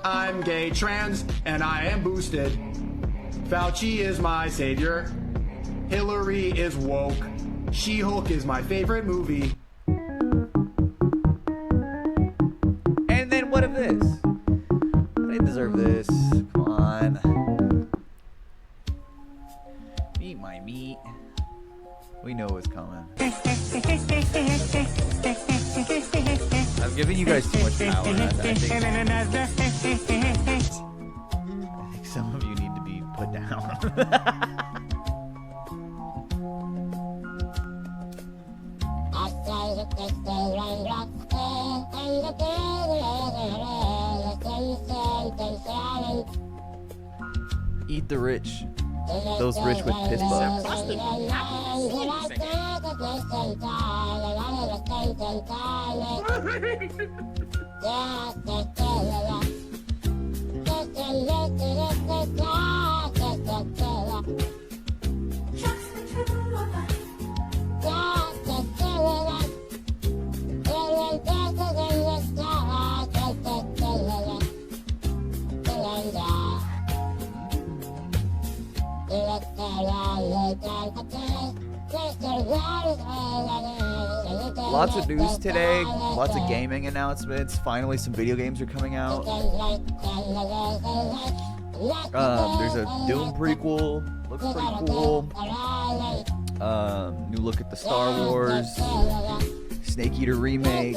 I'm gay, trans, and I am boosted. Fauci is my savior. Hillary is woke. She-Hulk is my favorite movie. And then what of this? I didn't deserve this. Come on. Eat my meat. We know what's coming. I'm giving you guys too much power. I think some of you need to be put down. Eat the rich. Those rich with piss bugs. Lots of news today, lots of gaming announcements. Finally, some video games are coming out. There's a Doom prequel, looks pretty cool. New look at the Star Wars, Snake Eater remake.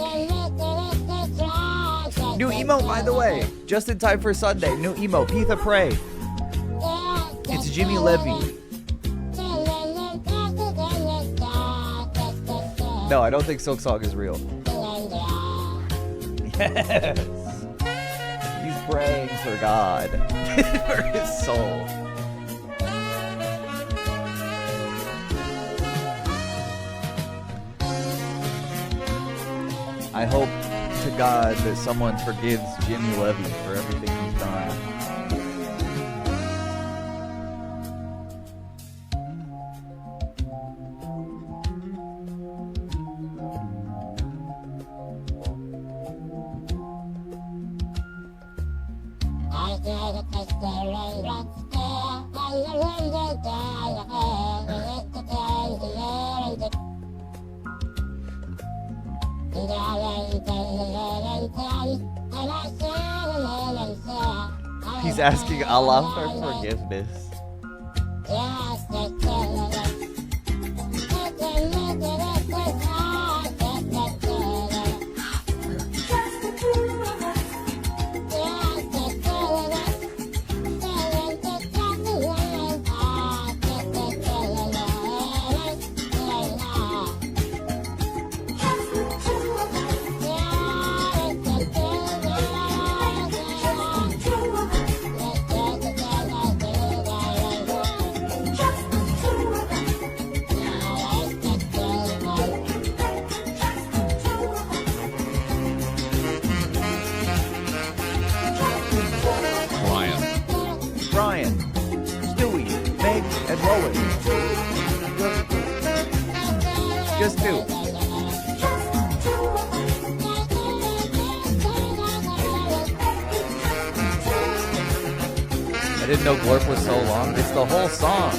New emote, by the way, just in time for Sunday. New emote, Peethan Pray. It's Jimmy Levy. No, I don't think Silk Song is real. Yes. He's praying for God, for his soul. I hope to God that someone forgives Jimmy Levy for everything he's done. He's asking Allah for forgiveness. Just two. I didn't know Glorp was so long. It's the whole song.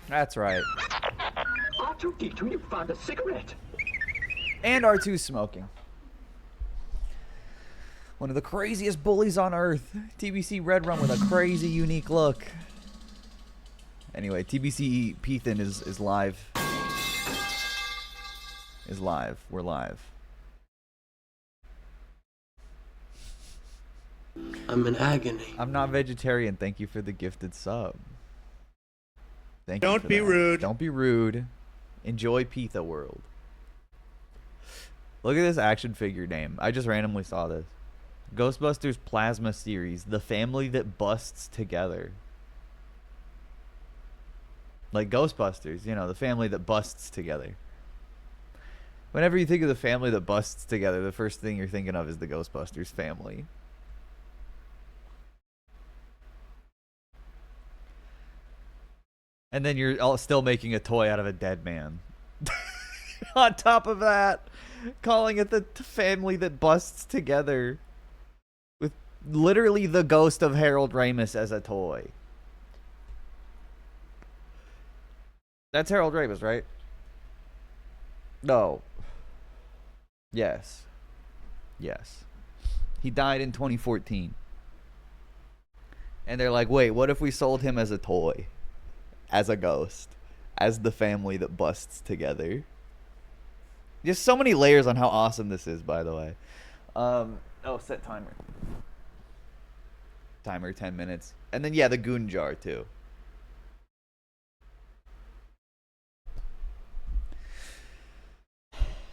That's right. R2-D2, you found a cigarette. And R2's smoking. One of the craziest bullies on Earth. TBC Red Rum with a crazy, unique look. Anyway, TBC Peethan is live. Is live. We're live. I'm in agony. I'm not vegetarian. Thank you for the gifted sub. Thank you. Don't be rude. Don't be rude. Enjoy Peetha World. Look at this action figure name. I just randomly saw this. Ghostbusters Plasma Series. The family that busts together. Like Ghostbusters, you know, the family that busts together. Whenever you think of the family that busts together, the first thing you're thinking of is the Ghostbusters family. And then you're all still making a toy out of a dead man. On top of that, calling it the family that busts together with literally the ghost of Harold Ramis as a toy. That's Harold Ramis, right? No. Yes. Yes. He died in 2014. And they're like, wait, what if we sold him as a toy? As a ghost? As the family that busts together? Just so many layers on how awesome this is, by the way. Oh, set timer. Timer, 10 minutes. And then, yeah, the goon jar, too.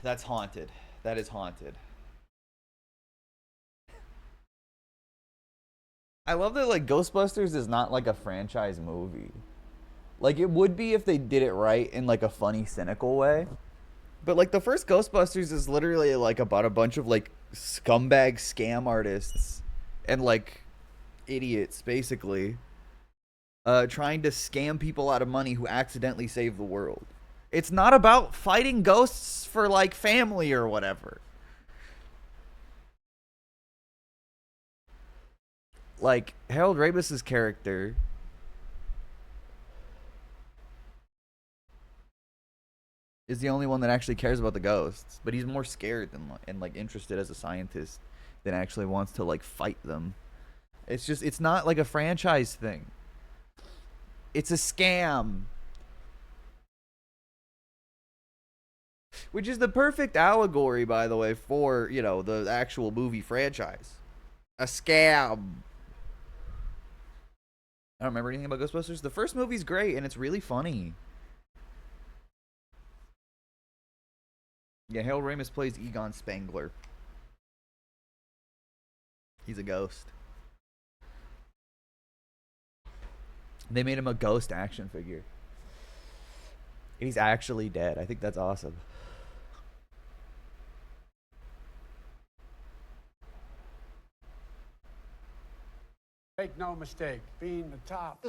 That's haunted. That is haunted. I love that, like, Ghostbusters is not, like, a franchise movie. Like, it would be if they did it right in, like, a funny, cynical way. But, like, the first Ghostbusters is literally, like, about a bunch of, like, scumbag scam artists and, like, idiots, basically, trying to scam people out of money who accidentally save the world. It's not about fighting ghosts for, like, family or whatever. Like, Harold Ramis's character is the only one that actually cares about the ghosts, but he's more scared than and like interested as a scientist than actually wants to like fight them. It's just, it's not like a franchise thing. It's a scam. Which is the perfect allegory, by the way, for, you know, the actual movie franchise. A scam. I don't remember anything about Ghostbusters. The first movie's great, and it's really funny. Yeah, Harold Ramis plays Egon Spengler. He's a ghost. They made him a ghost action figure. He's actually dead. I think that's awesome. Make no mistake, being the top.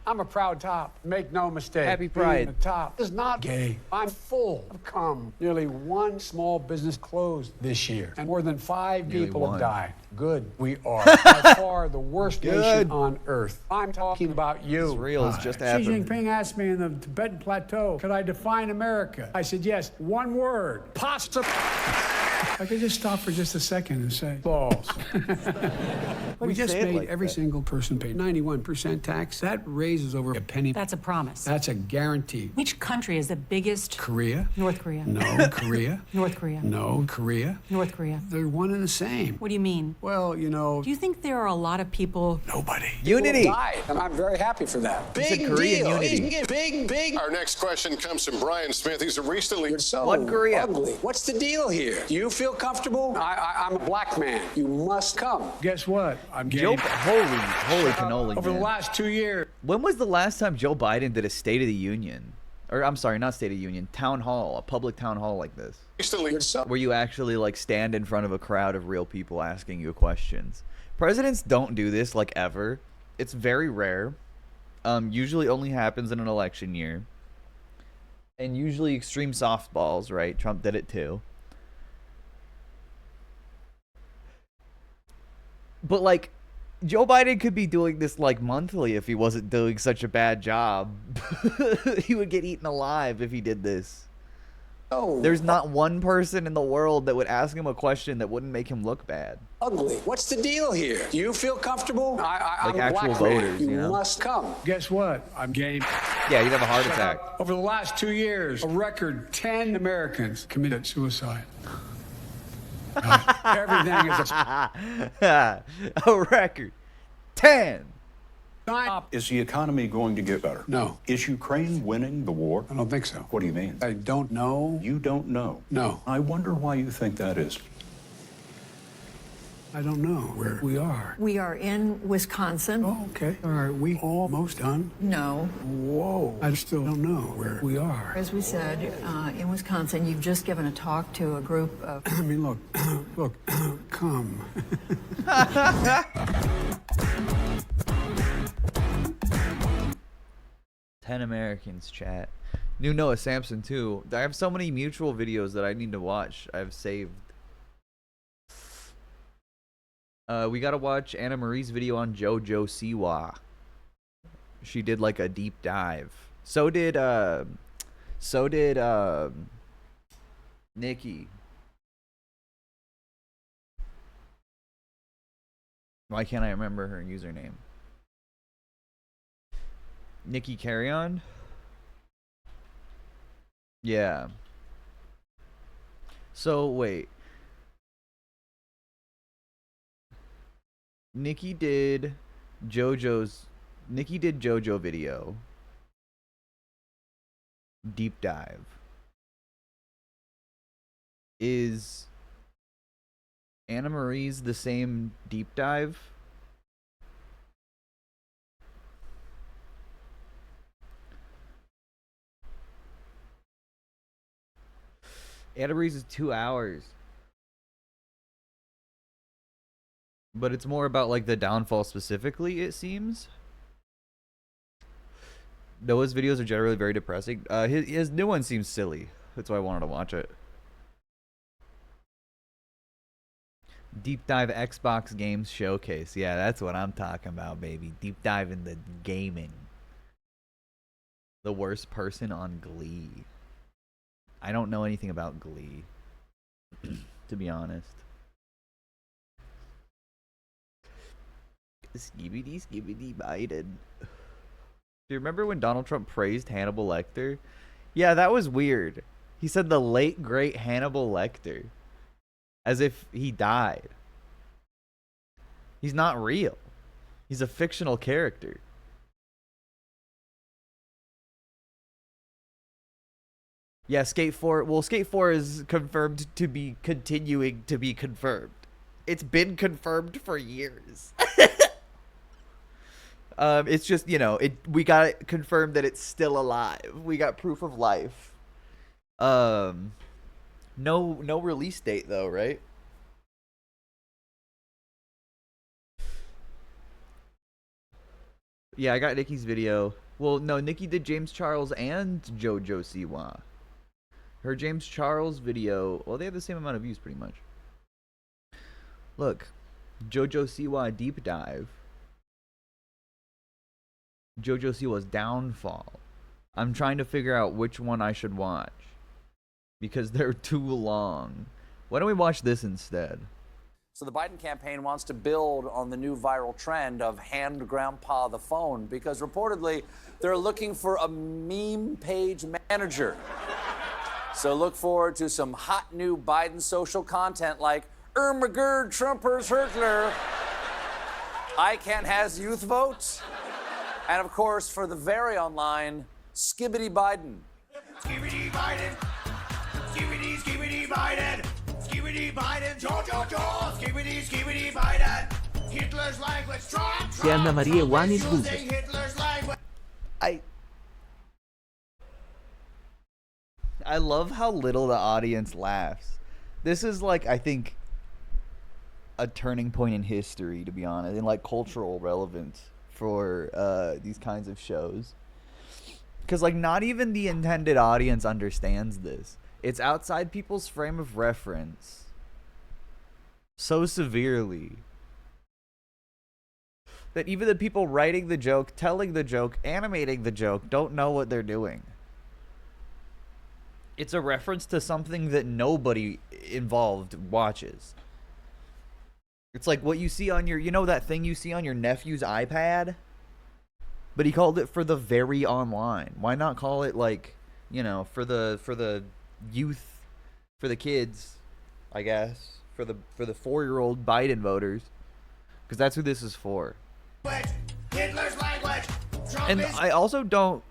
I'm a proud top. Make no mistake. Happy Pride. Being the top is not gay. I'm full of cum. Nearly one small business closed this year, and more than 5 people have died. Good. We are by far the worst nation on earth. I'm talking about you. Israel is just Xi happening. Jinping asked me in the Tibetan Plateau, could I define America? I said, yes, one word, pasta. I could just stop for just a second and say, balls. We just made like every that? single person pay 91% tax. That raises over a penny. That's a promise. That's a guarantee. Which country is the biggest? Korea? North Korea. No. Korea? North Korea. No. Korea? North Korea. They're one and the same. What do you mean? Well, you know, Do you think there are a lot of people? nobody. Unity. Died, and I'm very happy for that. It's a Korean unity. Big. Our next question comes from Brian Smith. He's recently... You're so What Korea? ugly. What's the deal here? Do you feel comfortable? I'm a black man. You must come. Guess what? I'm gay. Holy cannoli, Over the man. last 2 years. When was the last time Joe Biden did a State of the Union? Or, I'm sorry, not State of the Union. Town hall. A public town hall like this. Recently... Where you actually, like, stand in front of a crowd of real people asking you questions. Presidents don't do this, like, ever. It's very rare. Usually only happens in an election year. And usually extreme softballs, right? Trump did it too. But, like, Joe Biden could be doing this, like, monthly if he wasn't doing such a bad job. He would get eaten alive if he did this. Oh, There's not one person in the world that would ask him a question that wouldn't make him look bad. ugly. What's the deal here? Do you feel comfortable? I'm Like a actual black man. voters, You you know? must come. Guess what? I'm gay. Yeah, you'd have a heart attack. Over the last 2 years, a record 10 Americans committed suicide. Everything is a A record. 10. sign. Is the economy going to get better? No. Is Ukraine winning the war? I don't think so. What do you mean? I don't know. You don't know. No. I wonder why you think that is. I don't know where we are. We are in Wisconsin. Oh, okay. All right, we almost done? No. Whoa. I still don't know where we are. As we said, in Wisconsin, you've just given a talk to a group of... I mean, look, come. 10 Americans, chat. New Noah Sampson, too. I have so many mutual videos that I need to watch. I've saved. We gotta watch Annamarie's video on JoJo Siwa. She did like a deep dive. So did Nikki. Why can't I remember her username? Nikki Carry On? Yeah. So wait. Nikki did JoJo video. Deep dive. Is Annamarie's the same deep dive? Annamarie's is 2 hours. But it's more about like the downfall specifically, it seems. Noah's videos are generally very depressing. His new one seems silly. That's why I wanted to watch it. Deep dive Xbox games showcase. Yeah, that's what I'm talking about, baby. Deep dive in the gaming. The worst person on Glee. I don't know anything about Glee, to be honest. Skibidi Biden. Do you remember when Donald Trump praised Hannibal Lecter? Yeah, that was weird. He said the late, great Hannibal Lecter. As if he died. He's not real. He's a fictional character. Yeah, Skate 4. Well, Skate 4 is confirmed to be continuing to be confirmed. It's been confirmed for years. It's just, you know, we got it confirmed that it's still alive. We got proof of life. No release date though, right? Yeah, I got Nikki's video. Well, no, Nikki did James Charles and JoJo Siwa. Her James Charles video, well, they have the same amount of views pretty much. Look, JoJo Siwa deep dive. JoJo Siwa's downfall. I'm trying to figure out which one I should watch because they're too long. Why don't we watch this instead? So the Biden campaign wants to build on the new viral trend of hand grandpa the phone because reportedly they're looking for a meme page manager. So look forward to some hot new Biden social content like McGurd Trumpers Hurtler. ICANN has youth votes. And of course, for the very online, Skibidi Biden. Skibidi Biden. Skibidi Biden. Skibidi Biden. JoJo. Skibidi Biden. Hitler's language. Trump. Se Annamarie one is good. I love how little the audience laughs. This is like, I think, a turning point in history, to be honest, in like cultural relevance for these kinds of shows. Because like not even the intended audience understands this. It's outside people's frame of reference so severely that even the people writing the joke, telling the joke, animating the joke don't know what they're doing. It's a reference to something that nobody involved watches. It's like what you see on your, you know that thing you see on your nephew's iPad? But he called it for the very online. Why not call it like, you know, for the youth, for the kids, I guess, for the 4-year-old Biden voters, because that's who this is for. Hitler's language. And I also don't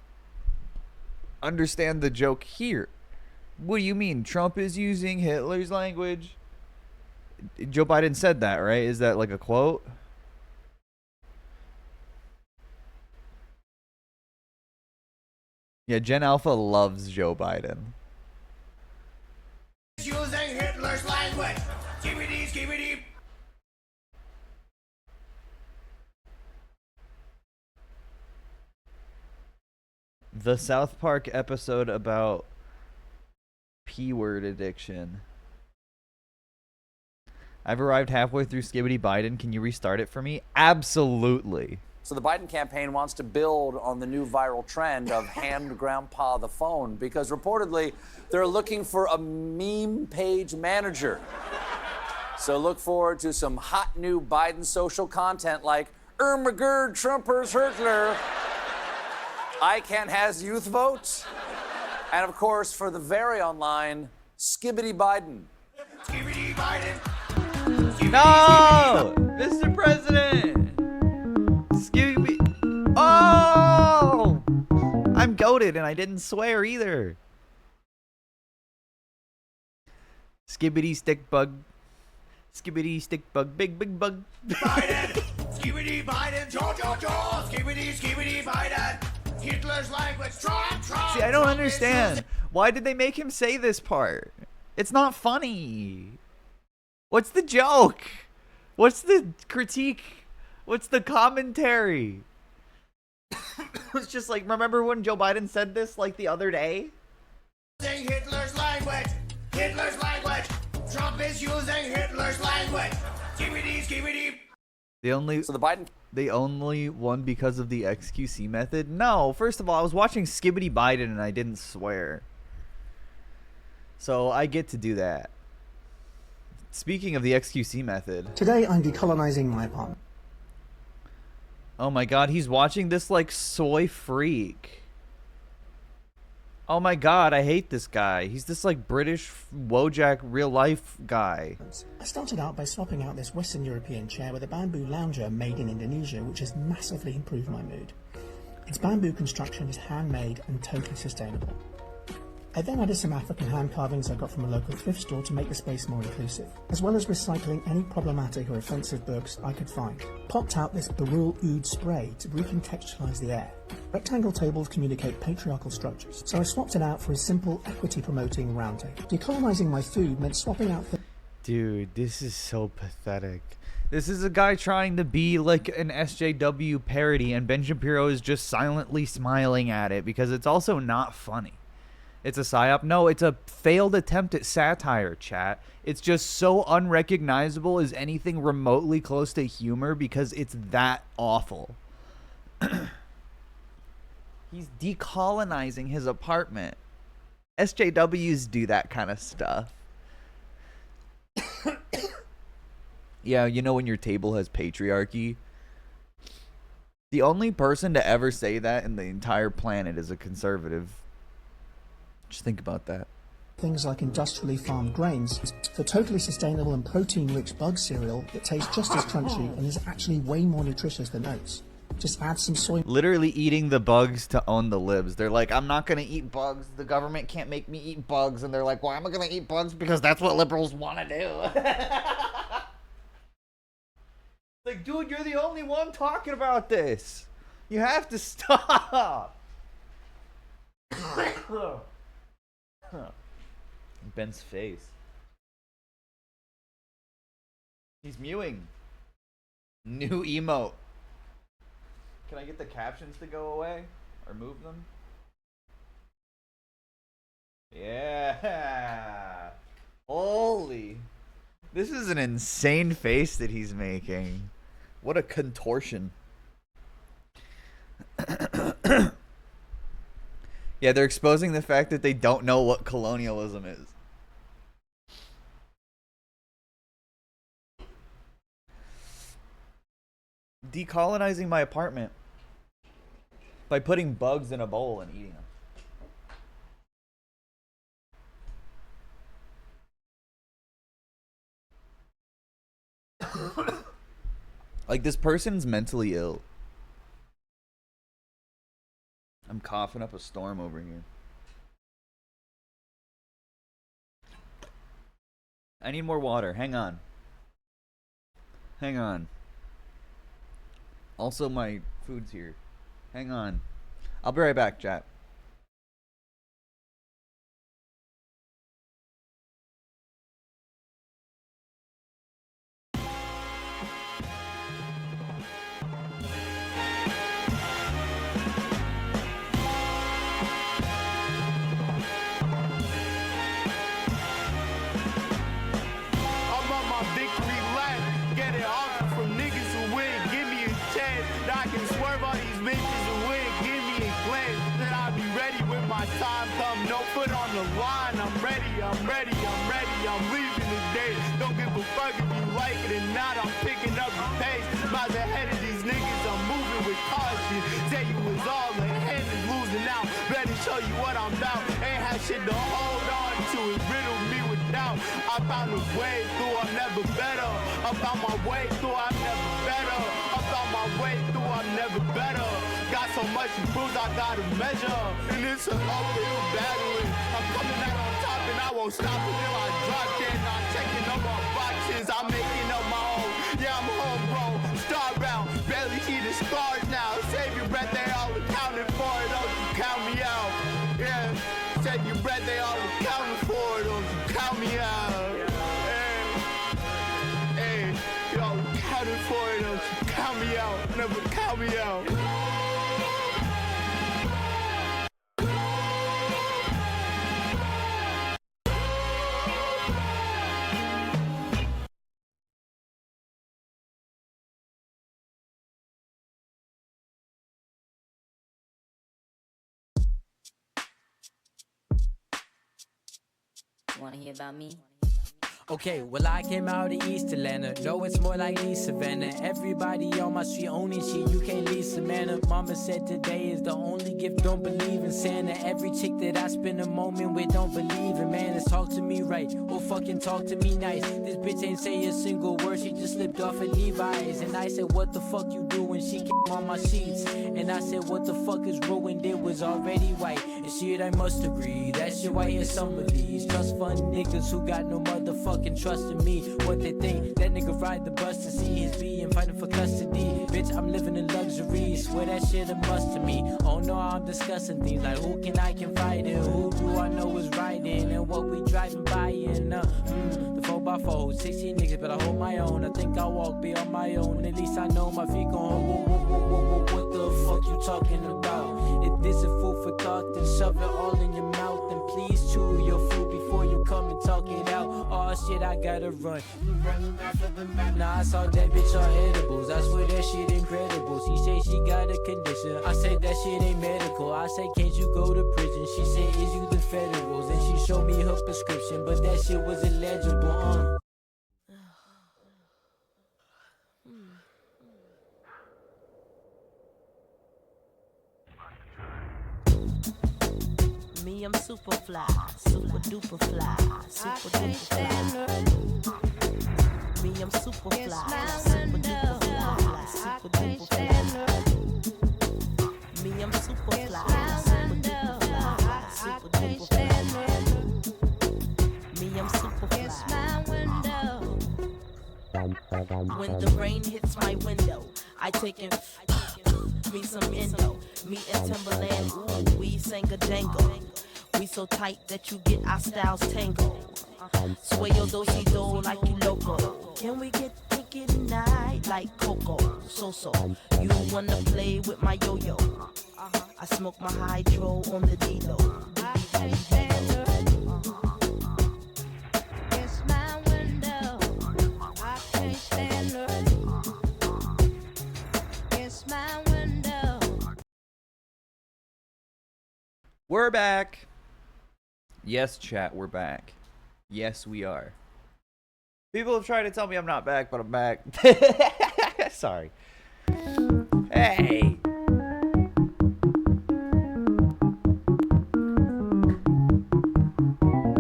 understand the joke here. What do you mean? Trump is using Hitler's language? Joe Biden said that, right? Is that like a quote? Yeah, Gen Alpha loves Joe Biden. Using Hitler's language. Skibidi, skibidi. The South Park episode about P-word addiction. I've arrived halfway through Skibidi Biden. Can you restart it for me? Absolutely. So the Biden campaign wants to build on the new viral trend of hand grandpa the phone because reportedly they're looking for a meme page manager. So look forward to some hot new Biden social content like Ermagerd Trumpers Hurtler. ICANN has youth votes. And of course, for the very online, Skibidi Biden. Skibidi Biden. No! Mr. President! Skibidi. Oh! I'm goated and I didn't swear either. Skibidi stick bug. Skibidi stick bug. Big bug. Biden. Skibidi Biden. JoJo. Skibidi, skibidi Biden. Hitler's language. Trump. See, I don't understand. Why did they make him say this part? It's not funny. What's the joke? What's the critique? What's the commentary? It's just like, remember when Joe Biden said this like the other day? Using Hitler's language. Hitler's language. Trump is using Hitler's language. Skibidi, skibidi. They only won because of the XQC method? No, first of all, I was watching Skibidi Biden and I didn't swear. So I get to do that. Speaking of the XQC method. Today I'm decolonizing my apartment. Oh my god, he's watching this like soy freak. Oh my god, I hate this guy. He's this like British Wojak real life guy. I started out by swapping out this Western European chair with a bamboo lounger made in Indonesia, which has massively improved my mood. Its bamboo construction is handmade and totally sustainable. I then added some African hand carvings I got from a local thrift store to make the space more inclusive, as well as recycling any problematic or offensive books I could find. Popped out this Barul Oud spray to recontextualize the air. Rectangle tables communicate patriarchal structures, so I swapped it out for a simple equity-promoting round table. Decolonizing my food meant swapping out the... Dude, this is so pathetic. This is a guy trying to be like an SJW parody, and Ben Shapiro is just silently smiling at it because it's also not funny. It's a psyop. No, it's a failed attempt at satire, chat. It's just so unrecognizable as anything remotely close to humor because it's that awful. He's decolonizing his apartment. SJWs do that kind of stuff. Yeah, you know when your table has patriarchy? The only person to ever say that in the entire planet is a conservative. Just think about that. Things like industrially farmed grains for totally sustainable and protein-rich bug cereal that tastes just as crunchy and is actually way more nutritious than oats. Just add some soy. Literally eating the bugs to own the libs. They're like, I'm not going to eat bugs. The government can't make me eat bugs. And they're like, why am I going to eat bugs? Because that's what liberals want to do. Like, dude, you're the only one talking about this. You have to stop. Ben's face. He's mewing. New emote. Can I get the captions to go away? Or move them? Yeah. Holy. This is an insane face that he's making. What a contortion. Yeah, they're exposing the fact that they don't know what colonialism is. Decolonizing my apartment by putting bugs in a bowl and eating them. Like, this person's mentally ill. I'm coughing up a storm over here. I need more water. Hang on. Hang on. Also, my food's here. Hang on. I'll be right back, chat. I'm on my victory lap. Get it off from niggas who win. Give me a chance that I can swerve all these bitches who win. Give me a glance that I'll be ready when my time come. No foot on the line. I'm ready, I'm ready, I'm ready. I'm leaving today. Don't give a fuck if you like it or not. I'm picking up the pace. Miles ahead of these niggas. I'm moving with caution. Say you was all ahead and losing out. Better show you what I'm about. Ain't had shit to hold on to. It riddled me with doubt. I found a way through. I'm never better. I found my way through. I'm never better. I found my way through. I'm never better. Got so much to prove. I gotta measure. And it's an uphill battling. I'm coming out on top and I won't stop until I drop dead. I'm checking up my boxes. I'm making up my own. Yeah, I'm homegrown. Star round. Barely see the scars now. Save your breath. They all accounted for it. Don't you count me out. Yeah. Save your breath. They all accounted for it. Don't you count me out. Hey, y'all counted for it. Don't you count me out. Never count me out. Wanna hear about me? Okay, well I came out of East Atlanta. No, it's more like East Savannah. Everybody on my street owning shit. You can't leave Savannah. Mama said today is the only gift. Don't believe in Santa. Every chick that I spend a moment with don't believe in man. Let's talk to me right or fucking talk to me nice. This bitch ain't say a single word. She just slipped off at Levi's. And I said, what the fuck you do when she came on my sheets? And I said, what the fuck is ruined? It was already white. And shit, I must agree. That shit white as some of these. Trust fund niggas who got no motherfucking trust in me. What they think, that nigga ride the bus to see his B and fighting for custody. Bitch, I'm living in luxury. Swear that shit a must to me. Oh no, I'm discussing things like who can I confide in, who do I know is riding, and what we driving by in. The 4x4, 16 niggas, but I hold my own. I think I'll walk, be on my own. At least I know my feet gon' what the fuck you talking about? If this is food for thought, then shove it all in your mouth. And please chew your food before you come and talk it out. Oh shit, I gotta run. Nah, I saw that bitch on edibles. I swear that shit incredible. She say she got a condition. I say that shit ain't medical. I say, can't you go to prison? She say, is you the federals? And she showed me her prescription, but that shit was illegible. Me, I'm super fly, super duper fly, super duper fly. Me, I'm super fly, super duper fly, super duper fly. Me, I'm super fly, super duper fly, super duper fly. Me, I'm super fly. When the rain hits my window, I take in me some endo. Me and Timberland, ooh, we sang a jangle. We so tight that you get our styles tangled. Sway your do-si-do like you loco. Can we get kinky tonight like Coco? So, you wanna play with my yo-yo? I smoke my hydro on the D-Lo. I can't stand her. It's my window. I can't stand her. It's my window. We're back. Yes, chat, we're back. Yes, we are. People have tried to tell me I'm not back, but I'm back. Sorry. Hey.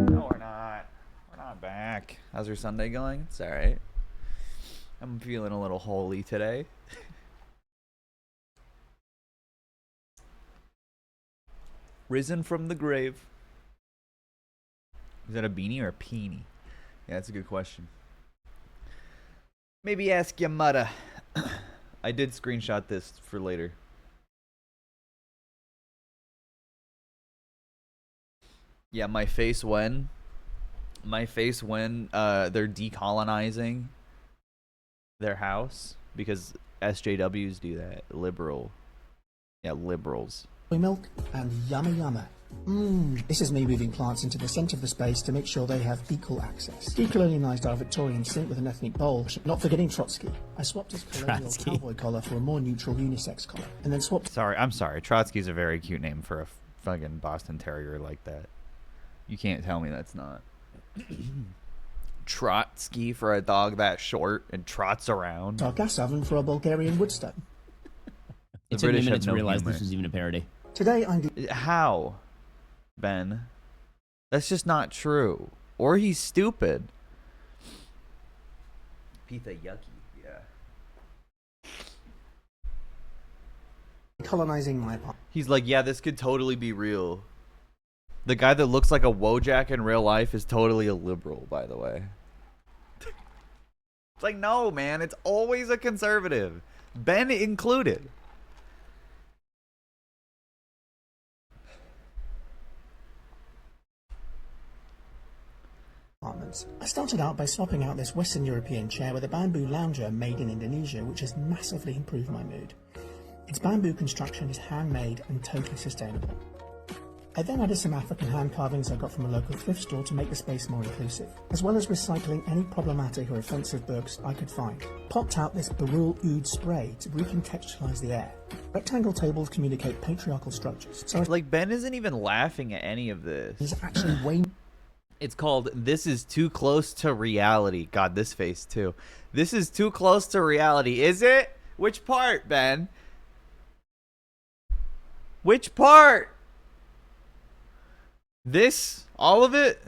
No, we're not. We're not back. How's your Sunday going? It's alright. I'm feeling a little holy today. Risen from the grave. Is that a beanie or a peenie? Yeah, that's a good question. Maybe ask your mother. I did screenshot this for later. Yeah, my face when they're decolonizing their house, because SJWs do that. Liberals. Milk and yummy yummer. This is me moving plants into the centre of the space to make sure they have equal access. Decolonialised our Victorian sink with an ethnic bowl, not forgetting Trotsky. I swapped his colonial cowboy collar for a more neutral unisex collar, and then swapped... I'm sorry. Trotsky's a very cute name for a fucking Boston Terrier like that. You can't tell me that's not. Trotsky for a dog that short and trots around. Our gas oven for a Bulgarian woodstone. It took me a minute to realize this was even a parody. Today I'm... How, Ben? That's just not true. Or he's stupid. Peethan yucky, yeah. Colonizing my part. He's like, yeah, this could totally be real. The guy that looks like a Wojak in real life is totally a liberal, by the way. It's like, no, man, it's always a conservative. Ben included. I started out by swapping out this Western European chair with a bamboo lounger made in Indonesia, which has massively improved my mood. Its bamboo construction is handmade and totally sustainable. I then added some African hand carvings I got from a local thrift store to make the space more inclusive, as well as recycling any problematic or offensive books I could find. Popped out this Barul Oud spray to recontextualize the air. Rectangle tables communicate patriarchal structures. So like, Ben isn't even laughing at any of this. He's actually way... It's called This Is Too Close to Reality. God, this face too. This is too close to reality. Is it? Which part, Ben? Which part? This? All of it?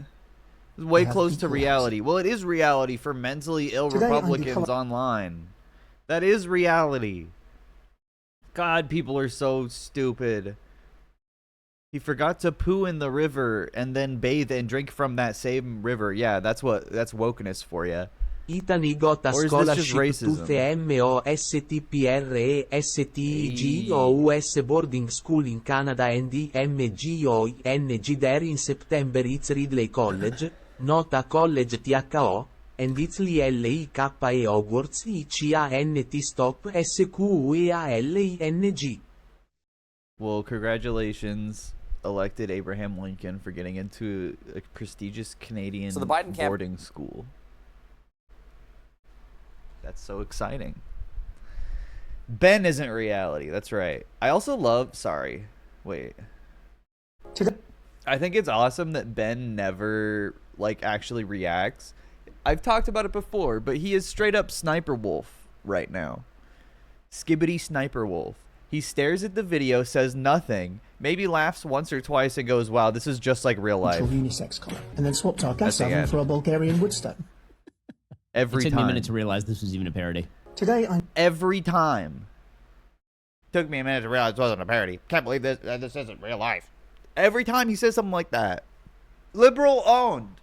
Is way close to reality. Well, it is reality for mentally ill Republicans online. That is reality. God, people are so stupid. He forgot to poo in the river and then bathe and drink from that same river. Yeah, that's wokeness for you. Italy got a scholarship to the MOSTPRESTIGOUS boarding school in Canada and the MGOING there in September. It's Ridley College, not a college THO, and it's LIKE Hogwarts ICANT stop SQUEALING. Well, congratulations, elected Abraham Lincoln, for getting into a prestigious Canadian boarding school. That's so exciting. Ben isn't reality. That's right. I also love... Sorry. Wait. I think it's awesome that Ben never, like, actually reacts. I've talked about it before, but he is straight up Sniper Wolf right now. Skibidi Sniper Wolf. He stares at the video, says nothing, maybe laughs once or twice and goes, wow, this is just like real life. Unisex collar, and then swapped our gas oven for a Bulgarian woodstone. Every time. It took me a minute to realize this was even a parody. Today I'm... Every time. Took me a minute to realize it wasn't a parody. Can't believe this isn't real life. Every time he says something like that. Liberal owned.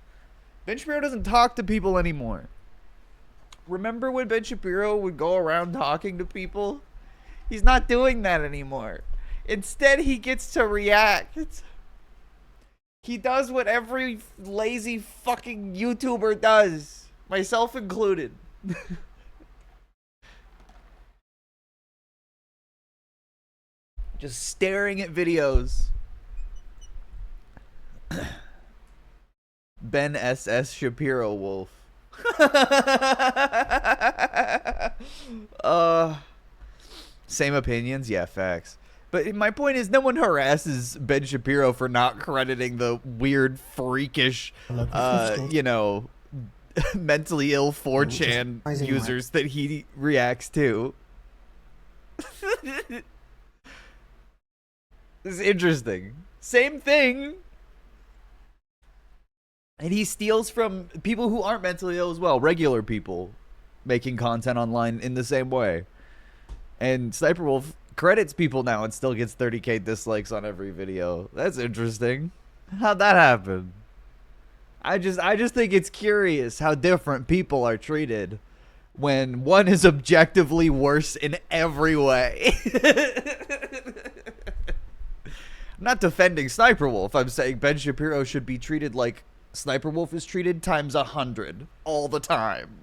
Ben Shapiro doesn't talk to people anymore. Remember when Ben Shapiro would go around talking to people? He's not doing that anymore. Instead, he gets to react. He does what every lazy fucking YouTuber does. Myself included. Just staring at videos. Ben S.S. Shapiro Wolf. Same opinions? Yeah, facts. But my point is, no one harasses Ben Shapiro for not crediting the weird, freakish, you know, mentally ill 4chan users that he reacts to. This is interesting. Same thing. And he steals from people who aren't mentally ill as well. Regular people making content online in the same way. And Sniper Wolf credits people now and still gets 30k dislikes on every video. That's interesting. How'd that happen? I just think it's curious how different people are treated when one is objectively worse in every way. I'm not defending Sniper Wolf. I'm saying Ben Shapiro should be treated like Sniper Wolf is treated times 100 all the time.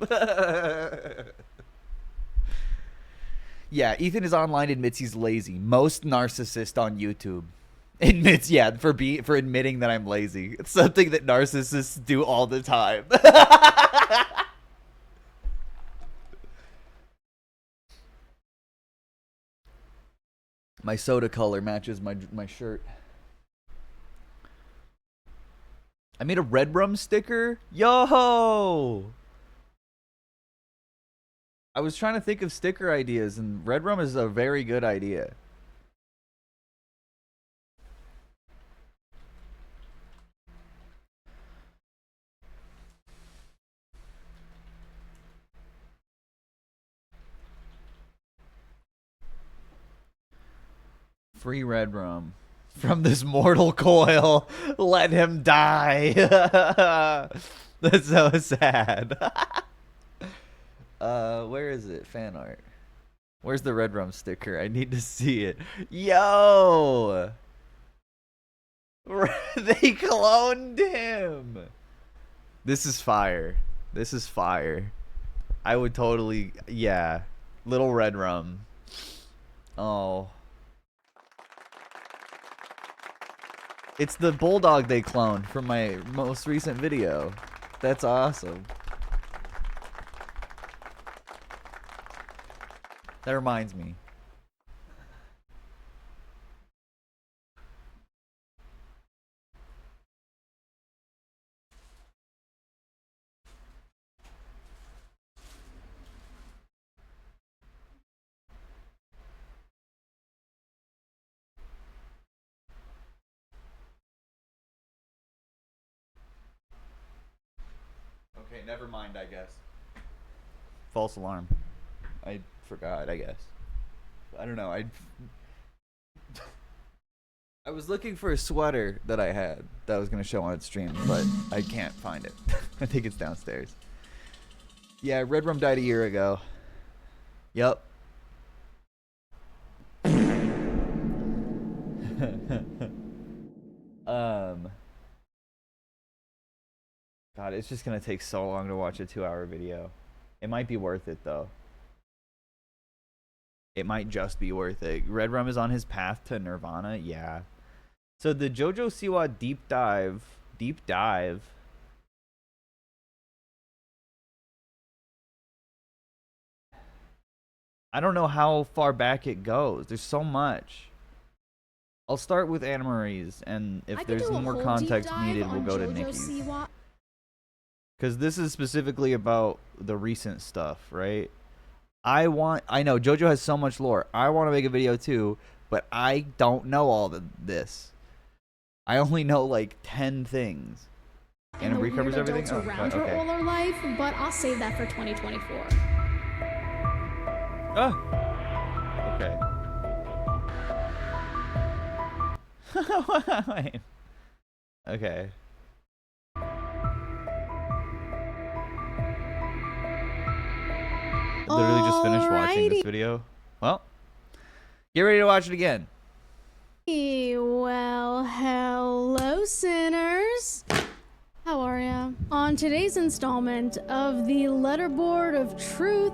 Yeah, Ethan is online, admits he's lazy. Most narcissist on YouTube admits, yeah, for admitting that I'm lazy. It's something that narcissists do all the time. My soda color matches my shirt. I made a Red Rum sticker. Yo! I was trying to think of sticker ideas, and Red Rum is a very good idea. Free Red Rum. From this mortal coil, let him die. That's so sad. Where is it? Fan art. Where's the Red Rum sticker? I need to see it. Yo! They cloned him! This is fire. This is fire. I would totally... Yeah. Little Red Rum. Oh. It's the bulldog they cloned from my most recent video. That's awesome. That reminds me. Okay, never mind, I guess. False alarm. I forgot, I guess. I don't know. I was looking for a sweater that I had that I was going to show on stream, but I can't find it. I think it's downstairs. Yeah, Red Rum died a year ago. Yup. God, it's just going to take so long to watch a 2-hour video. It might be worth it, though. It might just be worth it. Red Rum is on his path to Nirvana? Yeah. So the JoJo Siwa deep dive. I don't know how far back it goes. There's so much. I'll start with Annamarie's, and if there's more context needed, we'll go to Nikki's. Because this is specifically about the recent stuff, right? I know JoJo has so much lore. I want to make a video too, but I don't know all of this. I only know like 10 things. And it recovers everything? Oh, around her all her life, but I'll save that for 2024. Oh, okay. Wait. Okay. Literally just finished watching this video. Well, get ready to watch it again. Well, hello, sinners. How are ya? On today's installment of the Letterboard of Truth,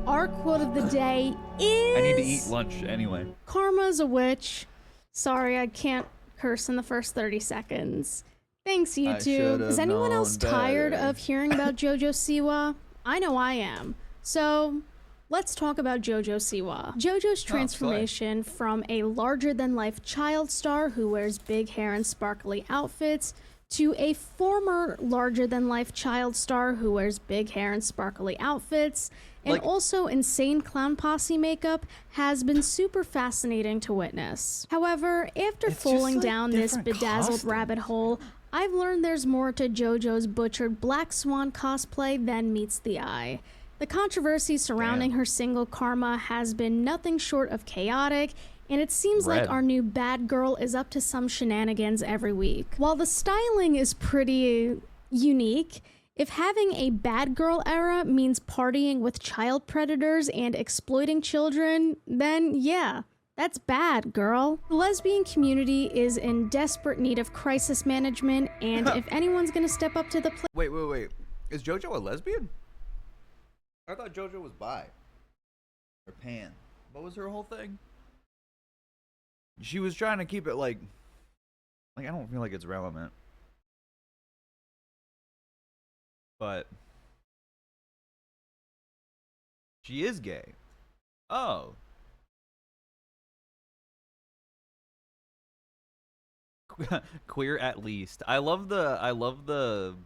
our quote of the day is... I need to eat lunch anyway. Karma's a witch. Sorry, I can't curse in the first 30 seconds. Thanks, YouTube. Is anyone else tired of hearing about JoJo Siwa? I know I am. So, let's talk about JoJo Siwa. JoJo's transformation from a larger-than-life child star who wears big hair and sparkly outfits to a former larger-than-life child star who wears big hair and sparkly outfits and also insane clown posse makeup has been super fascinating to witness. However, after falling down this bedazzled rabbit hole, I've learned there's more to JoJo's butchered Black Swan cosplay than meets the eye. The controversy surrounding her single Karma has been nothing short of chaotic, and it seems like our new bad girl is up to some shenanigans every week. While the styling is pretty unique, If having a bad girl era means partying with child predators and exploiting children, then yeah, that's bad, girl. The lesbian community is in desperate need of crisis management, and if anyone's gonna step up to the plate... Wait. Is JoJo a lesbian? I thought JoJo was bi. Or pan. What was her whole thing? She was trying to keep it like I don't feel like it's relevant. But she is gay. Oh. Queer at least. I love the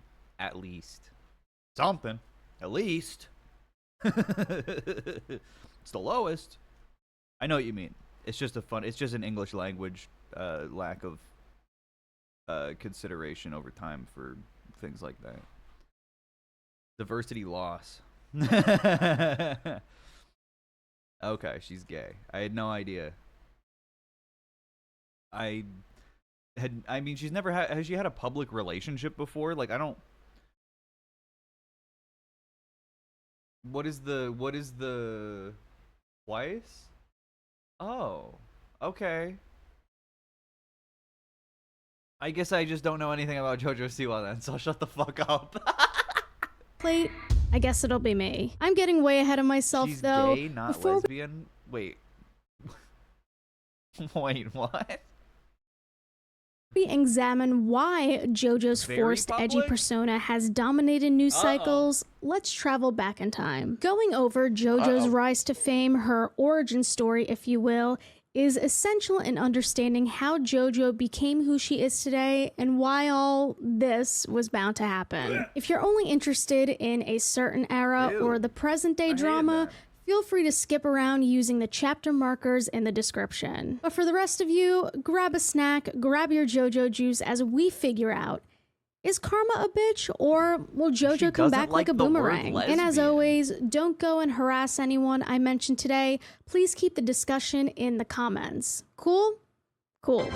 at least. Something. At least. It's the lowest. I know what you mean. It's just an English language lack of consideration over time for things like that. Diversity loss. Okay, she's gay. I had no idea. I mean, she's never had. Has she had a public relationship before? Like, I don't. What is the twice? Oh, okay. I guess I just don't know anything about JoJo Siwa then, so I'll shut the fuck up. Plate, I guess it'll be me. I'm getting way ahead of myself, She's though. gay, not lesbian? Wait. Wait, what? We examine why JoJo's forced edgy persona has dominated news cycles, let's travel back in time. Going over JoJo's rise to fame, her origin story, if you will, is essential in understanding how JoJo became who she is today and why all this was bound to happen. If you're only interested in a certain era or the present day drama, feel free to skip around using the chapter markers in the description. But for the rest of you, grab a snack, grab your JoJo juice as we figure out, is karma a bitch, or will JoJo come back like a boomerang? And as always, don't go and harass anyone I mentioned today. Please keep the discussion in the comments. Cool? Cool.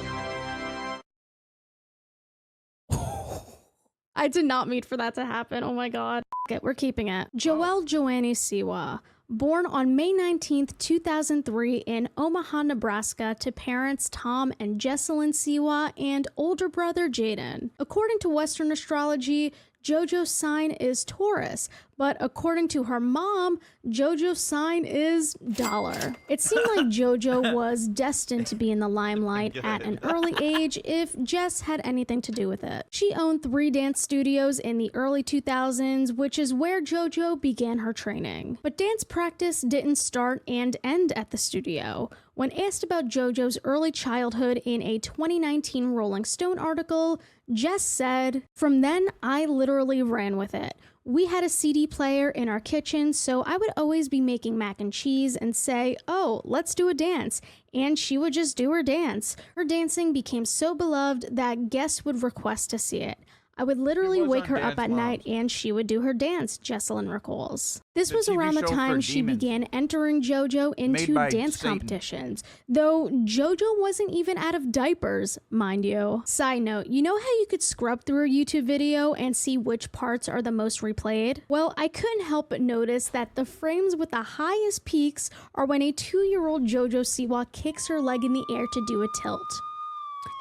I did not mean for that to happen. Oh my god. Okay, we're keeping it. Joelle Joannie Siwa. Born on May 19th, 2003 in Omaha, Nebraska to parents Tom and Jesselyn Siwa and older brother Jaden. According to Western astrology, JoJo's sign is Taurus, but according to her mom, JoJo's sign is dollar. It seemed like JoJo was destined to be in the limelight at an early age if Jess had anything to do with it. She owned 3 dance studios in the early 2000s, which is where JoJo began her training. But dance practice didn't start and end at the studio. When asked about JoJo's early childhood in a 2019 Rolling Stone article, Jess said, "From then, I literally ran with it. We had a CD player in our kitchen, so I would always be making mac and cheese and say, oh, let's do a dance. And she would just do her dance. Her dancing became so beloved that guests would request to see it. I would literally wake her up at night and she would do her dance," Jesselyn recalls. This was around the time she began entering JoJo into dance competitions, though JoJo wasn't even out of diapers, mind you. Side note, you know how you could scrub through a YouTube video and see which parts are the most replayed? Well, I couldn't help but notice that the frames with the highest peaks are when a 2-year-old JoJo Siwa kicks her leg in the air to do a tilt.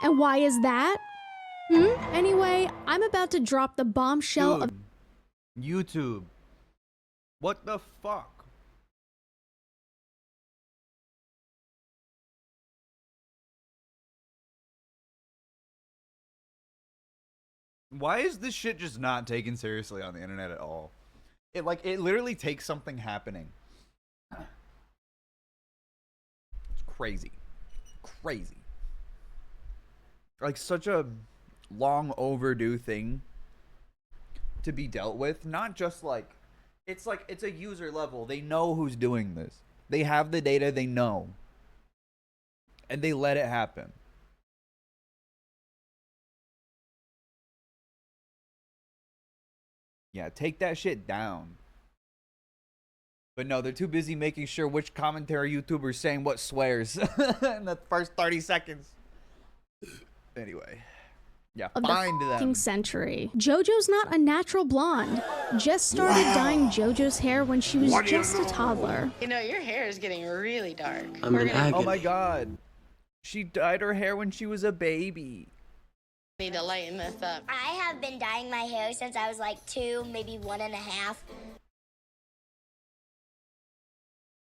And why is that? Anyway, I'm about to drop the bombshell of YouTube. What the fuck? Why is this shit just not taken seriously on the internet at all? It literally takes something happening. It's crazy. Crazy. Like such a long overdue thing to be dealt with. Not just it's a user level. They know who's doing this. They have the data, they know. And they let it happen. Yeah, take that shit down. But no, they're too busy making sure which commentary YouTuber's saying what swears in the first 30 seconds. Anyway. of the find them. fucking century. JoJo's not a natural blonde. Jess started dyeing JoJo's hair when she was just a toddler. You know, your hair is getting really dark. Oh my god. She dyed her hair when she was a baby. Need to lighten this up. I have been dyeing my hair since I was like 2, maybe 1.5.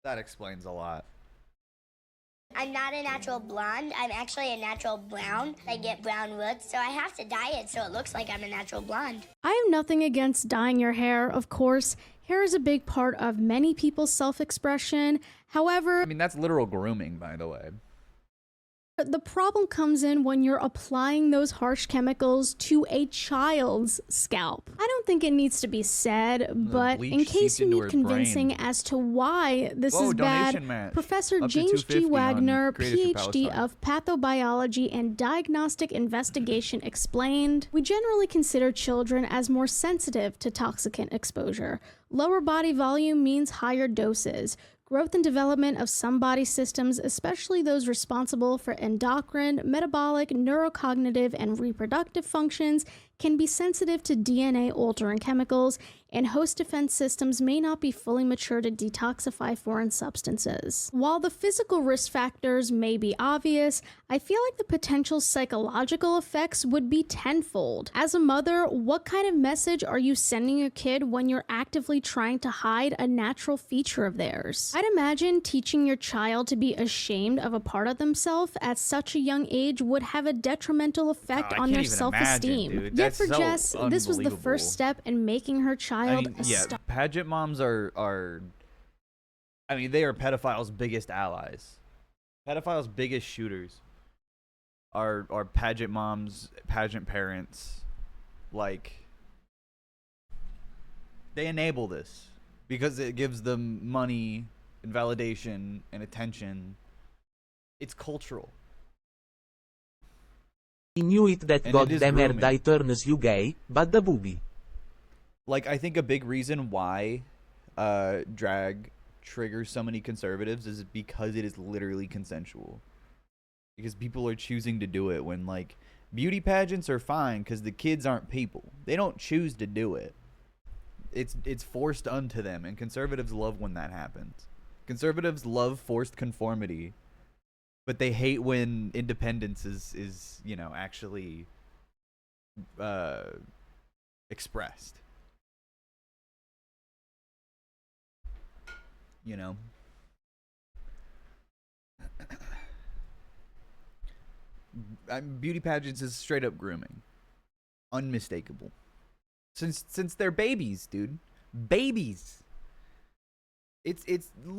That explains a lot. I'm not a natural blonde. I'm actually a natural brown. I get brown roots, so I have to dye it so it looks like I'm a natural blonde. I have nothing against dyeing your hair, of course. Hair is a big part of many people's self-expression. However, I mean, that's literal grooming, by the way. the problem comes in when you're applying those harsh chemicals to a child's scalp. I don't think it needs to be said, but in case you need convincing as to why this is bad, Professor James G. Wagner, PhD of Pathobiology and Diagnostic Investigation, explained, "We generally consider children as more sensitive to toxicant exposure. Lower body volume means higher doses. Growth and development of some body systems, especially those responsible for endocrine, metabolic, neurocognitive, and reproductive functions, can be sensitive to DNA-altering chemicals, and host defense systems may not be fully mature to detoxify foreign substances. While the physical risk factors may be obvious, I feel like the potential psychological effects would be tenfold. As a mother, what kind of message are you sending your kid when you're actively trying to hide a natural feature of theirs? I'd imagine teaching your child to be ashamed of a part of themselves at such a young age would have a detrimental effect on their self-esteem. Yet for Jess, this was the first step in making her child pageant moms are I mean, they are pedophiles' biggest allies. Pedophiles' biggest shooters are pageant moms, pageant parents. Like, they enable this because it gives them money and validation and attention. It's cultural. I knew it that goddammit I turns you gay, but the booby. Like, I think a big reason why drag triggers so many conservatives is because it is literally consensual. Because people are choosing to do it when, like, beauty pageants are fine because the kids aren't people. They don't choose to do it. It's forced unto them, and conservatives love when that happens. Conservatives love forced conformity, but they hate when independence is you know, actually expressed. You know? Beauty pageants is straight up grooming. Unmistakable. Since they're babies, dude. Babies. It's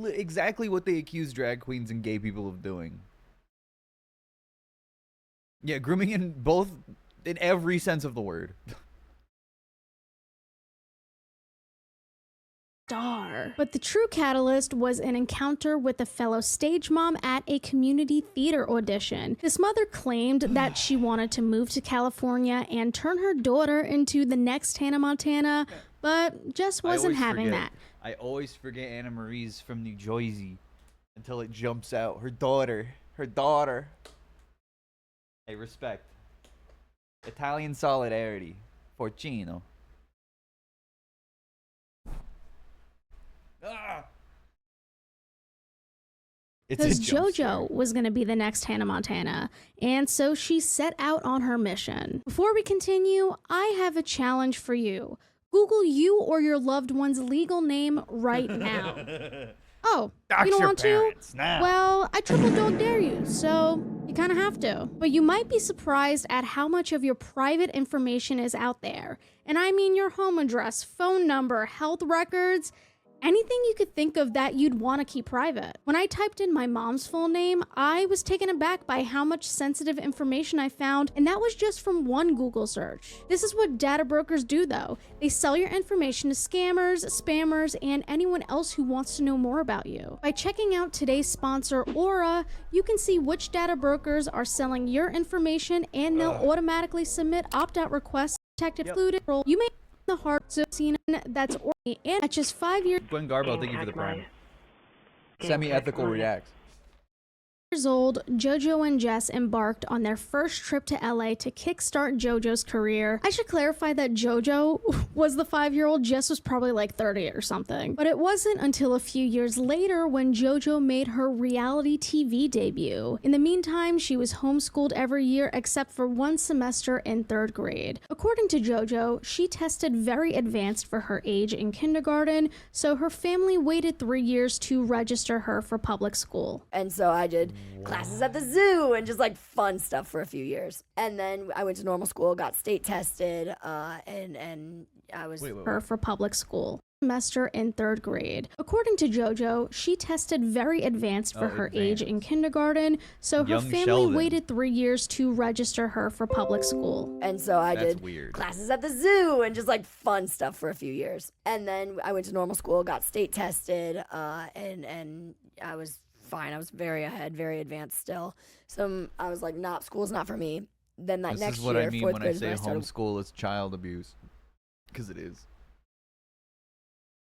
exactly what they accuse drag queens and gay people of doing. Yeah, grooming in every sense of the word. But the true catalyst was an encounter with a fellow stage mom at a community theater audition. This mother claimed that she wanted to move to California and turn her daughter into the next Hannah Montana, but just wasn't having that. I always forget Annamarie's from New Jersey until it jumps out. Her daughter. Hey, respect. Italian solidarity. Forcino. Because JoJo was going to be the next Hannah Montana, and so she set out on her mission. Before we continue, I have a challenge for you. Google you or your loved one's legal name right now. Oh, you don't want to? Well, I triple dog dare you, so you kind of have to. But you might be surprised at how much of your private information is out there. And I mean your home address, phone number, health records, anything you could think of that you'd want to keep private. When I typed in my mom's full name, I was taken aback by how much sensitive information I found, and that was just from one Google search. This is what data brokers do though. They sell your information to scammers, spammers, and anyone else who wants to know more about you. By checking out today's sponsor, Aura, you can see which data brokers are selling your information, and they'll automatically submit opt-out requests, protected fluid roll. You may the heart scene that's orgy and at just 5 years. Gwen Garbo, thank you for the prime. Semi-ethical reacts. Years old, JoJo and Jess embarked on their first trip to LA to kickstart JoJo's career. I should clarify that JoJo was the 5-year-old, Jess was probably like 30 or something. But it wasn't until a few years later when JoJo made her reality TV debut. In the meantime, she was homeschooled every year except for one semester in 3rd grade. According to JoJo, she tested very advanced for her age in kindergarten, so her family waited 3 years to register her for public school. And so I did classes at the zoo and just like fun stuff for a few years. And then I went to normal school, got state tested, and I was her for public school. Semester in 3rd grade. According to JoJo, she tested very advanced for her age in kindergarten, so her family waited 3 years to register her for public school. And so I did classes at the zoo and just like fun stuff for a few years. And then I went to normal school, got state tested, and I was fine. I was very ahead, very advanced still. So I was like, school's not for me. Then that next year, this is what I mean when I say started homeschool is child abuse, because it is.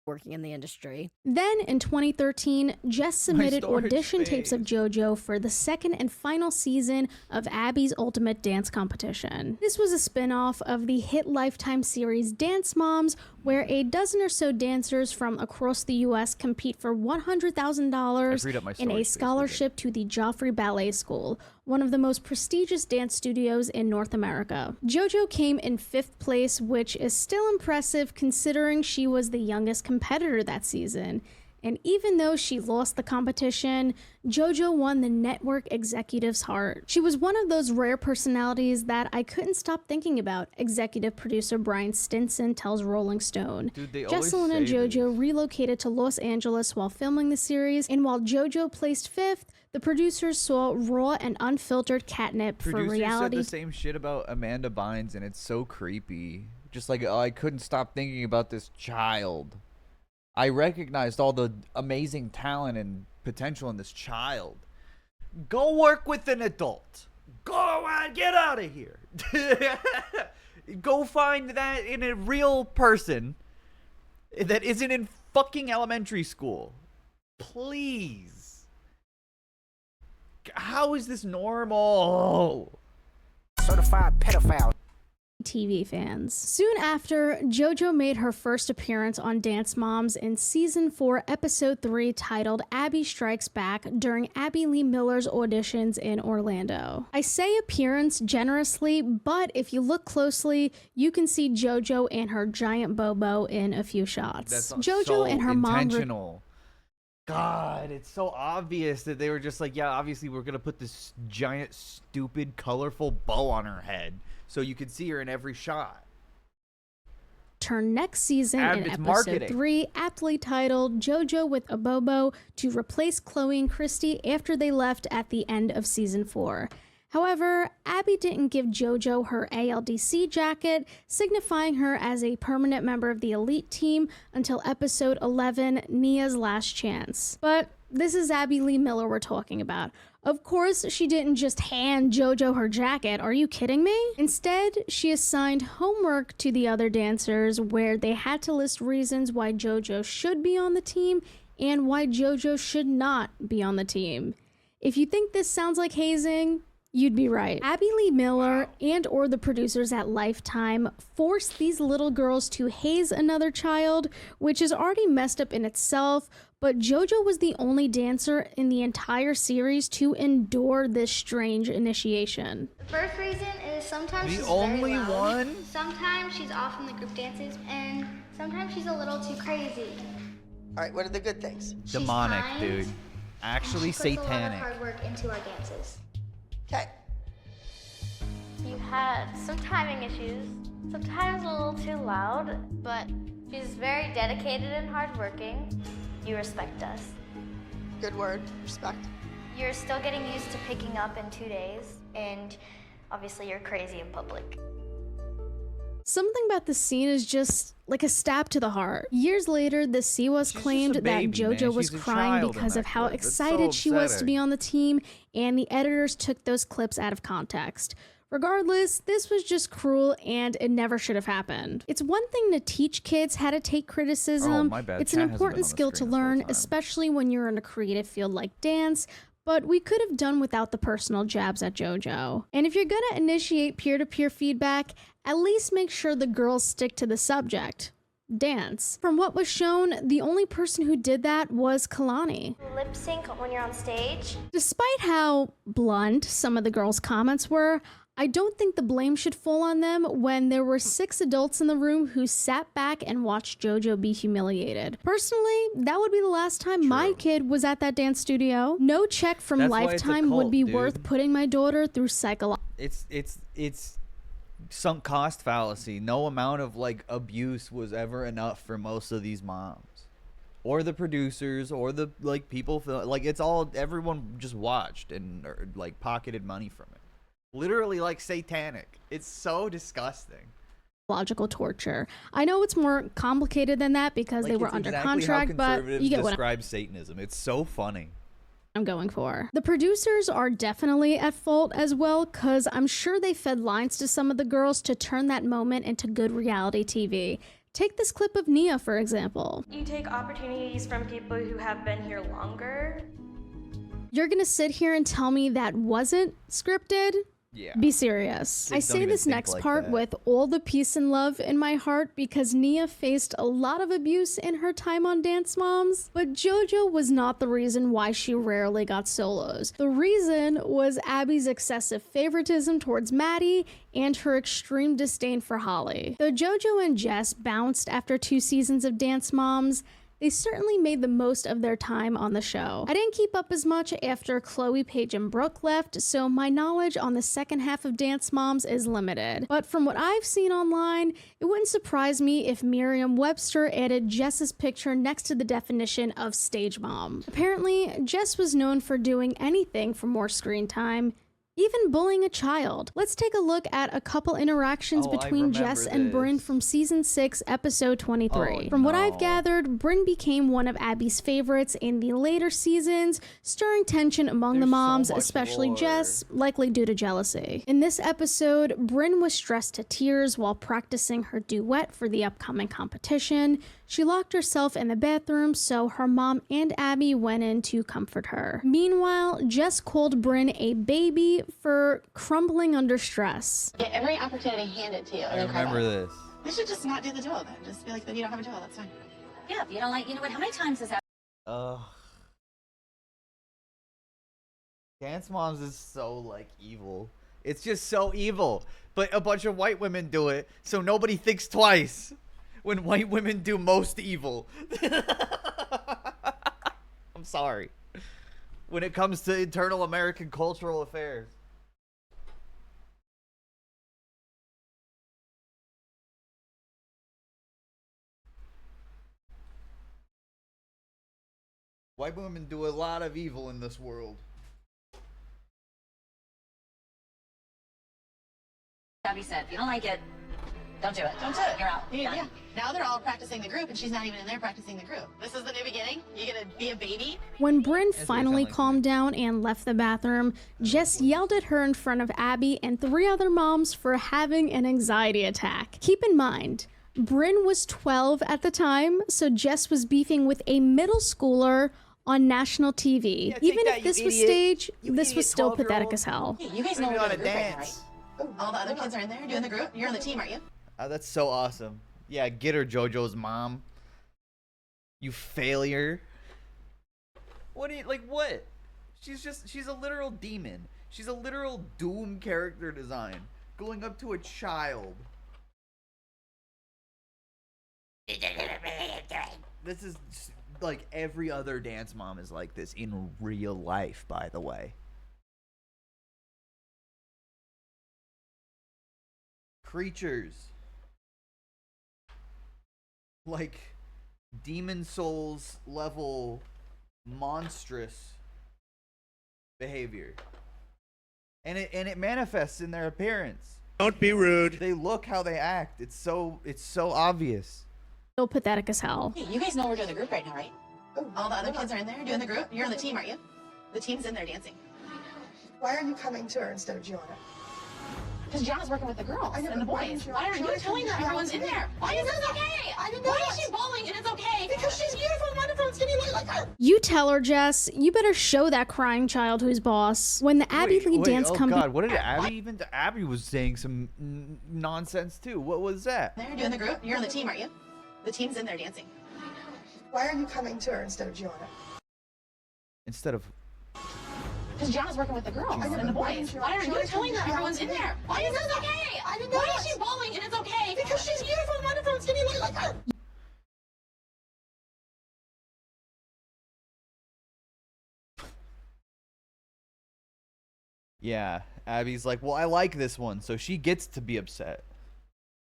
Working in the industry. Then in 2013, Jess submitted audition tapes of JoJo for the 2nd and final season of Abby's Ultimate Dance Competition. This was a spin-off of the hit Lifetime series Dance Moms, where a dozen or so dancers from across the U.S. compete for $100,000 in a scholarship to the Joffrey Ballet School, one of the most prestigious dance studios in North America. JoJo came in 5th place, which is still impressive considering she was the youngest competitor that season. And even though she lost the competition, JoJo won the network executive's heart. She was one of those rare personalities that I couldn't stop thinking about, executive producer Brian Stinson tells Rolling Stone. Jesselyn and JoJo relocated to Los Angeles while filming the series, and while JoJo placed 5th, the producers saw raw and unfiltered catnip for reality. Producers said the same shit about Amanda Bynes, and it's so creepy. Just like, oh, I couldn't stop thinking about this child. I recognized all the amazing talent and potential in this child. Go work with an adult. Go on, get out of here. Go find that in a real person that isn't in fucking elementary school. Please. How is this normal? Certified pedophile. TV fans. Soon after, JoJo made her first appearance on Dance Moms in Season 4, Episode 3, titled Abby Strikes Back, during Abby Lee Miller's auditions in Orlando. I say appearance generously, but if you look closely, you can see JoJo and her giant bobo in a few shots. That's JoJo so and her intentional. God, it's so obvious that they were just like, yeah, obviously we're gonna put this giant, stupid, colorful bow on her head so you could see her in every shot. Turn next season in Episode 3, aptly titled JoJo with a Bobo, to replace Chloe and Christy after they left at the end of Season 4. However, Abby didn't give JoJo her ALDC jacket, signifying her as a permanent member of the elite team until Episode 11, Nia's Last Chance. But this is Abby Lee Miller we're talking about. Of course, she didn't just hand JoJo her jacket. Are you kidding me? Instead, she assigned homework to the other dancers where they had to list reasons why JoJo should be on the team and why JoJo should not be on the team. If you think this sounds like hazing, you'd be right. Abby Lee Miller and or the producers at Lifetime forced these little girls to haze another child, which is already messed up in itself, but JoJo was the only dancer in the entire series to endure this strange initiation. The first reason is sometimes The she's only very loud. one? Sometimes she's off in the group dances, and sometimes she's a little too crazy. All right, what are the good things? Demonic, kind, dude. Actually She puts a lot of satanic. hard work into our dances. Okay. You had some timing issues, sometimes a little too loud, but she's very dedicated and hardworking. You respect us. Good word, respect. You're still getting used to picking up in 2 days, and obviously you're crazy in public. Something about this scene is just like a stab to the heart. Years later, the Siwas claimed that JoJo was crying because of how excited she was to be on the team, and the editors took those clips out of context. Regardless, this was just cruel and it never should have happened. It's one thing to teach kids how to take criticism. Oh, my bad. It's an Chat hasn't been important on the skill to screen this whole learn, time. especially when you're in a creative field like dance. but we could have done without the personal jabs at JoJo. And if you're gonna initiate peer-to-peer feedback, at least make sure the girls stick to the subject. Dance. From what was shown, the only person who did that was Kalani. Lip sync when you're on stage. Despite how blunt some of the girls' comments were, I don't think the blame should fall on them when there were 6 adults in the room who sat back and watched JoJo be humiliated. Personally, that would be the last time my kid was at that dance studio. No check from That's why it's a Lifetime would cult, be dude. worth putting my daughter through psychological. It's sunk cost fallacy. No amount of like abuse was ever enough for most of these moms, or the producers, or the like people. Like it's all everyone just watched and like pocketed money from it. Literally like satanic. It's so disgusting. Logical torture. I know it's more complicated than that because Like, they were it's under exactly contract, how but conservatives you get what describe Satanism. It's so funny. I'm going for. The producers are definitely at fault as well, because I'm sure they fed lines to some of the girls to turn that moment into good reality TV. Take this clip of Nia, for example. You take opportunities from people who have been here longer. You're gonna sit here and tell me that wasn't scripted? Yeah. Be serious. I Kids don't say even this think next like part that. with all the peace and love in my heart because Nia faced a lot of abuse in her time on Dance Moms, but JoJo was not the reason why she rarely got solos. The reason was Abby's excessive favoritism towards Maddie and her extreme disdain for Holly. Though JoJo and Jess bounced after 2 seasons of Dance Moms, they certainly made the most of their time on the show. I didn't keep up as much after Chloe, Paige, and Brooke left, so my knowledge on the second half of Dance Moms is limited. But from what I've seen online, it wouldn't surprise me if Merriam-Webster added Jess's picture next to the definition of stage mom. Apparently, Jess was known for doing anything for more screen time, even bullying a child. Let's take a look at a couple interactions between Jess and Brynn from season 6, episode 23. From what I've gathered, Brynn became one of Abby's favorites in the later seasons, stirring tension among the moms, especially Jess, likely due to jealousy. In this episode, Brynn was stressed to tears while practicing her duet for the upcoming competition. She locked herself in the bathroom, so her mom and Abby went in to comfort her. Meanwhile, Jess called Brynn a baby for crumbling under stress. Get every opportunity handed to you. I remember this. You should just not do the duo then. Just be like, then you don't have a duo, that's fine. Yeah, if you don't like, you know what, how many times has that? Dance Moms is so like evil. It's just so evil. But a bunch of white women do it, so nobody thinks twice when white women do most evil. I'm sorry. When it comes to internal American cultural affairs. White women do a lot of evil in this world. Abby said, if you don't like it, don't do it. Don't do it. You're out. Yeah. Now they're all practicing the group, and she's not even in there practicing the group. This is the new beginning. You're gonna be a baby. When Brynn finally calmed down and left the bathroom, Jess yelled at her in front of Abby and 3 other moms for having an anxiety attack. Keep in mind, Brynn was 12 at the time, so Jess was beefing with a middle schooler on national TV. Yeah, even that, if this you was idiot. staged, You this was idiot still 12-year-old. pathetic as hell. Hey, you guys know Maybe we're on in a the group right now, dance. right? All the other kids are in there doing the group. You're on the team, aren't you? Oh, that's so awesome. Yeah, get her, JoJo's mom. You failure. What do you, like, what? She's a literal demon. She's a literal Doom character design. Going up to a child. This is, like, every other Dance Mom is like this in real life, by the way. Creatures. Like Demon Souls level monstrous behavior. And it manifests in their appearance. Don't be rude. They look how they act. It's so obvious. Still pathetic as hell. Hey, you guys know we're doing the group right now, right? All the other kids are in there doing the group. You're on the team, aren't you? The team's in there dancing. Why are you coming to her instead of Gianna? Because Gianna's working with the girls I know, and the but why boys. didn't you- Why are you why telling didn't her you everyone's tell in me? there? Why is this okay? I didn't Why know is that. she bowling and it's okay? Because she's beautiful, wonderful, and skinny like You tell her, Jess. You better show that crying child who's boss. When the Abby Lee dance company. Oh God, what did Abby even? Abby was saying some nonsense too. What was that? They're doing the group. You're on the team, aren't you? The team's in there dancing. Why are you coming to her instead of Gianna? Instead of. Because Gianna's working with the girls and the boys. Why are you telling her everyone's in there? Why is this okay? I didn't know. Why is she bawling and it's okay? Because she's beautiful and wonderful and skinny like her. Yeah, Abby's like, well, I like this one, so she gets to be upset.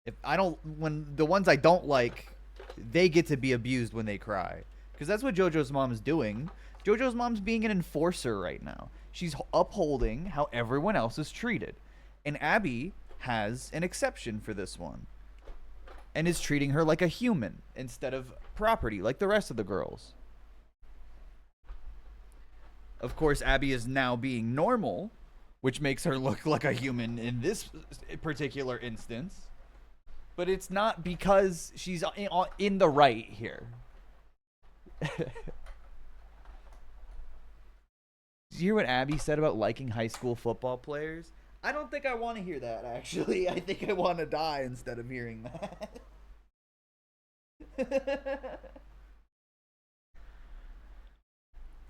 If I don't, when the ones I don't like, they get to be abused when they cry, because that's what JoJo's mom is doing. JoJo's mom's being an enforcer right now. She's upholding how everyone else is treated, and Abby has an exception for this one, and is treating her like a human instead of property like the rest of the girls. Of course, Abby is now being normal, which makes her look like a human in this particular instance. But it's not because she's in the right here. Did you hear what Abby said about liking high school football players? I don't think I want to hear that, actually. I think I want to die instead of hearing that.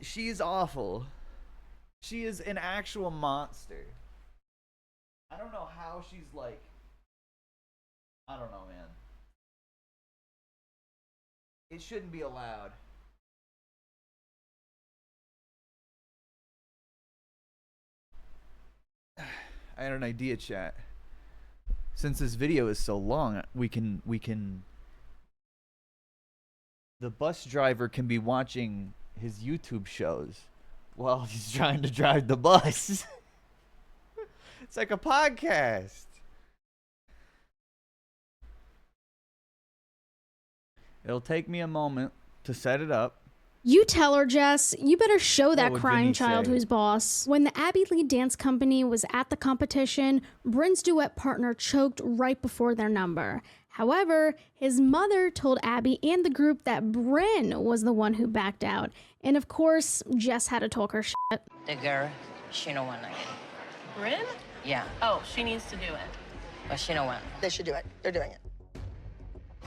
She is awful. She is an actual monster. I don't know how she's like... I don't know, man. It shouldn't be allowed. I had an idea, chat. Since this video is so long, we can the bus driver can be watching his YouTube shows while he's trying to drive the bus. It's like a podcast. It'll take me a moment to set it up. You tell her, Jess. You better show that would crying Vinny child say? who's boss. When the Abby Lee dance company was at the competition, Bryn's duet partner choked right before their number. However, his mother told Abby and the group that Bryn was the one who backed out. And of course, Jess had to talk her shit. The girl, she don't want to get it. Bryn? Yeah, Oh, she needs to do it. but she don't want. They should do it. They're doing it.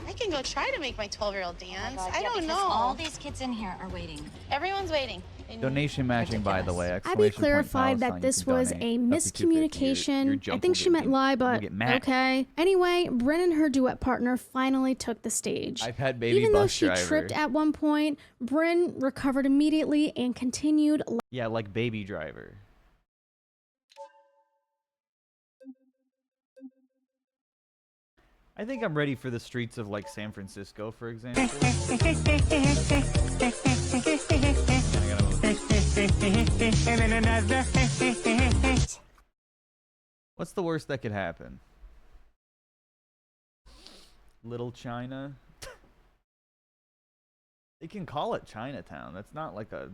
I can go try to make my 12-year-old dance. I don't because know. all these kids in here are waiting. Everyone's waiting. Donation matching, by the way. Abby clarified that this was a miscommunication. I think she meant lie, but okay. Anyway, Bryn and her duet partner finally took the stage. I've had baby Even though bus she driver. tripped at one point, Bryn recovered immediately and continued. Yeah, like Baby Driver. I think I'm ready for the streets of like San Francisco, for example. What's the worst that could happen? Little China? They can call it Chinatown. That's not like a...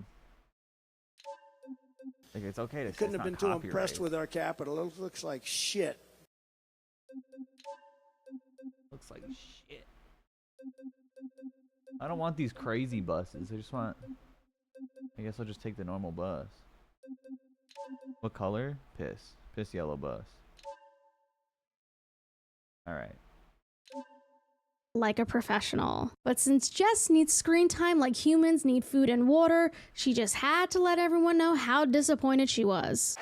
Like, it's okay to say Couldn't it's have been not too copyright. impressed with our capital. It looks like shit. Looks like shit. I don't want these crazy buses. I just want... I guess I'll just take the normal bus. What color? Piss. Piss yellow bus. Alright. Like a professional. But since Jess needs screen time like humans need food and water, she just had to let everyone know how disappointed she was.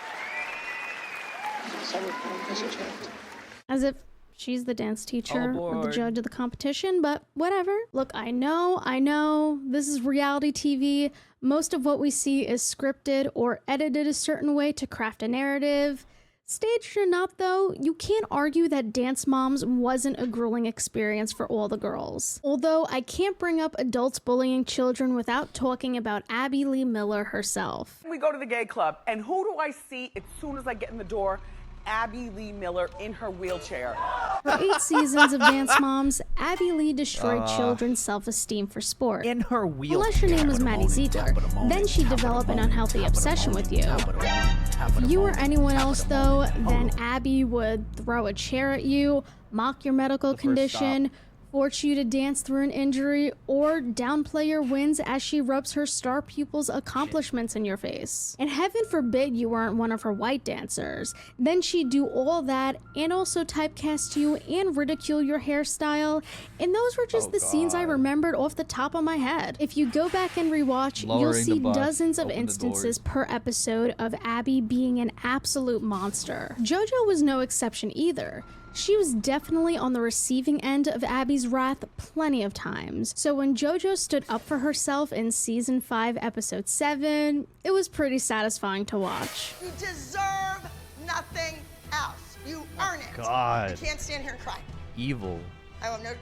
As if she's the dance teacher or the judge of the competition, but whatever. Look, I know, this is reality TV. Most of what we see is scripted or edited a certain way to craft a narrative. Staged or not, though, you can't argue that Dance Moms wasn't a grueling experience for all the girls. Although I can't bring up adults bullying children without talking about Abby Lee Miller herself. We go to the gay club, and who do I see as soon as I get in the door? Abby Lee Miller in her wheelchair. For 8 seasons of Dance Moms, Abby Lee destroyed children's self-esteem for sport. In her wheelchair. Unless your name was Maddie Ziegler, then she'd develop an unhealthy obsession with you. If you were anyone else, though, then Abby would throw a chair at you, mock your medical condition, force you to dance through an injury, or downplay your wins as she rubs her star pupils' accomplishments in your face. And heaven forbid you weren't one of her white dancers. Then she'd do all that and also typecast you and ridicule your hairstyle, and those were just the scenes I remembered off the top of my head. If you go back and rewatch, you'll see dozens of instances per episode of Abby being an absolute monster. JoJo was no exception either. She was definitely on the receiving end of Abby's wrath plenty of times. So when JoJo stood up for herself in season 5, episode 7, it was pretty satisfying to watch. You deserve nothing else. You earn it. God. You can't stand here and cry. Evil. I want no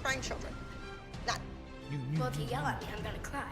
crying children. None. Well, if you yell at me, I'm gonna cry.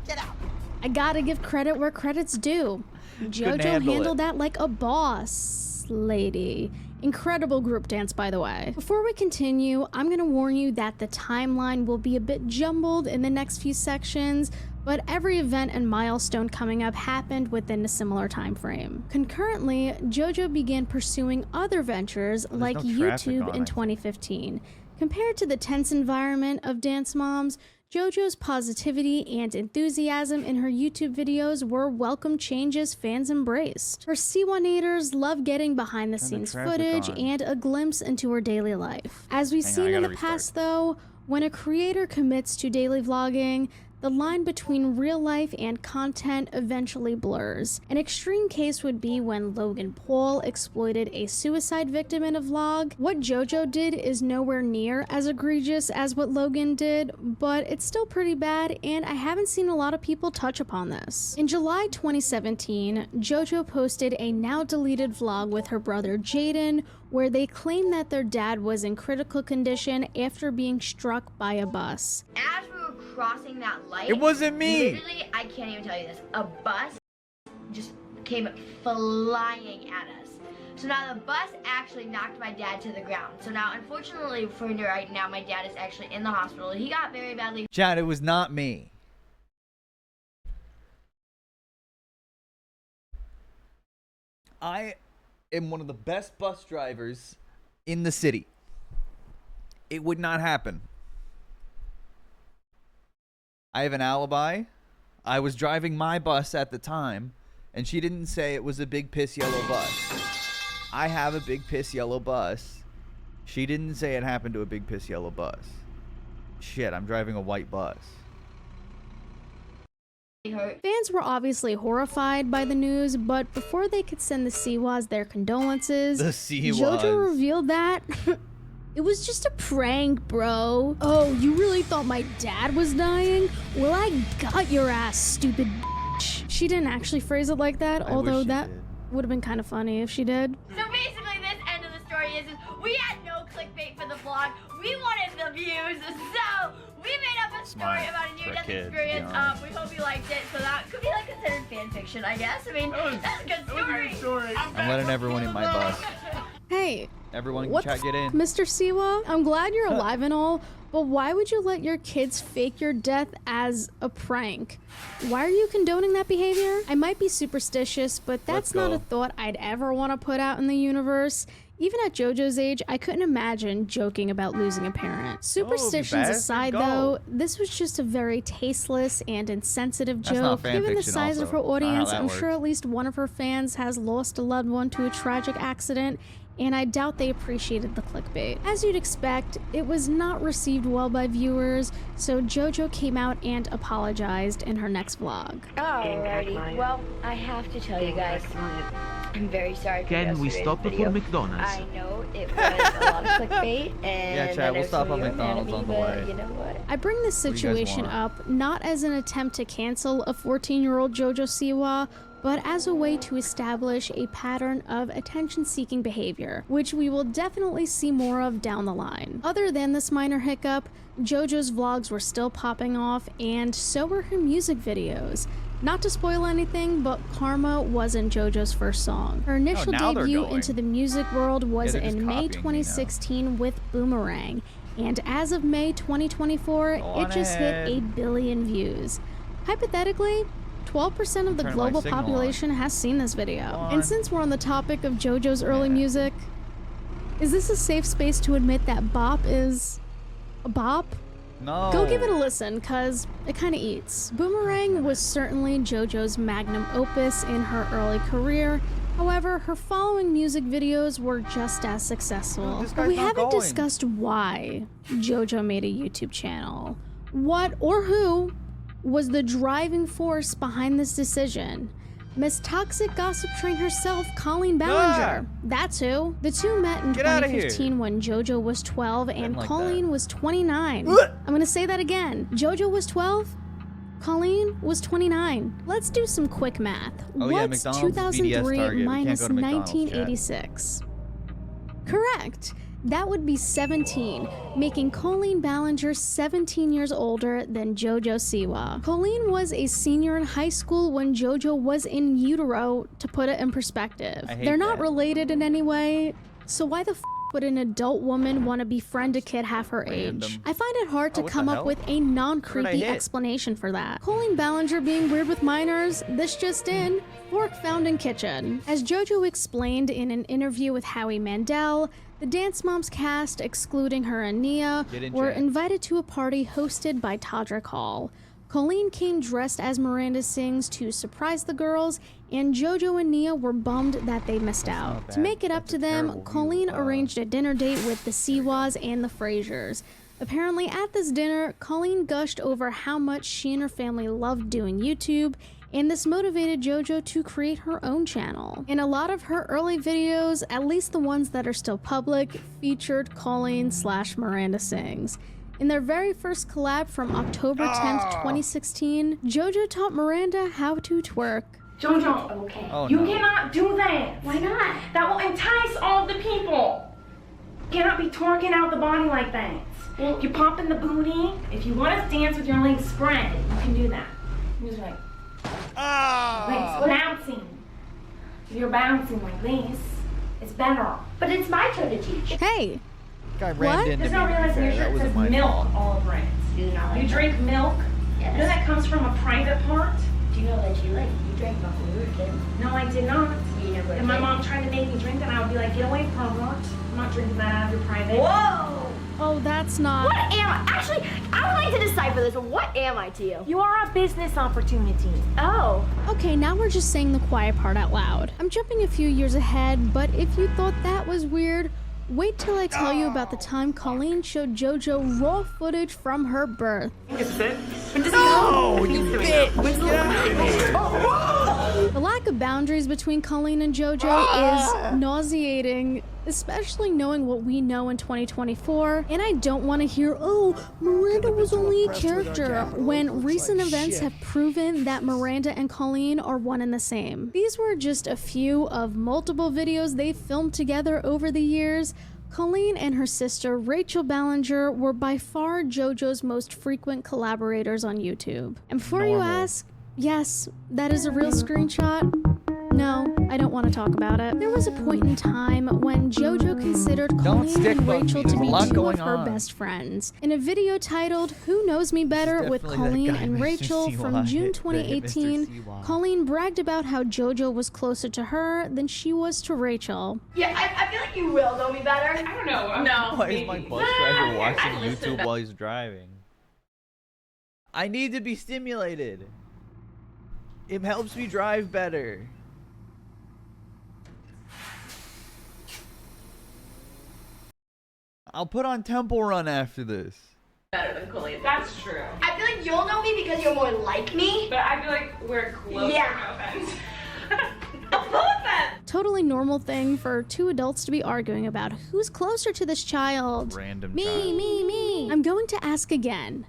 Get out. I gotta give credit where credit's due. JoJo handled that like a boss lady. Incredible group dance, by the way. Before we continue, I'm gonna warn you that the timeline will be a bit jumbled in the next few sections, but every event and milestone coming up happened within a similar time frame. Concurrently, JoJo began pursuing other ventures like YouTube in 2015. Compared to the tense environment of Dance Moms, JoJo's positivity and enthusiasm in her YouTube videos were welcome changes fans embraced. Her Siwanators love getting behind the scenes footage and a glimpse into her daily life. As we've seen in the past though, when a creator commits to daily vlogging, the line between real life and content eventually blurs. An extreme case would be when Logan Paul exploited a suicide victim in a vlog. What JoJo did is nowhere near as egregious as what Logan did, but it's still pretty bad, and I haven't seen a lot of people touch upon this. In July 2017, JoJo posted a now deleted vlog with her brother Jaden, where they claim that their dad was in critical condition after being struck by a bus. As we were crossing that light, it wasn't me. Literally, I can't even tell you this. A bus just came flying at us. So now the bus actually knocked my dad to the ground. So now, unfortunately for me right now, my dad is actually in the hospital. He got very badly. Chad, it was not me. I am one of the best bus drivers in the city. It would not happen. I have an alibi. I was driving my bus at the time, and she didn't say it was a big piss yellow bus. I have a big piss yellow bus. She didn't say it happened to a big piss yellow bus. Shit, I'm driving a white bus. Fans were obviously horrified by the news, but before they could send the Siwas their condolences, JoJo revealed that it was just a prank, bro. Oh, you really thought my dad was dying? Well, I got your ass, stupid bitch. She didn't actually phrase it like that, although that would have been kind of funny if she did. So basically, this end of the story is we had no clickbait for the vlog. We wanted the views, so we made up a story about a near-death experience. We hope you liked it. So that could be like considered fan fiction, I guess. I mean, that's a good story. I'm letting everyone in my bus. Hey, everyone what chat, get in. Mr. Siwa, I'm glad you're alive and all, but why would you let your kids fake your death as a prank? Why are you condoning that behavior? I might be superstitious, but that's not a thought I'd ever want to put out in the universe. Even at JoJo's age, I couldn't imagine joking about losing a parent. Superstitions aside, though, this was just a very tasteless and insensitive joke. Given the size of her audience, I'm sure at least one of her fans has lost a loved one to a tragic accident, and I doubt they appreciated the clickbait. As you'd expect, it was not received well by viewers, so JoJo came out and apologized in her next vlog. Alrighty, well, I have to tell you guys, I'm very sorry for Can we stop video. for McDonald's? I know it was a lot of clickbait, and yeah, Chad, we'll stop on McDonald's on the way. You know what? I bring this situation up not as an attempt to cancel a 14-year-old JoJo Siwa, but as a way to establish a pattern of attention-seeking behavior, which we will definitely see more of down the line. Other than this minor hiccup, JoJo's vlogs were still popping off, and so were her music videos. Not to spoil anything, but Karma wasn't JoJo's first song. Her initial debut into the music world was in May 2016 with Boomerang, and as of May 2024, it just hit 8 billion views. Hypothetically, 12% of the global population has seen this video. And since we're on the topic of JoJo's early music, Is this a safe space to admit that bop is a bop? No. Go give it a listen, cause it kinda eats. Boomerang was certainly JoJo's magnum opus in her early career. However, her following music videos were just as successful. But we haven't discussed why JoJo made a YouTube channel. What or who was the driving force behind this decision? Miss Toxic Gossip Train herself, Colleen Ballinger. That's who. The two met in 2015 when JoJo was 12 and Colleen was 29. I'm gonna say that again. JoJo was 12, Colleen was 29. Let's do some quick math. What's 2003 minus 1986? Correct. That would be 17, making Colleen Ballinger 17 years older than JoJo Siwa. Colleen was a senior in high school when JoJo was in utero, to put it in perspective. They're not related in any way, so why the f would an adult woman want to befriend a kid half her age? I find it hard to come up with a non-creepy explanation for that. Colleen Ballinger being weird with minors, this just in, fork found in kitchen. As JoJo explained in an interview with Howie Mandel, the Dance Moms cast, excluding her and Nia, were invited to a party hosted by Todrick Hall. Colleen came dressed as Miranda Sings to surprise the girls, and JoJo and Nia were bummed that they missed out. To make it up to them, Colleen arranged a dinner date with the Siwas and the Frasers. Apparently at this dinner, Colleen gushed over how much she and her family loved doing YouTube, and this motivated JoJo to create her own channel. And a lot of her early videos, at least the ones that are still public, featured Colleen/Miranda Sings. In their very first collab from October 10th, 2016, JoJo taught Miranda how to twerk. JoJo, okay. You cannot do that. Why not? That will entice all the people. You cannot be twerking out the body like that. Well, you pop in the booty. If you want to dance with your legs spread, you can do that. You're just like, legs bouncing. If you're bouncing like this, it's better. But it's my turn to teach. Hey. What? There's no realizing your shirt says milk all over it. You drink milk? Yes. You know that comes from a private part? Do you know that you drank milk when you were a kid? No, I did not. You never And my mom tried to make me drink that, I would be like, get away from it. I'm not drinking that out of your private. Whoa! Oh, that's not... What am I? Actually, I would like to decipher this. What am I to you? You are a business opportunity. Oh. Okay, now we're just saying the quiet part out loud. I'm jumping a few years ahead, but if you thought that was weird, wait till I tell you about the time Colleen showed JoJo raw footage from her birth. No, you bitch! Get out of here! The lack of boundaries between Colleen and JoJo is nauseating, especially knowing what we know in 2024. And I don't want to hear, oh, Miranda was only a character, when recent events have proven that Miranda and Colleen are one and the same. These were just a few of multiple videos they filmed together over the years. Colleen and her sister Rachel Ballinger were by far JoJo's most frequent collaborators on YouTube. And before you ask, yes, that is a real screenshot. No, I don't want to talk about it. There was a point in time when JoJo considered Colleen and Rachel to be two of her best friends. In a video titled Who Knows Me Better with Colleen and Rachel from June 2018, Colleen bragged about how JoJo was closer to her than she was to Rachel. Yeah, I feel like you will know me better. I don't know. No. Why is my bus driver watching YouTube while he's driving? I need to be stimulated. It helps me drive better. I'll put on Temple Run after this. Better than Colleen. That's true. I feel like you'll know me because you're more like me. But I feel like we're closer. Yeah. No offense. Totally normal thing for two adults to be arguing about who's closer to this child. Random Me, child. me. I'm going to ask again.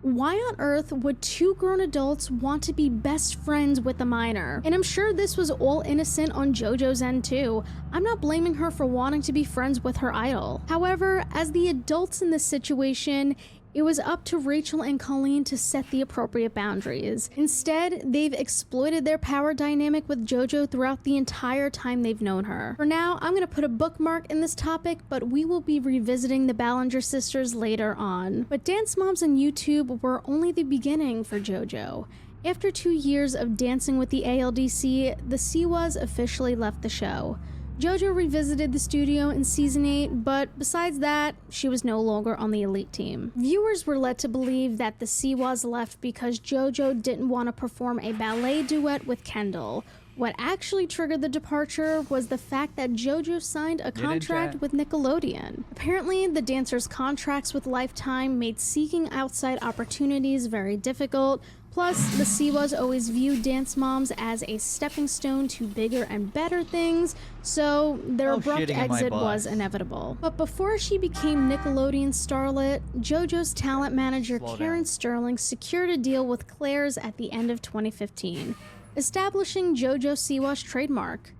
Why on earth would two grown adults want to be best friends with a minor? And I'm sure this was all innocent on JoJo's end too. I'm not blaming her for wanting to be friends with her idol. However, as the adults in this situation, it was up to Rachel and Colleen to set the appropriate boundaries. Instead, they've exploited their power dynamic with JoJo throughout the entire time they've known her. For now, I'm gonna put a bookmark in this topic, but we will be revisiting the Ballinger sisters later on. But Dance Moms on YouTube were only the beginning for JoJo. After 2 years of dancing with the ALDC, the Siwas officially left the show. JoJo revisited the studio in season 8, but besides that, she was no longer on the elite team. Viewers were led to believe that the Siwas left because JoJo didn't want to perform a ballet duet with Kendall. What actually triggered the departure was the fact that JoJo signed a contract with Nickelodeon. Apparently, the dancers' contracts with Lifetime made seeking outside opportunities very difficult. Plus, the Siwas always viewed dance moms as a stepping stone to bigger and better things, so their abrupt exit was inevitable. But before she became Nickelodeon starlet, JoJo's talent manager Karen Sterling secured a deal with Claire's at the end of 2015. Establishing JoJo Siwa's trademark,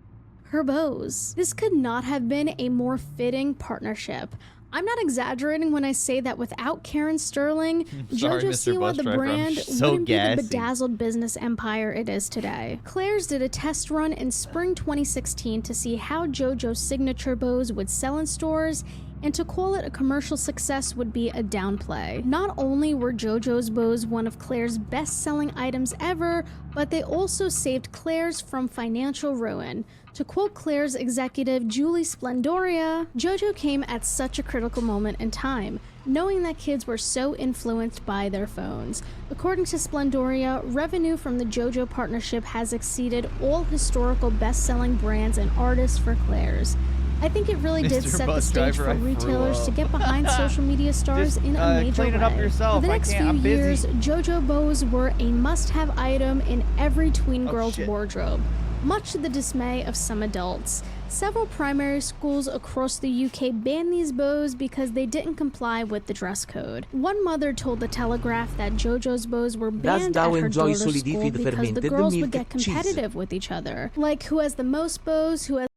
her bows. This could not have been a more fitting partnership. I'm not exaggerating when I say that without Karen Sterling, JoJo Siwa, the brand, wouldn't be the bedazzled business empire it is today. Claire's did a test run in spring 2016 to see how JoJo's signature bows would sell in stores, and to call it a commercial success would be a downplay. Not only were JoJo's bows one of Claire's best-selling items ever, but they also saved Claire's from financial ruin. To quote Claire's executive Julie Splendoria, JoJo came at such a critical moment in time, knowing that kids were so influenced by their phones. According to Splendoria, revenue from the JoJo partnership has exceeded all historical best-selling brands and artists for Claire's. I think it really did set the stage for retailers to get behind social media stars in a major way. For the next few years, JoJo bows were a must-have item in every tween girl's wardrobe, much to the dismay of some adults. Several primary schools across the UK banned these bows because they didn't comply with the dress code. One mother told The Telegraph that JoJo's bows were banned at her daughter's school because the girls would get competitive with each other. Like, who has the most bows, who has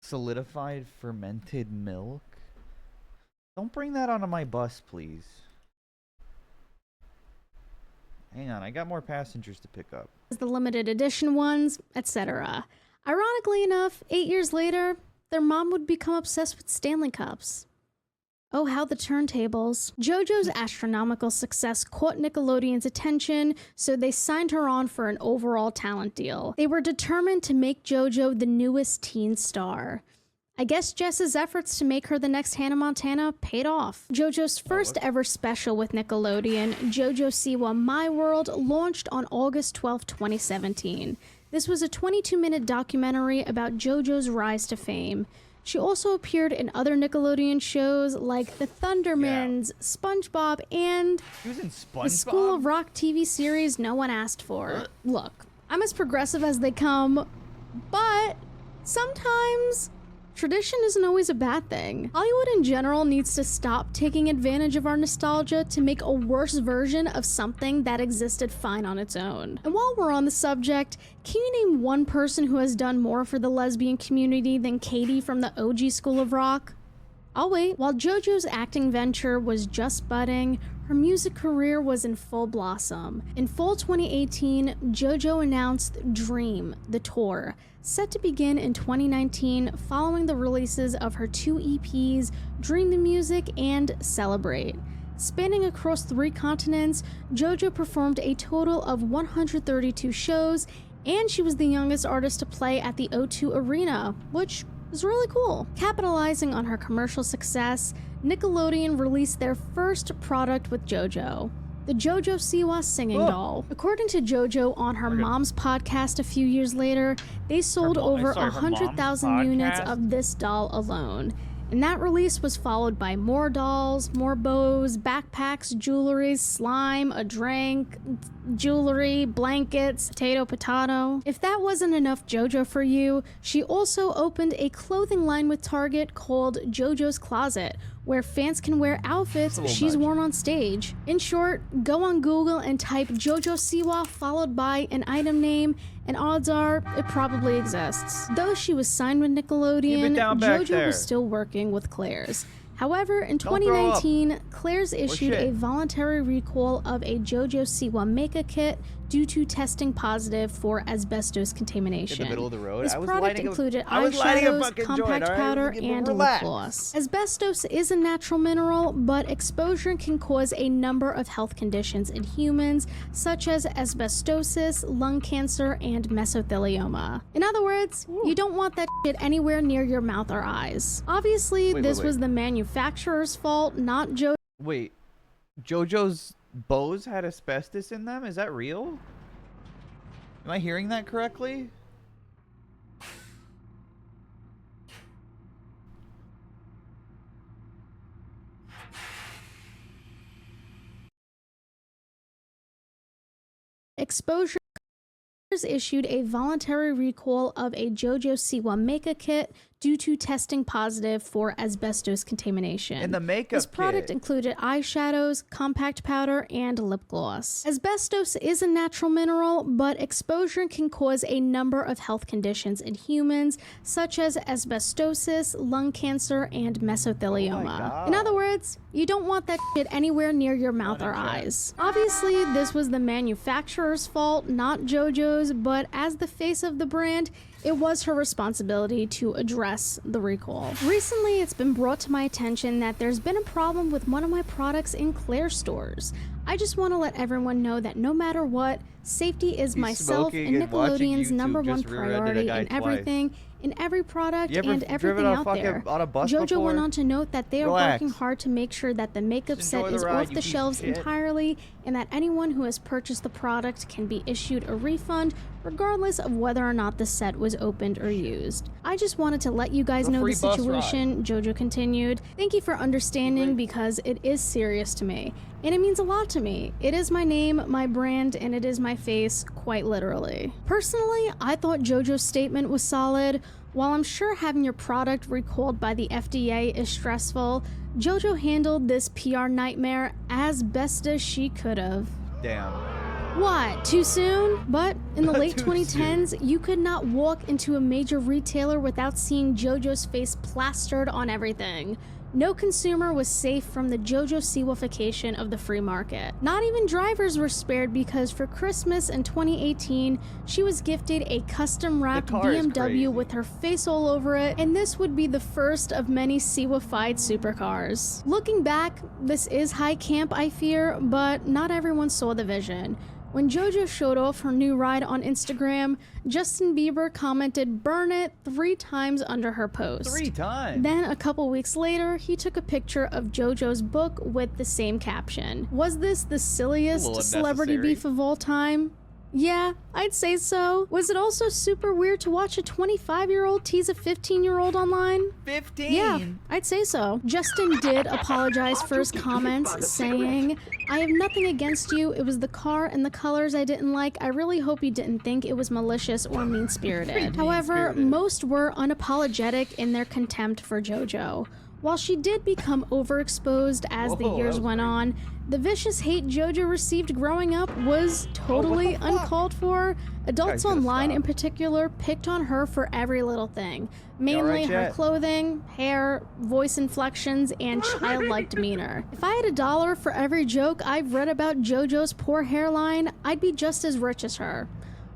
solidified fermented milk? Don't bring that onto my bus, please. Hang on, I got more passengers to pick up. The limited edition ones, etc. Ironically enough, 8 years later, their mom would become obsessed with Stanley Cups. Oh, how the turntables. JoJo's astronomical success caught Nickelodeon's attention, so they signed her on for an overall talent deal. They were determined to make JoJo the newest teen star. I guess Jess's efforts to make her the next Hannah Montana paid off. JoJo's first ever special with Nickelodeon, JoJo Siwa My World, launched on August 12, 2017. This was a 22-minute documentary about JoJo's rise to fame. She also appeared in other Nickelodeon shows like The Thundermans, SpongeBob, and the School of Rock TV series no one asked for. Look, I'm as progressive as they come, but sometimes tradition isn't always a bad thing. Hollywood in general needs to stop taking advantage of our nostalgia to make a worse version of something that existed fine on its own. And while we're on the subject, can you name one person who has done more for the lesbian community than Katie from the OG School of Rock? I'll wait. While JoJo's acting venture was just budding, her music career was in full blossom. In fall 2018, JoJo announced Dream, the tour, set to begin in 2019 following the releases of her 2 EPs, Dream the Music and Celebrate. Spanning across 3 continents, JoJo performed a total of 132 shows, and she was the youngest artist to play at the O2 Arena, which is really cool. Capitalizing on her commercial success, Nickelodeon released their first product with JoJo, the JoJo Siwa singing doll. According to JoJo on her mom's podcast a few years later, they sold over 100,000 units of this doll alone. And that release was followed by more dolls, more bows, backpacks, jewelry, slime, a drink, jewelry, blankets, potato. If that wasn't enough JoJo for you, she also opened a clothing line with Target called JoJo's Closet, where fans can wear outfits she's worn on stage. In short, go on Google and type JoJo Siwa followed by an item name, and odds are it probably exists. Though she was signed with Nickelodeon, JoJo was still working with Claire's. However, in Don't throw up. 2019, Claire's issued a voluntary recall of a JoJo Siwa makeup kit due to testing positive for asbestos contamination. In the middle of the road? This I was product lighting a- included I was lighting a eyeshadows, fucking compact joint, all right? powder, Relax. and lip gloss. Asbestos is a natural mineral, but exposure can cause a number of health conditions in humans, such as asbestosis, lung cancer, and mesothelioma. In other words, you don't want that shit anywhere near your mouth or eyes. Obviously, this was the manufacturer's fault, not JoJo. Wait, JoJo's bows had asbestos in them? Is that real? Am I hearing that correctly? Exposure issued a voluntary recall of a JoJo Siwa makeup kit due to testing positive for asbestos contamination. In the makeup This product kit. included eyeshadows, compact powder, and lip gloss. Asbestos is a natural mineral, but exposure can cause a number of health conditions in humans, such as asbestosis, lung cancer, and mesothelioma. In other words, you don't want that shit anywhere near your mouth or eyes. Obviously, this was the manufacturer's fault, not JoJo's, but as the face of the brand, it was her responsibility to address the recall. Recently, it's been brought to my attention that there's been a problem with one of my products in Claire stores. I just want to let everyone know that no matter what, safety is myself and Nickelodeon's #1 priority in everything, in every product You ever and driven everything a out fucking- there. on a bus JoJo before? went on to note that they are Relax. working hard to make sure that the makeup Just set enjoy the is ride, off you the piece of shelves shit. entirely, and that anyone who has purchased the product can be issued a refund regardless of whether or not the set was opened or used. I just wanted to let you guys The know free the bus situation. JoJo continued. Thank you for understanding because it is serious to me. And it means a lot to me. It is my name, my brand, and it is my face, quite literally. Personally, I thought JoJo's statement was solid. While I'm sure having your product recalled by the FDA is stressful, JoJo handled this PR nightmare as best as she could have. Damn. What, too soon? But in the late Too 2010s, you could not walk into a major retailer without seeing JoJo's face plastered on everything. No consumer was safe from the JoJo Siwification of the free market. Not even drivers were spared because for Christmas in 2018, she was gifted a custom-wrapped car is BMW crazy. with her face all over it, and this would be the first of many Siwified supercars. Looking back, this is high camp, I fear, but not everyone saw the vision. When JoJo showed off her new ride on Instagram, Justin Bieber commented "burn it" 3 times under her post. 3 times? Then a couple weeks later, he took a picture of JoJo's book with the same caption. Was this the silliest little celebrity unnecessary. beef of all time? Yeah, I'd say so. Was it also super weird to watch a 25-year-old tease a 15-year-old online? 15? Yeah, I'd say so. Justin did apologize for his comments, saying, "I have nothing against you. It was the car and the colors I didn't like. I really hope you didn't think it was malicious or mean-spirited." However, most were unapologetic in their contempt for JoJo. While she did become overexposed as the Whoa, years that was went on, the vicious hate JoJo received growing up was totally uncalled for. Adults gotta online stop. in particular picked on her for every little thing, mainly her Jet? clothing, hair, voice inflections, and childlike demeanor. If I had $1 for every joke I've read about JoJo's poor hairline, I'd be just as rich as her.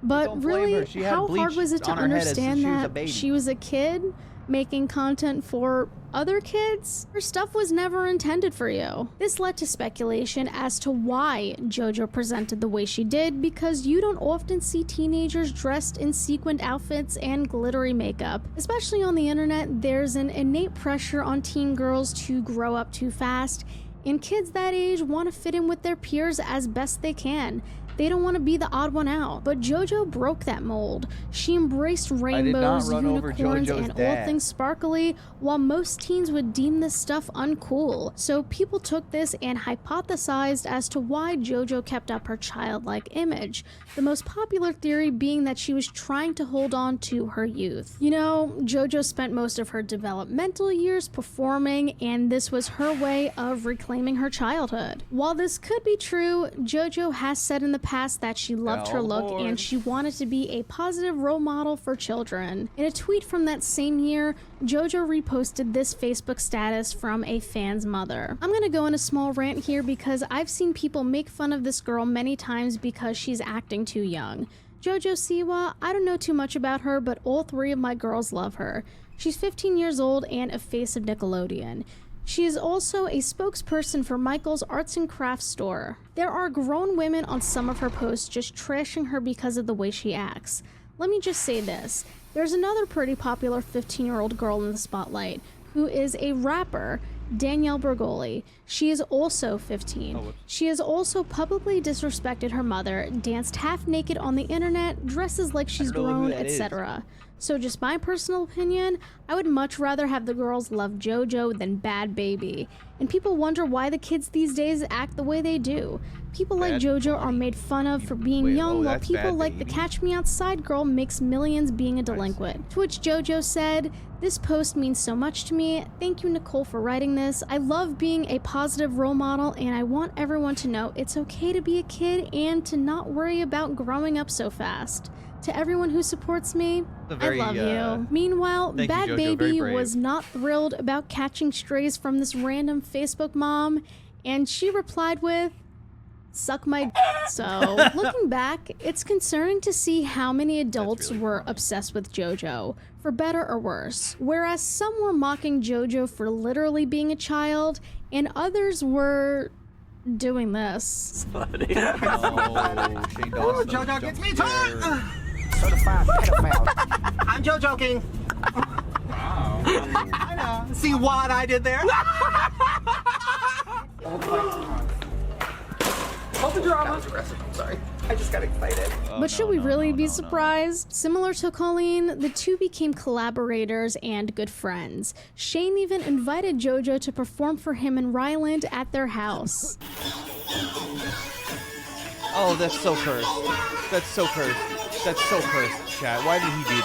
But Don't blame really, her. She had how hard bleach was it to on her head as understand she was a that baby. she was a kid making content for other kids? Her stuff was never intended for you. This led to speculation as to why JoJo presented the way she did, because you don't often see teenagers dressed in sequined outfits and glittery makeup. Especially on the internet, there's an innate pressure on teen girls to grow up too fast, and kids that age want to fit in with their peers as best they can. They don't want to be the odd one out. But JoJo broke that mold. She embraced rainbows, run over unicorns, JoJo's and all dad. things sparkly, while most teens would deem this stuff uncool. So people took this and hypothesized as to why JoJo kept up her childlike image. The most popular theory being that she was trying to hold on to her youth. You know, JoJo spent most of her developmental years performing, and this was her way of reclaiming her childhood. While this could be true, JoJo has said in the past that she loved her look and she wanted to be a positive role model for children. In a tweet from that same year, JoJo reposted this Facebook status from a fan's mother. I'm gonna go on a small rant here because I've seen people make fun of this girl many times because she's acting too young. JoJo Siwa, I don't know too much about her, but all 3 of my girls love her. She's 15 years old and a face of Nickelodeon. She is also a spokesperson for Michael's Arts and Crafts store. There are grown women on some of her posts just trashing her because of the way she acts. Let me just say this. There's another pretty popular 15-year-old girl in the spotlight who is a rapper, Danielle Bergoli. She is also 15. She has also publicly disrespected her mother, danced half naked on the internet, dresses like she's grown, etc. So just my personal opinion, I would much rather have the girls love JoJo than Bad Baby. And people wonder why the kids these days act the way they do. People like JoJo are made fun of for being young, while people like the Catch Me Outside girl makes millions being a delinquent. To which JoJo said, "This post means so much to me. Thank you, Nicole, for writing this. I love being a positive role model, and I want everyone to know it's okay to be a kid and to not worry about growing up so fast. To everyone who supports me, I love you." Meanwhile, Bad Baby was not thrilled about catching strays from this random Facebook mom, and she replied with, "Suck my d." So, looking back, it's concerning to see how many adults were obsessed with JoJo, for better or worse. Whereas some were mocking JoJo for literally being a child, and others were doing this. JoJo gets me taught! Certified pedophile. I'm JoJo King. Wow. I know. See what I did there? Hold the drama. That was aggressive. I'm sorry. I just got excited. But should we really be surprised? Similar to Colleen, the two became collaborators and good friends. Shane even invited JoJo to perform for him and Ryland at their house. Oh, that's so cursed. That's so cursed. That's so cursed, chat. Why did he do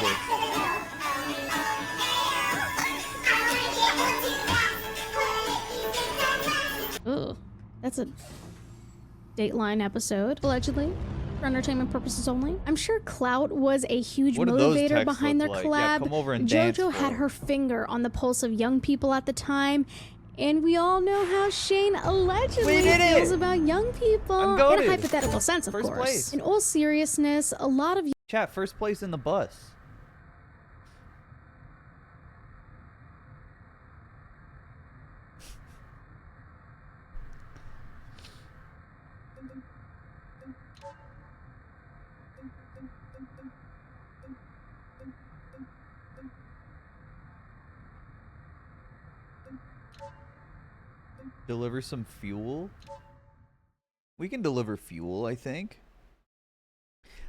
this? Ooh, that's a Dateline episode, allegedly, for entertainment purposes only. I'm sure clout was a huge motivator behind their collab. Yeah, come over and JoJo had her finger on the pulse of young people at the time, and we all know how Shane allegedly feels about young people. In a hypothetical sense, of course. Place. In all seriousness, a lot of chat, first place in the bus. Deliver some fuel? We can deliver fuel, I think.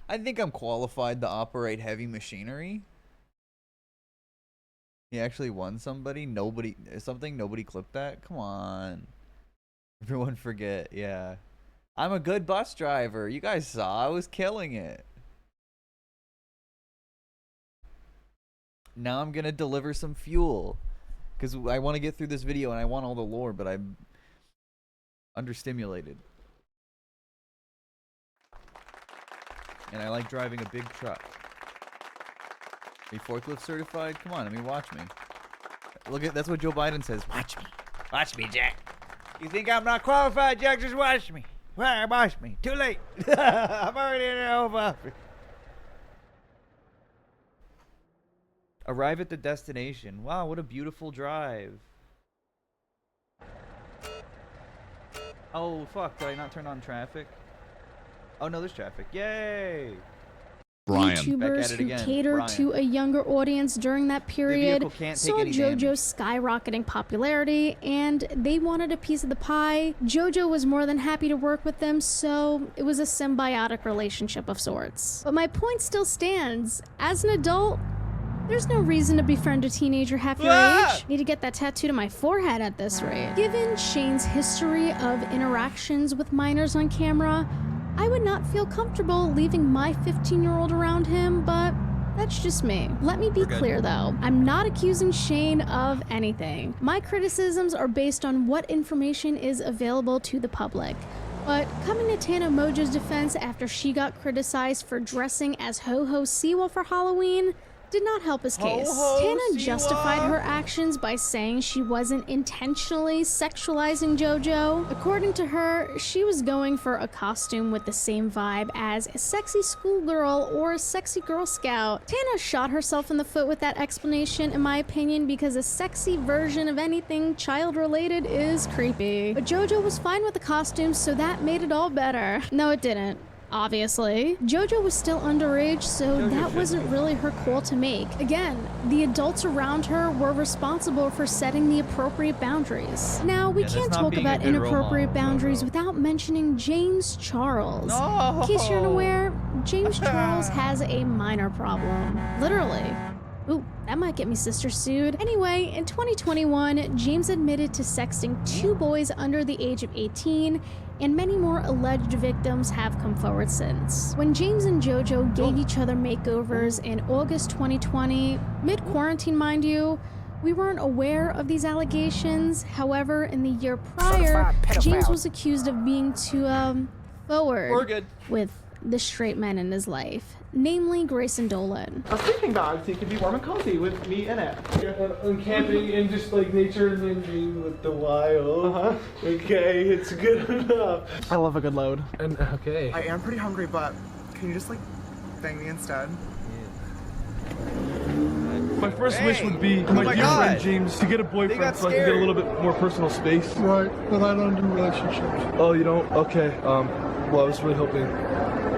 I think I'm qualified to operate heavy machinery. He actually won somebody? Nobody clipped that? Come on. Everyone forget, yeah. I'm a good bus driver. You guys saw I was killing it. Now I'm gonna deliver some fuel. Because I want to get through this video and I want all the lore, but I'm understimulated. And I like driving a big truck. Are you forklift certified? Come on, I mean, watch me. Look at, that's what Joe Biden says. Watch me. Watch me, Jack. You think I'm not qualified, Jack? Just watch me. Watch me. Too late. I'm already in the Oval Office. Arrive at the destination. Wow, what a beautiful drive. Oh, fuck. Did I not turn on traffic? Oh, no, there's traffic. Yay! YouTubers who cater to a younger audience during that period saw JoJo's skyrocketing popularity, and they wanted a piece of the pie. JoJo was more than happy to work with them, so it was a symbiotic relationship of sorts. But my point still stands. As an adult, there's no reason to befriend a teenager half your age. Need to get that tattooed on my forehead at this rate. Given Shane's history of interactions with minors on camera, I would not feel comfortable leaving my 15-year-old around him, but that's just me. Let me be clear though, I'm not accusing Shane of anything. My criticisms are based on what information is available to the public. But coming to Tana Mongeau's defense after she got criticized for dressing as Ho-Ho Siwa for Halloween did not help his case. Tana justified her actions by saying she wasn't intentionally sexualizing JoJo. According to her, she was going for a costume with the same vibe as a sexy schoolgirl or a sexy Girl Scout. Tana shot herself in the foot with that explanation, in my opinion, because a sexy version of anything child-related is creepy. But JoJo was fine with the costume, so that made it all better. No, it didn't. Obviously. JoJo was still underage, so that wasn't really her call to make. Again, the adults around her were responsible for setting the appropriate boundaries. Now, we can't talk about inappropriate boundaries without mentioning James Charles. No. In case you're unaware, James Charles has a minor problem. Literally. Ooh, that might get me sister sued. Anyway, in 2021, James admitted to sexting 2 boys under the age of 18, and many more alleged victims have come forward since. When James and JoJo gave each other makeovers in August 2020, mid-quarantine mind you, we weren't aware of these allegations. However, in the year prior, James was accused of being too, forward with the straight men in his life, namely Grayson Dolan. A sleeping bag so you can be warm and cozy with me in it. And camping and just like nature and then being with the wild. Okay, it's good enough. I love a good load. And okay. I am pretty hungry, but can you just like bang me instead? My first wish would be for my dear friend James to get a boyfriend so I can get a little bit more personal space. Right, but I don't do relationships. Oh, you don't? Okay. Well, I was really hoping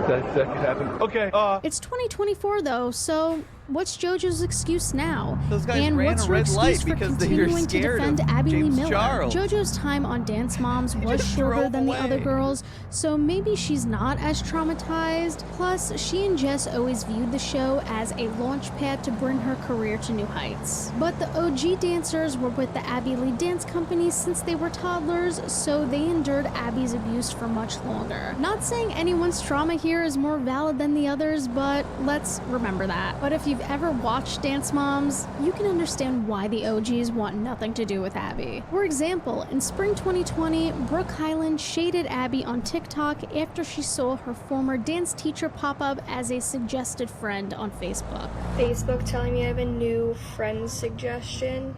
that could happen. Okay. It's 2024 though, so what's JoJo's excuse now? Those guys and ran what's a your red excuse light for because they were continuing to scared defend of Abby Lee James Miller? Charles. JoJo's time on Dance Moms was shorter than the other girls, so maybe she's not as traumatized. Plus, she and Jess always viewed the show as a launch pad to bring her career to new heights. But the OG dancers were with the Abby Lee Dance Company since they were toddlers, so they endured Abby's abuse for much longer. Not saying anyone's trauma here is more valid than the others, but let's remember that. But if you've ever watched Dance Moms, you can understand why the OGs want nothing to do with Abby. For example, in spring 2020, Brooke Hyland shaded Abby on TikTok after she saw her former dance teacher pop up as a suggested friend on Facebook. Facebook telling me I have a new friend suggestion.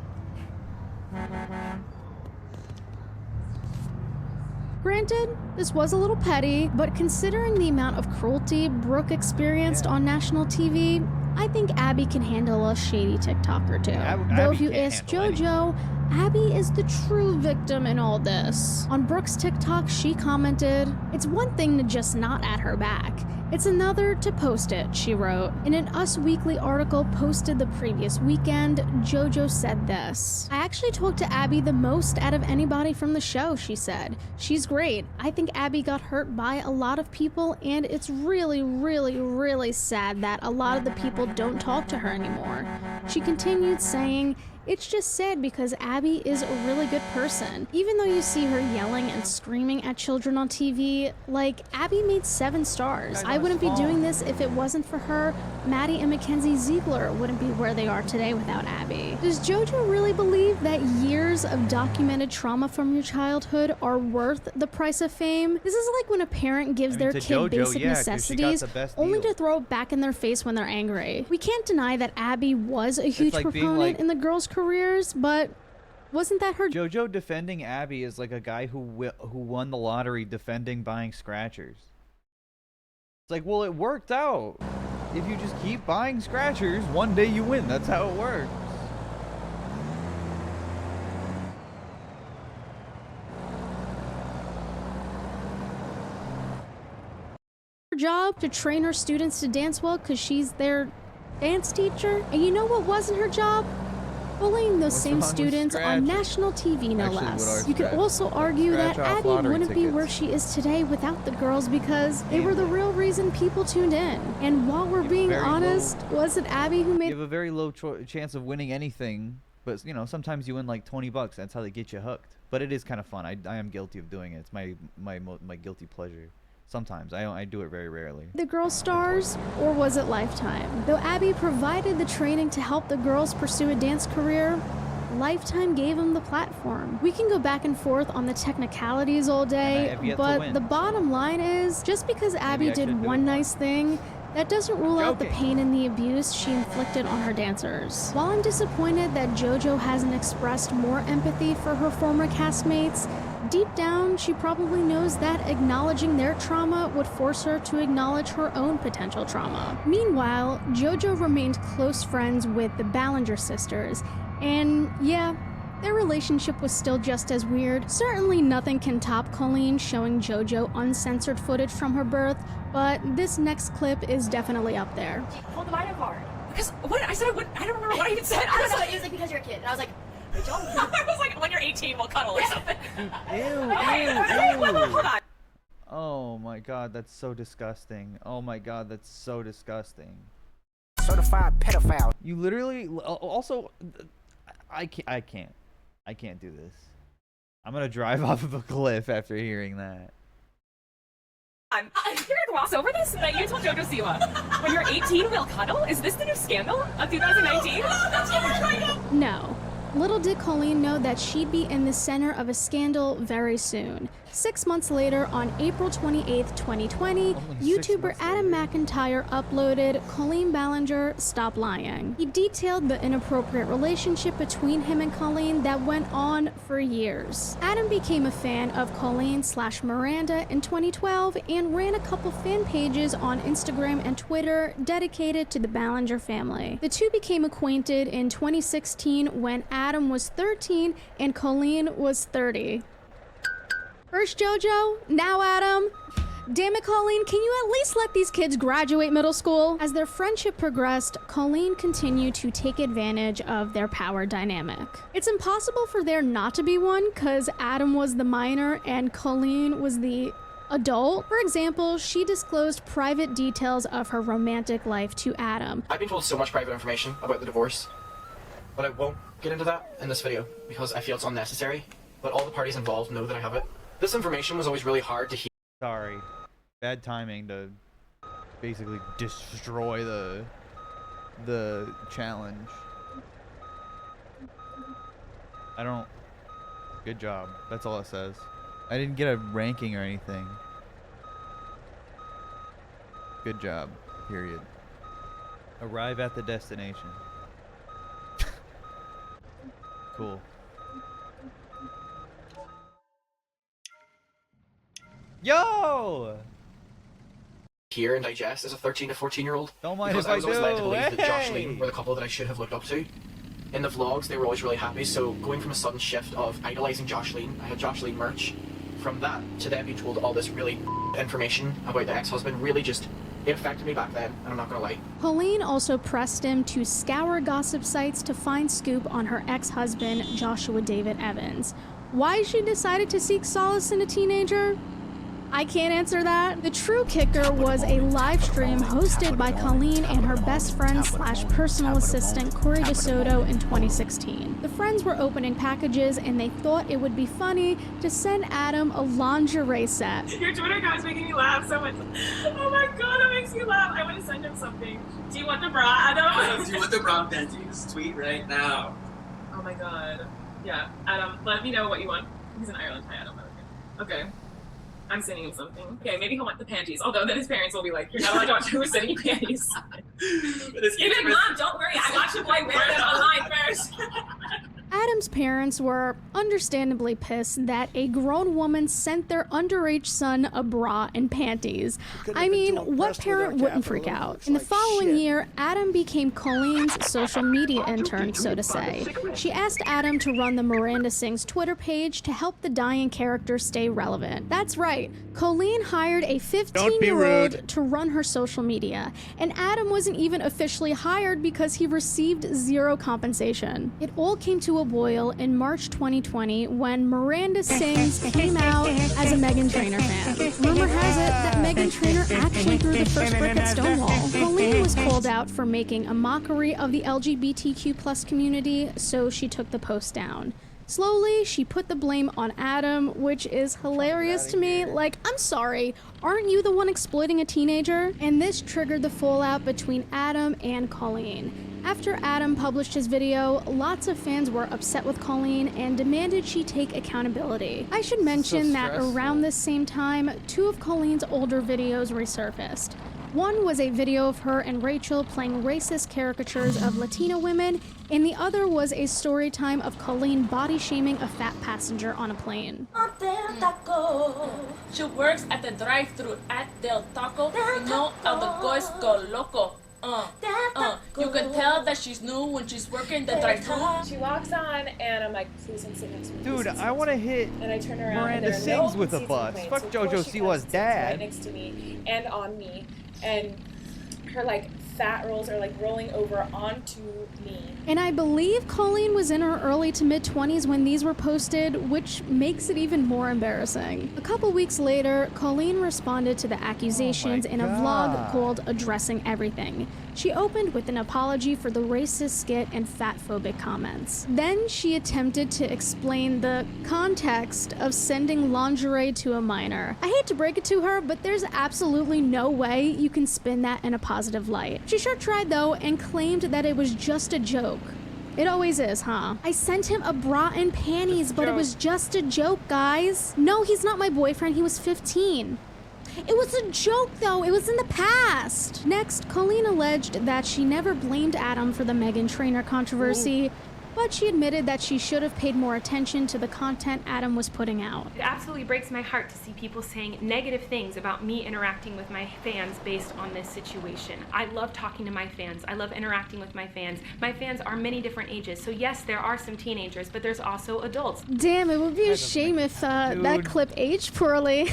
Granted, this was a little petty, but considering the amount of cruelty Brooke experienced on national TV, I think Abby can handle a shady TikTok or two. Though if you ask JoJo, Abby is the true victim in all this. On Brooke's TikTok, she commented, "It's one thing to just not at her back. It's another to post it," she wrote. In an Us Weekly article posted the previous weekend, JoJo said this. "I actually talked to Abby the most out of anybody from the show," she said. "She's great. I think Abby got hurt by a lot of people, and it's really, really, really sad that a lot of the people don't talk to her anymore." She continued saying, "It's just sad because Abby is a really good person. Even though you see her yelling and screaming at children on TV, like, Abby made 7 stars. I wouldn't be doing this if it wasn't for her. Maddie and Mackenzie Ziegler wouldn't be where they are today without Abby." Does JoJo really believe that years of documented trauma from your childhood are worth the price of fame? This is like when a parent gives their kid JoJo, basic yeah, 'cause she got necessities the best only deal. to throw it back in their face when they're angry. We can't deny that Abby was a huge like being proponent like- in the girls' careers, but wasn't that her? JoJo defending Abby is like a guy who won the lottery defending buying scratchers. It's like, well, it worked out. If you just keep buying scratchers, one day you win. That's how it works. Her job to train her students to dance well because she's their dance teacher. And you know what wasn't her job? Bullying those same students on national TV, no less. You could also argue that Abby wouldn't be where she is today without the girls because they were the real reason people tuned in. And while we're being honest, was it Abby who made... You have a very low chance of winning anything, but you know, sometimes you win like $20. That's how they get you hooked. But it is kind of fun. I am guilty of doing it. It's my guilty pleasure. Sometimes. I do it very rarely. The girls' stars, or was it Lifetime? Though Abby provided the training to help the girls pursue a dance career, Lifetime gave him the platform. We can go back and forth on the technicalities all day, but the bottom line is, just because Abby did one nice thing, that doesn't rule out the pain and the abuse she inflicted on her dancers. While I'm disappointed that JoJo hasn't expressed more empathy for her former castmates, deep down, she probably knows that acknowledging their trauma would force her to acknowledge her own potential trauma. Meanwhile, JoJo remained close friends with the Ballinger sisters, and yeah, their relationship was still just as weird. Certainly nothing can top Colleen showing JoJo uncensored footage from her birth, but this next clip is definitely up there. Hold the Biden card. Because what? I said I wouldn't. I don't remember what I even said. I don't know, it was like because you're a kid. And I was like, I was like, when you're 18, we'll cuddle or something. Ew. Oh my god, that's so disgusting. Oh my god, that's so disgusting. Certified pedophile. You literally also I can't do this. I'm gonna drive off of a cliff after hearing that. You're gonna gloss over this? That you told JoJo Siwa when you're 18 we'll cuddle? Is this the new scandal of 2019? That's what we're trying to... No. Little did Colleen know that she'd be in the center of a scandal very soon. 6 months later, on April 28th, 2020, YouTuber Adam McIntyre uploaded "Colleen Ballinger, Stop Lying." He detailed the inappropriate relationship between him and Colleen that went on for years. Adam became a fan of Colleen/Miranda in 2012 and ran a couple fan pages on Instagram and Twitter dedicated to the Ballinger family. The two became acquainted in 2016 when Adam was 13 and Colleen was 30. First JoJo, now Adam. Damn it, Colleen, can you at least let these kids graduate middle school? As their friendship progressed, Colleen continued to take advantage of their power dynamic. It's impossible for there not to be one, cause Adam was the minor and Colleen was the adult. For example, she disclosed private details of her romantic life to Adam. I've been told so much private information about the divorce, but I won't get into that in this video because I feel it's unnecessary, but all the parties involved know that I have it. This information was always really hard to hear. Sorry. Bad timing to basically destroy the challenge. Good job. That's all it says. I didn't get a ranking or anything. Good job. Period. Arrive at the destination. Cool. Yo! Hear and digest as a 13 to 14-year-old. Don't mind because if I was always led to believe that Josh Hey! Lee were the couple that I should have looked up to. In the vlogs, they were always really happy, so going from a sudden shift of idolizing Josh Lee, I had Josh Lee merch, from that to them being told all this really information about the ex-husband really just, it affected me back then, and I'm not gonna lie. Colleen also pressed him to scour gossip sites to find scoop on her ex-husband, Joshua David Evans. Why she decided to seek solace in a teenager? I can't answer that. The true kicker was a live stream hosted by Colleen and her best friend / personal assistant Corey DeSoto in 2016. The friends were opening packages and they thought it would be funny to send Adam a lingerie set. Your Twitter account's making me laugh so much. Oh my god, that makes me laugh. I want to send him something. Do you want the bra, Adam? Do you want the bra panties? Tweet right now. Oh my god. Yeah, Adam, let me know what you want. He's in Ireland. Hi, Adam. Okay. I'm sending him something. Okay, maybe he'll want the panties. Although then his parents will be like, you're not allowed to watch who's sending you panties. Even Mom, don't worry. I watched your boy wear them online first. Adam's parents were understandably pissed that a grown woman sent their underage son a bra and panties. I mean, what parent wouldn't freak out? In the following year, Adam became Colleen's social media intern, so to say. She asked Adam to run the Miranda Sings Twitter page to help the dying character stay relevant. That's right, Colleen hired a 15-year-old to run her social media, and Adam wasn't even officially hired because he received zero compensation. It all came to a boil in March 2020 when Miranda Sings came out as a Meghan Trainor fan. Rumor has it that Meghan Trainor actually threw the first brick at Stonewall. Colleen was called out for making a mockery of the LGBTQ+ community, so she took the post down. Slowly, she put the blame on Adam, which is hilarious to me. Like, I'm sorry, aren't you the one exploiting a teenager? And this triggered the fallout between Adam and Colleen. After Adam published his video, lots of fans were upset with Colleen and demanded she take accountability. I should mention that around this same time, 2 of Colleen's older videos resurfaced. One was a video of her and Rachel playing racist caricatures of Latina women, and the other was a story time of Colleen body shaming a fat passenger on a plane. She works at the drive-thru at Del Taco. You know how the guys go loco. You can tell that she's new when she's working the drive-thru. She walks on, and I'm like, Susan, sit next to me. Dude, I want to hit And I turn around, Miranda and there are Sings no with a seats bus. on the plane. Fuck So of JoJo course she Siwa's sits dad. right next to me and on me, and her like fat rolls are like rolling over onto me. And I believe Colleen was in her early to mid-20s when these were posted, which makes it even more embarrassing. A couple weeks later, Colleen responded to the accusations in a vlog called Addressing Everything. She opened with an apology for the racist skit and fatphobic comments. Then she attempted to explain the context of sending lingerie to a minor. I hate to break it to her, but there's absolutely no way you can spin that in a positive light. She sure tried though and claimed that it was just a joke. It always is, huh? I sent him a bra and panties, but it was just a joke, guys. No, he's not my boyfriend. He was 15. It was a joke, though. It was in the past. Next, Colleen alleged that she never blamed Adam for the Meghan Trainor controversy, but she admitted that she should have paid more attention to the content Adam was putting out. It absolutely breaks my heart to see people saying negative things about me interacting with my fans based on this situation. I love talking to my fans. I love interacting with my fans. My fans are many different ages, so yes, there are some teenagers, but there's also adults. Damn, it would be a shame if that clip aged poorly.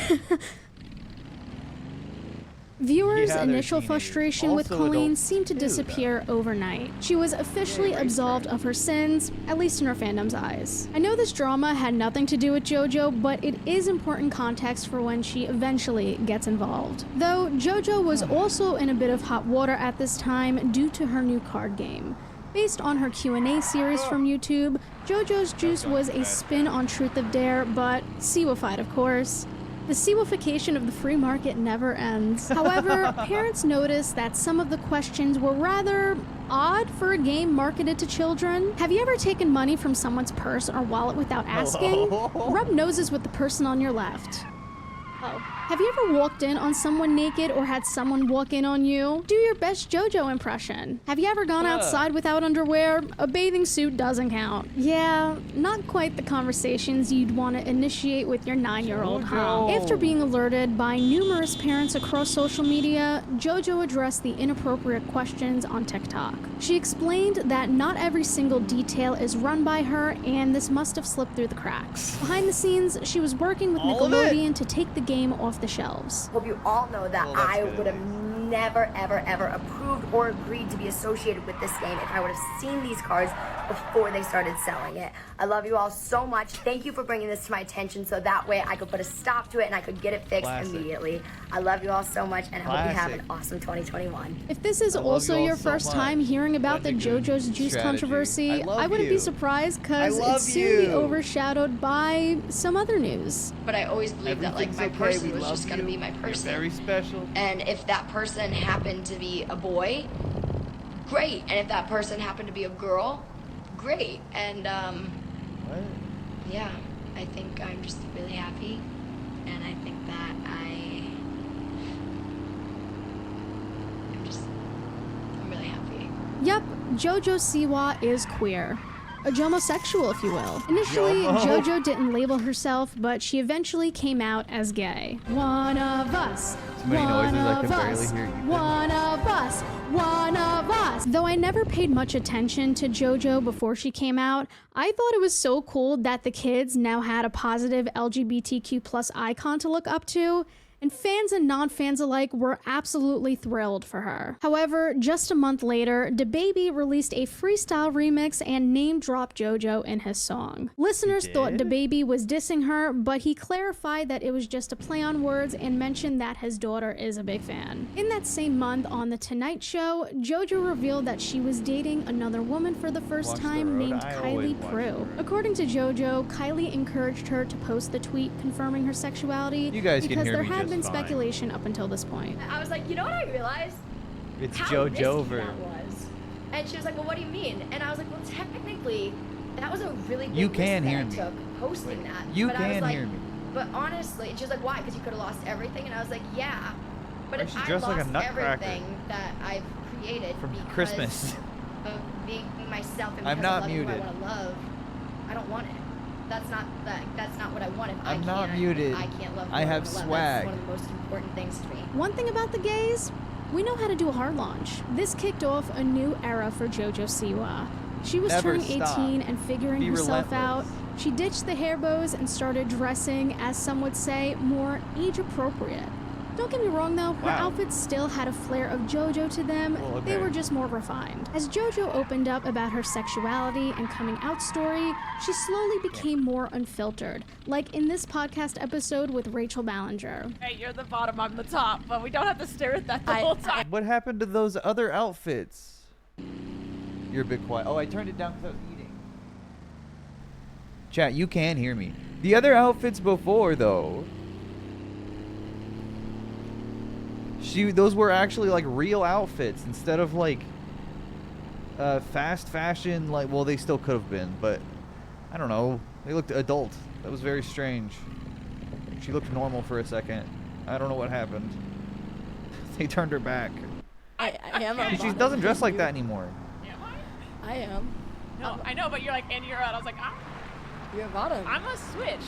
Viewers' initial frustration with Colleen seemed to disappear overnight. She was officially absolved of her sins, at least in her fandom's eyes. I know this drama had nothing to do with JoJo, but it is important context for when she eventually gets involved. Though JoJo was also in a bit of hot water at this time due to her new card game. Based on her Q&A series from YouTube, JoJo's Juice was a spin on Truth or Dare, but Siwa-fied, of course. The Siwification of the free market never ends. However, parents noticed that some of the questions were rather odd for a game marketed to children. Have you ever taken money from someone's purse or wallet without asking? Rub noses with the person on your left. Oh. Have you ever walked in on someone naked or had someone walk in on you? Do your best JoJo impression. Have you ever gone outside without underwear? A bathing suit doesn't count. Yeah, not quite the conversations you'd want to initiate with your 9-year-old, huh? After being alerted by numerous parents across social media, JoJo addressed the inappropriate questions on TikTok. She explained that not every single detail is run by her, and this must have slipped through the cracks. Behind the scenes, she was working with Nickelodeon to take the game off the shelves. Hope you all know that I would have never, ever, ever approved or agreed to be associated with this game if I would have seen these cards before they started selling it. I love you all so much. Thank you for bringing this to my attention so that way I could put a stop to it and I could get it fixed immediately. I love you all so much, and I hope you have an awesome 2021. If this is also your first time hearing about the JoJo's Juice controversy, I wouldn't be surprised because it's soon be overshadowed by some other news. But I always believed that like my person was just gonna be my person. Very special. And if that person happened to be a boy, great. And if that person happened to be a girl, great. And yeah, I think I'm just really happy, and I think that I'm really happy. Yep, JoJo Siwa is queer. A jomosexual, if you will. Initially, JoJo didn't label herself, but she eventually came out as gay. One of us. Too many noises, I can barely hear you. One of us. One of us. Though I never paid much attention to JoJo before she came out, I thought it was so cool that the kids now had a positive LGBTQ+ icon to look up to. And fans and non-fans alike were absolutely thrilled for her. However, just a month later, DaBaby released a freestyle remix and name-dropped JoJo in his song. Listeners thought DaBaby was dissing her, but he clarified that it was just a play on words and mentioned that his daughter is a big fan. In that same month on The Tonight Show, JoJo revealed that she was dating another woman for the first time named Kylie Prue. According to JoJo, Kylie encouraged her to post the tweet confirming her sexuality because there had been speculation up until this point. I was like, you know what I realized? It's How JoJo risky that was. And she was like, well, what do you mean? And I was like, well, technically, that was a really big You risk can that hear I me. took posting that. You but I was can like, hear me. But honestly, and she was like, why? Because you could have lost everything. And I was like, yeah. But Why if is she I dressed like a lost nutcracker? everything that I've created From because Christmas. of being myself and I'm because not of loving muted. who I want to love, I don't want it. That's not what I want. If I'm not muted. I can't love who I have wanna love. swag. That's one of the most important things to me. One thing about the gays, we know how to do a hard launch. This kicked off a new era for JoJo Siwa. She was Never turning stop. 18 and figuring Be herself relentless. out. She ditched the hair bows and started dressing, as some would say, more age-appropriate. Don't get me wrong though, her Wow. outfits still had a flair of JoJo to them. Well, They okay. were just more refined. As JoJo opened up about her sexuality and coming out story, she slowly became more unfiltered, like in this podcast episode with Rachel Ballinger. Hey, you're the bottom, I'm the top, but we don't have to stare at that the whole time. What happened to those other outfits? You're a bit quiet. Oh, I turned it down because I was eating. Chat, you can hear me. The other outfits before, though, those were actually like real outfits instead of like fast fashion. Like, well, they still could have been, but I don't know. They looked adult. That was very strange. She looked normal for a second. I don't know what happened. They turned her back. I am. She doesn't dress like that anymore. I am. No, I know, but you're like, and you're out. I was like, You're a bottom. I'm a switch.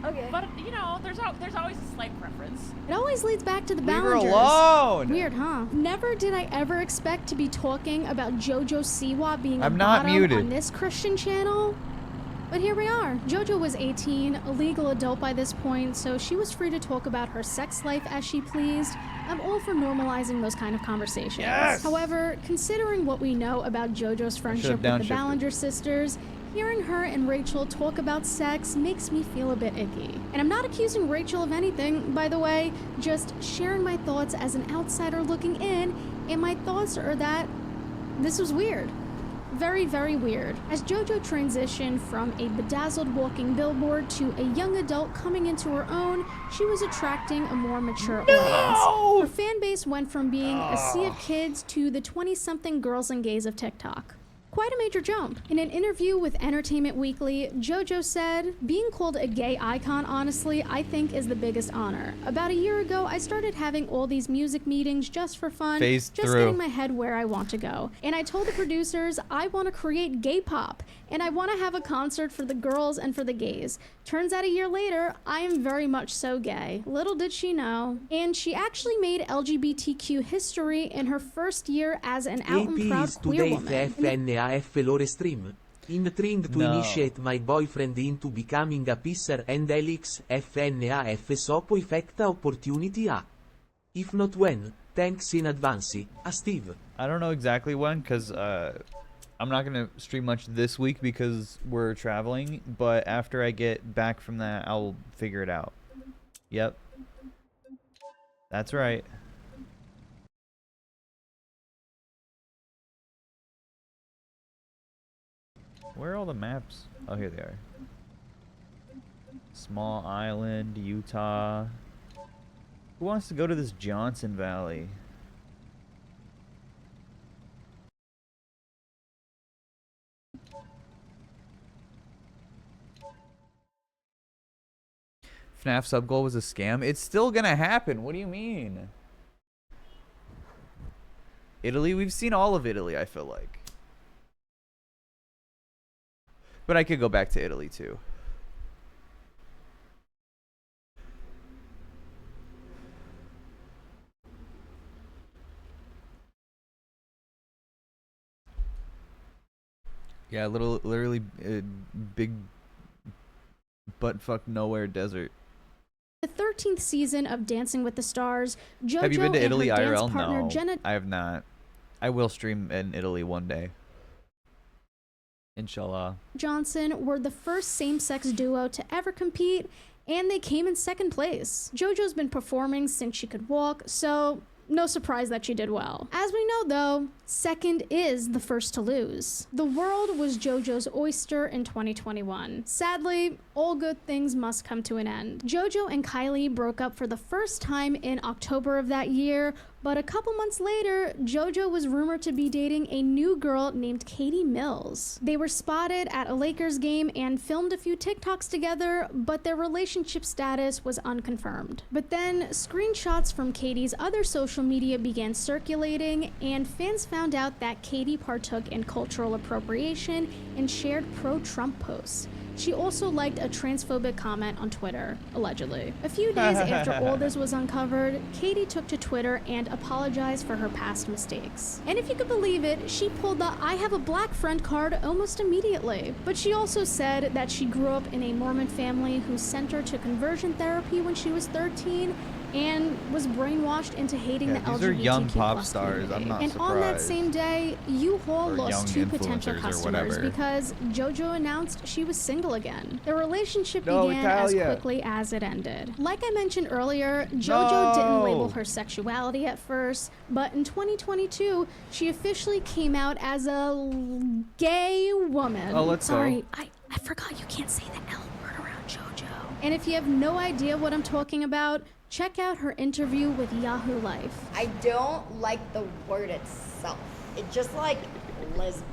Okay. But, you know, there's always a slight preference. It always leads back to the Leave her Ballingers. alone. Weird, huh? Never did I ever expect to be talking about JoJo Siwa being a I'm not bottom muted. on this Christian channel. But here we are. JoJo was 18, a legal adult by this point, so she was free to talk about her sex life as she pleased. I'm all for normalizing those kind of conversations. Yes! However, considering what we know about JoJo's friendship with the downshifted. Ballinger sisters, hearing her and Rachel talk about sex makes me feel a bit icky. And I'm not accusing Rachel of anything, by the way, just sharing my thoughts as an outsider looking in, and my thoughts are that this was weird. Very, very weird. As JoJo transitioned from a bedazzled walking billboard to a young adult coming into her own, she was attracting a more mature audience. Her fan base went from being a sea of kids to the 20-something girls and gays of TikTok. Quite a major jump. In an interview with Entertainment Weekly, JoJo said, "Being called a gay icon, honestly, I think is the biggest honor. About a year ago, I started having all these music meetings just for fun, Phased just through. getting my head where I want to go. And I told the producers, I want to create gay pop, and I want to have a concert for the girls and for the gays. Turns out a year later, I am very much so gay. Little did she know." And she actually made LGBTQ history in her first year as an out and proud is queer today woman. FNAF lore stream. In trying to No. initiate my boyfriend into becoming a pisser and Elix FNAF sopo effect opportunity a. If not when, thanks in advance, a Steve. I don't know exactly when, because I'm not going to stream much this week because we're traveling, but after I get back from that, I'll figure it out. Yep. That's right. Where are all the maps? Oh, here they are. Small Island, Utah. Who wants to go to this Johnson Valley? FNAF sub goal was a scam. It's still gonna happen. What do you mean? Italy? We've seen all of Italy, I feel like. But I could go back to Italy too. Yeah, literally big butt fuck nowhere desert. The 13th season of Dancing with the Stars, JoJo Have you been to and Italy her dance IRL? partner No, Jenna I have not. I will stream in Italy one day. Inshallah. Johnson were the first same-sex duo to ever compete, and they came in second place. JoJo's been performing since she could walk, so no surprise that she did well. As we know though, second is the first to lose. The world was JoJo's oyster in 2021. Sadly, all good things must come to an end. JoJo and Kylie broke up for the first time in October of that year, But a couple months later, JoJo was rumored to be dating a new girl named Katie Mills. They were spotted at a Lakers game and filmed a few TikToks together, but their relationship status was unconfirmed. But then screenshots from Katie's other social media began circulating, and fans found out that Katie partook in cultural appropriation and shared pro-Trump posts. She also liked a transphobic comment on Twitter, allegedly. A few days after all this was uncovered, Katie took to Twitter and apologized for her past mistakes. And if you could believe it, she pulled the "I have a black friend" card almost immediately. But she also said that she grew up in a Mormon family who sent her to conversion therapy when she was 13 and was brainwashed into hating the LGBTQ+ these are young pop stars. community. I'm not and surprised. on that same day, U-Haul Or lost young 2 potential influencers or customers whatever. because JoJo announced she was single again. The relationship No, began Italia. as quickly as it ended. Like I mentioned earlier, JoJo didn't label her sexuality at first, but in 2022, she officially came out as a gay woman. Oh, let's go. Sorry, I forgot you can't say the L word around JoJo. And if you have no idea what I'm talking about, check out her interview with Yahoo Life. I don't like the word itself. It's just like lesbian.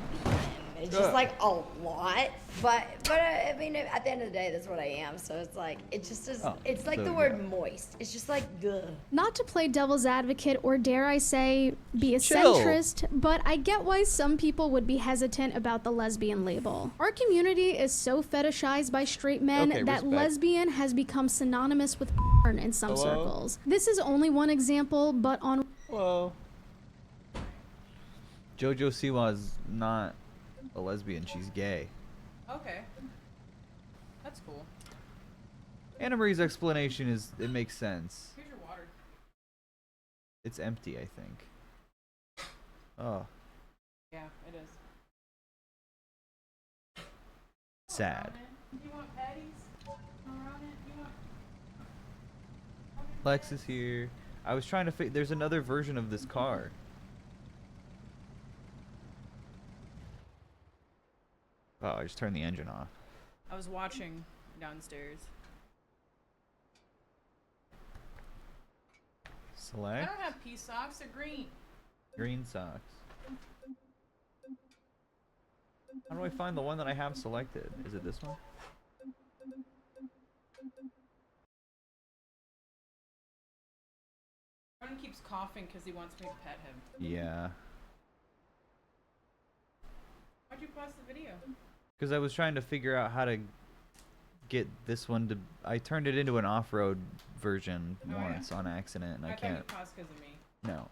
It's just like a lot. But I mean, at the end of the day, that's what I am. So it's like, it just is, it's like so the word moist. It's just like, ugh. Not to play devil's advocate or dare I say be a Chill. centrist, but I get why some people would be hesitant about the lesbian label. Our community is so fetishized by straight men Okay, that respect. lesbian has become synonymous with porn in some Hello? circles. This is only one example, but on Hello. JoJo Siwa is not a lesbian, she's gay. Okay. That's cool. Annamarie's explanation is, it makes sense. Here's your water. It's empty, I think. Oh, Yeah, it is. sad. You want patties? Around it? You want... Lex is here. I was trying to there's another version of this car. Oh, I just turned the engine off. I was watching downstairs. I Select don't have pea socks. They're green. green socks. How do I find the one that I have selected? Is it this one? Ron keeps coughing because he wants me to pet him. Yeah. Why'd you pause the video? Because I was trying to figure out how to get this one to... I turned it into an off-road version Oh, yeah? once on accident, and I thought can't... you paused because of me. No.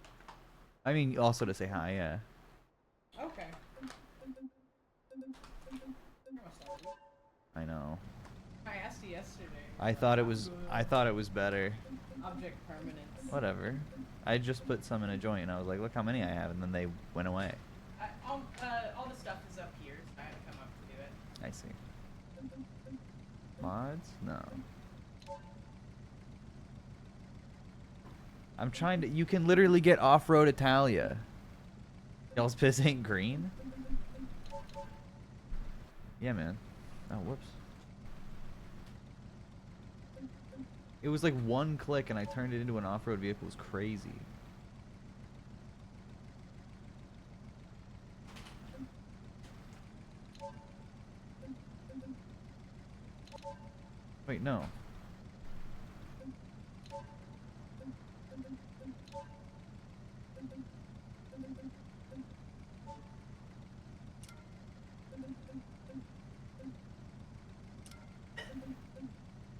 I mean, also to say hi, yeah. Okay. I know. I asked you yesterday. I thought it was better. Object permanence. Whatever. I just put some in a joint, and I was like, look how many I have, and then they went away. All the stuff is up here. So I had to come up to do it. I see. Mods? No. I'm trying to... You can literally get off-road Italia. Y'all's piss ain't green? Yeah, man. Oh, whoops. It was like one click and I turned it into an off-road vehicle. It was crazy. Wait, no.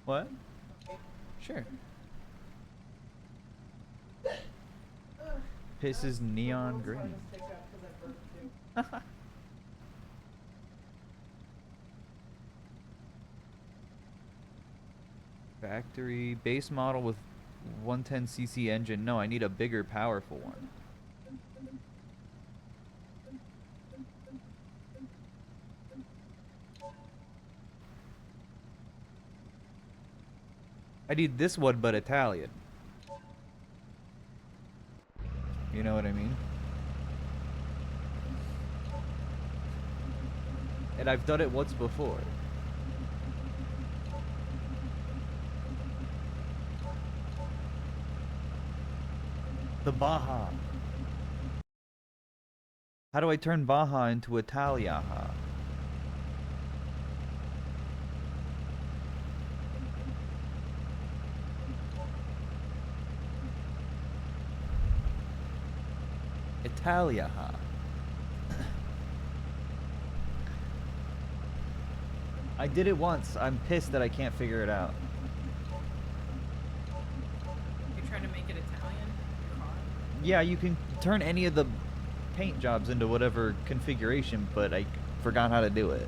What? Sure. Piss is neon green. Factory base model with 110cc engine. No, I need a bigger, powerful one. I need this one, but Italian. You know what I mean? And I've done it once before. The Baja. How do I turn Baja into Italiaha? Italiaha. I did it once. I'm pissed that I can't figure it out. You're trying to make it Italian? Yeah, you can turn any of the paint jobs into whatever configuration, but I forgot how to do it.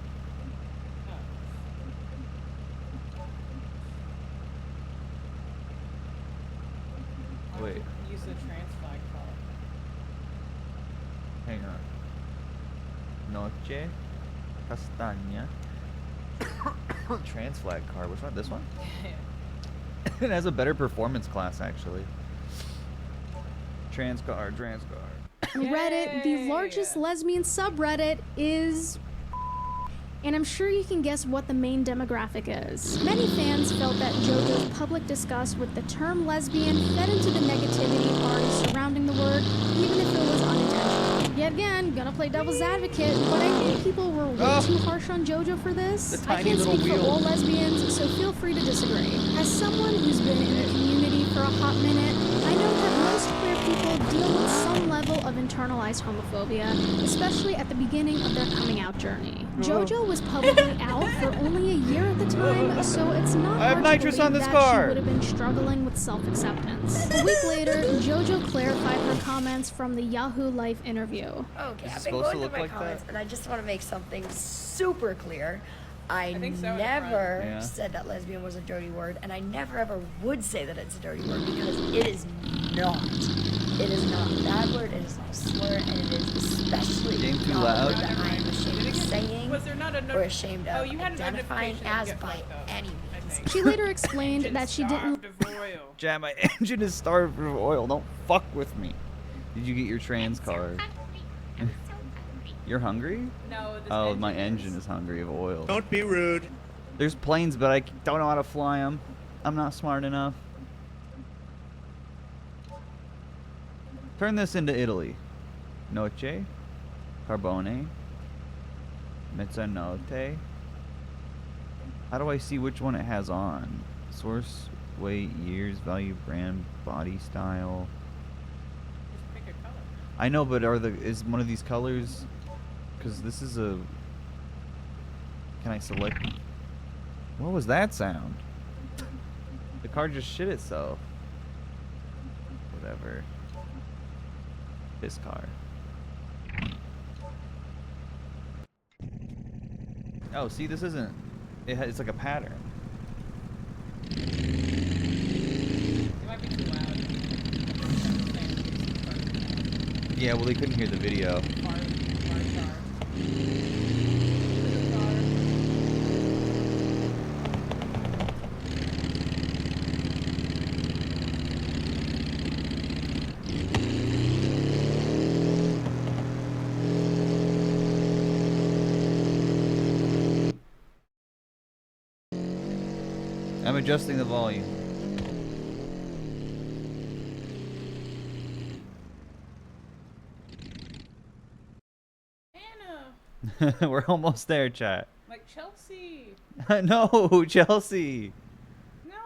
Wait. Use the trans flag color. Hang on. Noche. Castagna. Trans flag car. Which one? This one? It has a better performance class, actually. Trans car. Trans car. Reddit, the largest lesbian subreddit, is... And I'm sure you can guess what the main demographic is. Many fans felt that JoJo's public disgust with the term lesbian fed into the negativity already surrounding the word, even if it was unintentional. Yet again, gonna play devil's advocate, but I think people were way too harsh on JoJo for this. I can't speak for all lesbians, so feel free to disagree. As someone who's been in the community for a hot minute, I know that most queer people deal with some level of internalized homophobia, especially at the beginning of their coming out journey. JoJo was publicly out for only a year at the time, so it's not hard to believe that she would have been struggling with self-acceptance. A week later, JoJo clarified her comments from the Yahoo Life interview. Okay, I've been going through my comments, and I just want to make something super clear. I never said that lesbian was a dirty word, and I never ever would say that it's a dirty word, because it is not. It is not a bad word, it is not a slur, and it is especially not a word that I am ashamed of saying or ashamed of identifying as by any means. She later explained that she didn't... Jam, my engine is starved of oil. Don't fuck with me. Did you get your trans card? You're hungry? No, oh, my engine is hungry of oil. Don't be rude. There's planes, but I don't know how to fly them. I'm not smart enough. Turn this into Italy. Noche. Carbone. Mezzanotte. How do I see which one it has on? Source, weight, years, value, brand, body style. Just pick a color. I know, but is one of these colors... Because this is a... Can I select... What was that sound? The car just shit itself. Whatever. This car. Oh, see, this isn't... It's like a pattern. It might be too loud. Yeah, well, they couldn't hear the video. I'm adjusting the volume. Anna! We're almost there, chat. Like Chelsea! No, Chelsea!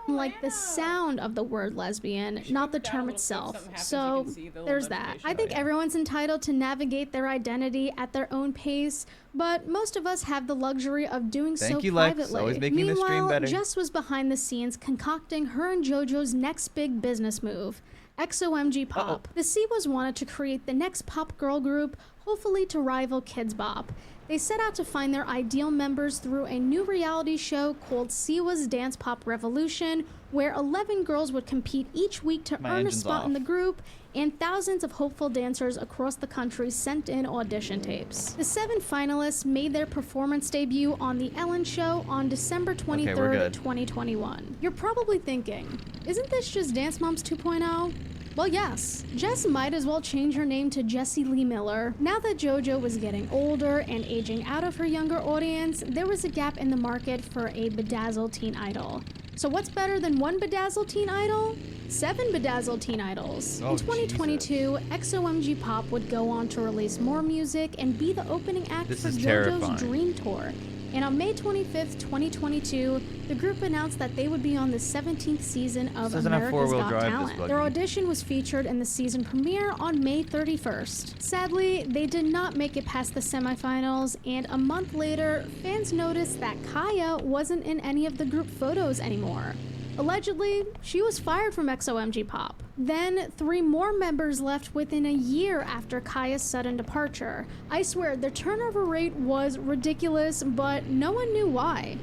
Like the sound of the word lesbian, not the term itself. So there's that. I think everyone's entitled to navigate their identity at their own pace, but most of us have the luxury of doing so privately. Lex. Always making the stream better. Jess was behind the scenes concocting her and JoJo's next big business move. XOMG Pop. The Siwas wanted to create the next pop girl group, hopefully to rival Kids Bop. They set out to find their ideal members through a new reality show called Siwa's Dance Pop Revolution, where 11 girls would compete each week to earn a spot in the group, and thousands of hopeful dancers across the country sent in audition tapes. The 7 finalists made their performance debut on The Ellen Show on December 23rd, 2021. You're probably thinking, isn't this just Dance Moms 2.0? Well, yes. Jess might as well change her name to Jessie Lee Miller. Now that JoJo was getting older and aging out of her younger audience, there was a gap in the market for a bedazzled teen idol. So what's better than one bedazzled teen idol? 7 bedazzled teen idols. Oh, in 2022, XOMG Pop would go on to release more music and be the opening act This for is JoJo's terrifying. Dream Tour. And on May 25th, 2022, the group announced that they would be on the 17th season of This doesn't have America's four-wheel Got drive, this Talent. buggy. Their audition was featured in the season premiere on May 31st. Sadly, they did not make it past the semifinals, and a month later, fans noticed that Kaya wasn't in any of the group photos anymore. Allegedly, she was fired from XOMG Pop. Then, 3 more members left within a year after Kaya's sudden departure. I swear, their turnover rate was ridiculous, but no one knew why.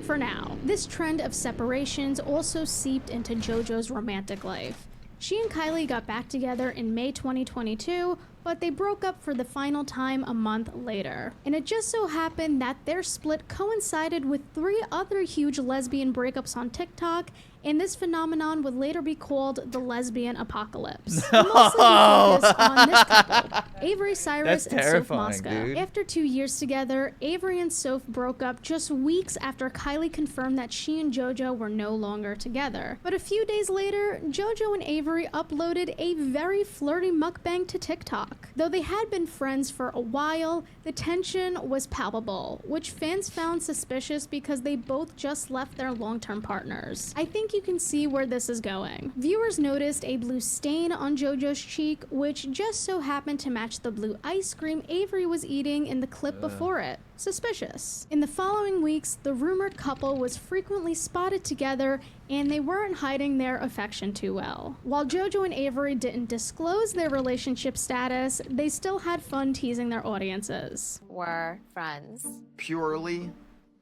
For now, this trend of separations also seeped into JoJo's romantic life. She and Kylie got back together in May 2022, but they broke up for the final time a month later. And it just so happened that their split coincided with 3 other huge lesbian breakups on TikTok, and this phenomenon would later be called the lesbian apocalypse. We'll mostly focus on this couple, Avery Cyrus That's and Soph terrifying, Mosca. dude. After 2 years together, Avery and Soph broke up just weeks after Kylie confirmed that she and JoJo were no longer together. But a few days later, JoJo and Avery uploaded a very flirty mukbang to TikTok. Though they had been friends for a while, the tension was palpable, which fans found suspicious because they both just left their long-term partners. I think you can see where this is going. Viewers noticed a blue stain on JoJo's cheek, which just so happened to match the blue ice cream Avery was eating in the clip before it. Suspicious. In the following weeks, the rumored couple was frequently spotted together, and they weren't hiding their affection too well. While JoJo and Avery didn't disclose their relationship status, they still had fun teasing their audiences. We're friends. Purely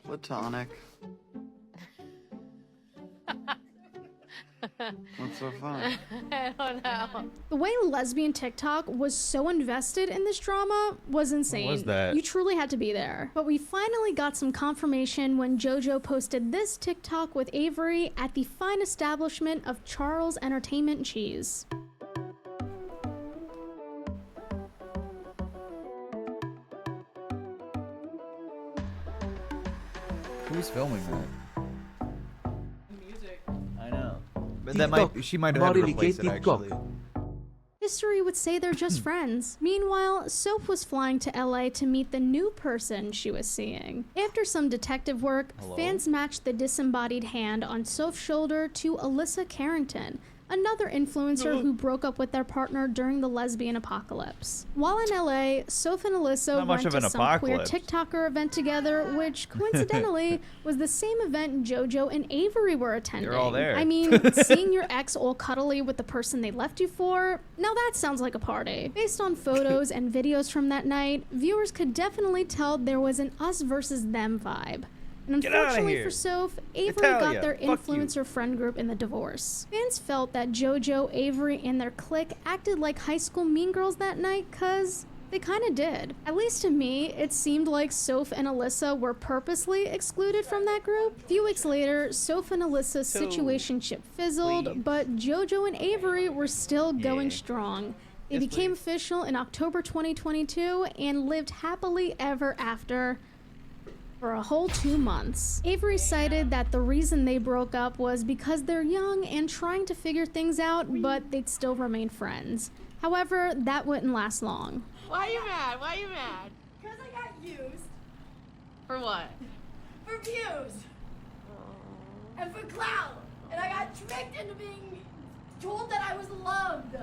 platonic. What's so funny? I don't know. The way lesbian TikTok was so invested in this drama was insane. What was that? You truly had to be there. But we finally got some confirmation when JoJo posted this TikTok with Avery at the fine establishment of Charles Entertainment Cheese. Who's filming that? I know. But she might have had to replace it, actually. History would say they're just friends. Meanwhile, Soph was flying to LA to meet the new person she was seeing. After some detective work, fans matched the disembodied hand on Soph's shoulder to Alyssa Carrington, another influencer who broke up with their partner during the lesbian apocalypse. While in LA, Soph and Alyssa went to some queer TikToker event together, which coincidentally was the same event JoJo and Avery were attending. They're all there. I mean, seeing your ex all cuddly with the person they left you for, now that sounds like a party. Based on photos and videos from that night, viewers could definitely tell there was an us versus them vibe. And unfortunately for Soph, Avery got their influencer friend group in the divorce. Fans felt that JoJo, Avery, and their clique acted like high school mean girls that night, cause they kinda did. At least to me, it seemed like Soph and Alyssa were purposely excluded from that group. A few weeks later, Soph and Alyssa's situationship fizzled, but JoJo and Avery were still going strong. They became official in October 2022 and lived happily ever after for a whole 2 months. Avery cited that the reason they broke up was because they're young and trying to figure things out, but they'd still remain friends. However, that wouldn't last long. Why are you mad? Why are you mad? Because I got used. For what? For views. And for clout. And I got tricked into being told that I was loved.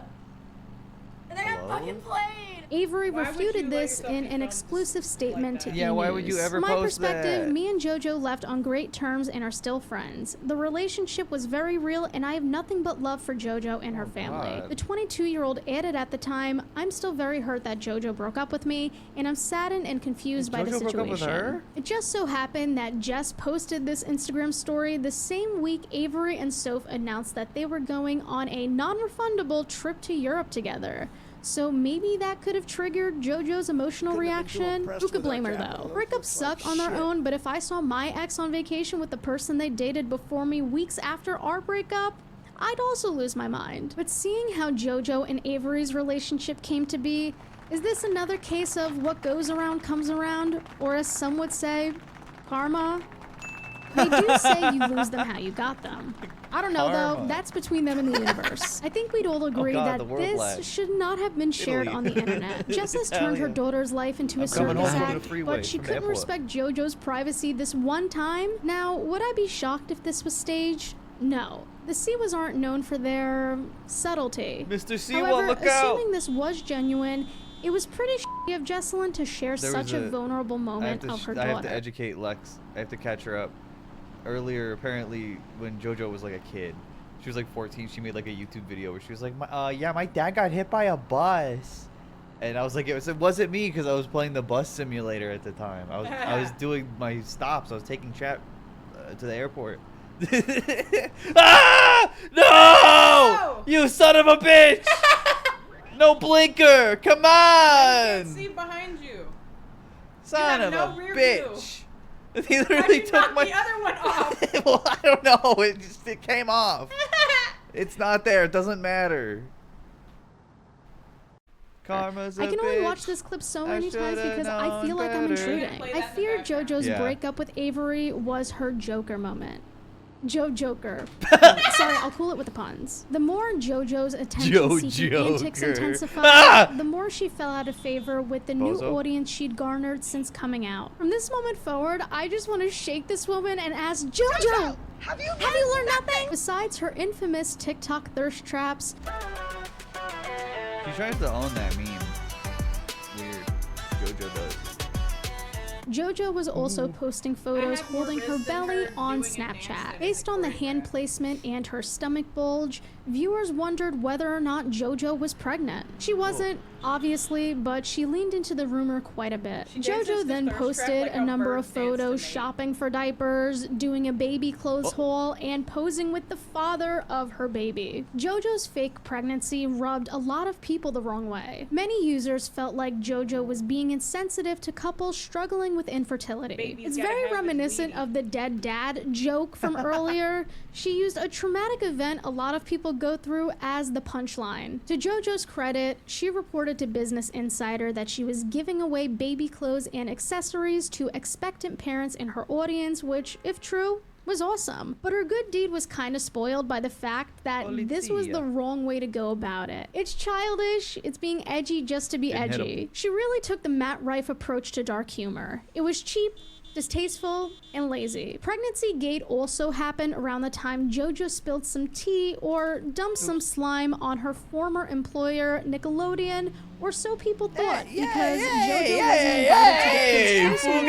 And I got fucking played. Avery refuted this in an exclusive statement to E! Yeah, why would you ever My post perspective, that? me and JoJo left on great terms and are still friends. The relationship was very real, and I have nothing but love for JoJo and her family. God. The 22-year-old added at the time, I'm still very hurt that JoJo broke up with me, and I'm saddened and confused by the JoJo situation. broke up with her? It just so happened that Jess posted this Instagram story the same week Avery and Soph announced that they were going on a non-refundable trip to Europe together. So maybe that could have triggered JoJo's emotional reaction. Who could blame her though? Breakups suck on their own, but if I saw my ex on vacation with the person they dated before me weeks after our breakup, I'd also lose my mind. But seeing how JoJo and Avery's relationship came to be, is this another case of what goes around comes around? Or as some would say, karma? They do say you lose them how you got them. I don't know though, that's between them and the universe. I think we'd all agree that this should not have been shared on the internet. Jess has turned her daughter's life into a circus act, but she couldn't respect JoJo's privacy this one time. Now, would I be shocked if this was staged? No. The Siwas aren't known for their subtlety. Mr. Siwa, However, look out! assuming this was genuine, it was pretty shitty of Jesselyn to share such a vulnerable moment of her daughter. I have to educate Lex. I have to catch her up. Earlier, apparently, when JoJo was like a kid, she was like 14, she made like a YouTube video where she was like, yeah, my dad got hit by a bus. And I was like, it wasn't me because I was playing the bus simulator at the time. I was doing my stops. I was taking chat to the airport. Ah! No! You son of a bitch! No blinker! Come on! I can't see behind you. Son of no a rear bitch! View. He literally took my the other one off. Well, I don't know. It came off. It's not there. It doesn't matter. Karma's a I can only bitch. watch this clip so many times because I feel like I'm intruding. I fear JoJo's breakup with Avery was her Joker moment. Joker. Sorry, I'll cool it with the puns. The more JoJo's attention-seeking antics intensified, the more she fell out of favor with the new audience she'd garnered since coming out. From this moment forward, I just want to shake this woman and ask JoJo, have you learned nothing? Besides her infamous TikTok thirst traps, She tries to own that meme. Weird. JoJo does. JoJo was also posting photos holding her belly on Snapchat. Based on the hand placement and her stomach bulge, viewers wondered whether or not JoJo was pregnant. She wasn't, obviously, but she leaned into the rumor quite a bit. JoJo then posted a number of photos shopping for diapers, doing a baby clothes haul, and posing with the father of her baby. JoJo's fake pregnancy rubbed a lot of people the wrong way. Many users felt like JoJo was being insensitive to couples struggling with infertility. It's very reminiscent of the dead dad joke from earlier. She used a traumatic event a lot of people go through as the punchline. To JoJo's credit, she reported to Business Insider that she was giving away baby clothes and accessories to expectant parents in her audience, which, if true, was awesome. But her good deed was kind of spoiled by the fact that this was the wrong way to go about it. It's childish, it's being edgy just to be edgy. She really took the Matt Rife approach to dark humor. It was cheap, distasteful, and lazy. Pregnancy Gate also happened around the time JoJo spilled some tea or dumped some slime on her former employer, Nickelodeon, or so people thought, because JoJo wasn't invited to the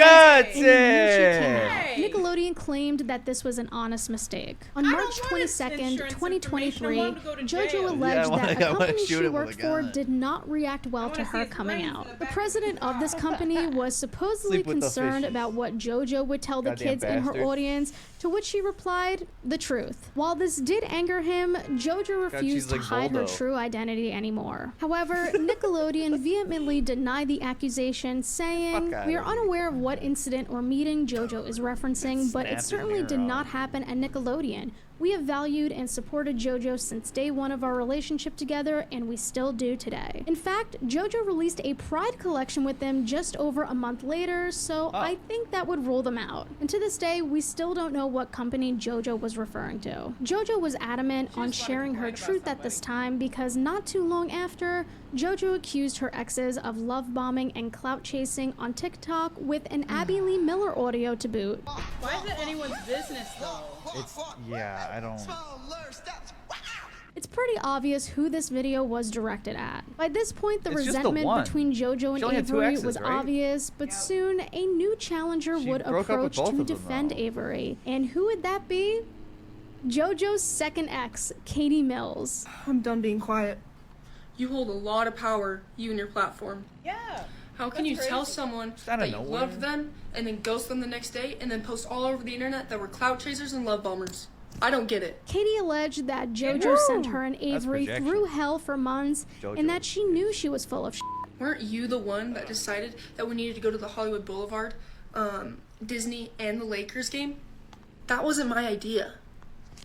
kids' Nickelodeon claimed that this was an honest mistake. On March 22nd, 2023, JoJo alleged that a company she worked for did not react well to her coming out. The president of this company was supposedly concerned about what JoJo would tell the kids in her audience, to which she replied, the truth. While this did anger him, JoJo refused to hide her true identity anymore. However, Nickelodeon vehemently denied the accusation, saying, "We are unaware of what incident or meeting JoJo is referencing, but it certainly did not happen at Nickelodeon. We have valued and supported JoJo since day one of our relationship together, and we still do today." In fact, JoJo released a Pride collection with them just over a month later, so I think that would rule them out. And to this day, we still don't know what company JoJo was referring to. JoJo was adamant on sharing her truth at this time because not too long after, JoJo accused her exes of love bombing and clout chasing on TikTok with an Abby Lee Miller audio to boot. Why is it anyone's business though? Yeah, I don't... It's pretty obvious who this video was directed at. By this point, the resentment between JoJo and Avery was obvious, but soon a new challenger would approach to defend Avery. And who would that be? JoJo's second ex, Katie Mills. I'm done being quiet. You hold a lot of power, you and your platform. Yeah. How can you tell someone that you loved them and then ghost them the next day and then post all over the internet that we're clout chasers and love bombers? I don't get it. Katie alleged that JoJo sent her and Avery through hell for months and that she knew she was full of shit. Weren't you the one that decided that we needed to go to the Hollywood Boulevard, Disney, and the Lakers game? That wasn't my idea.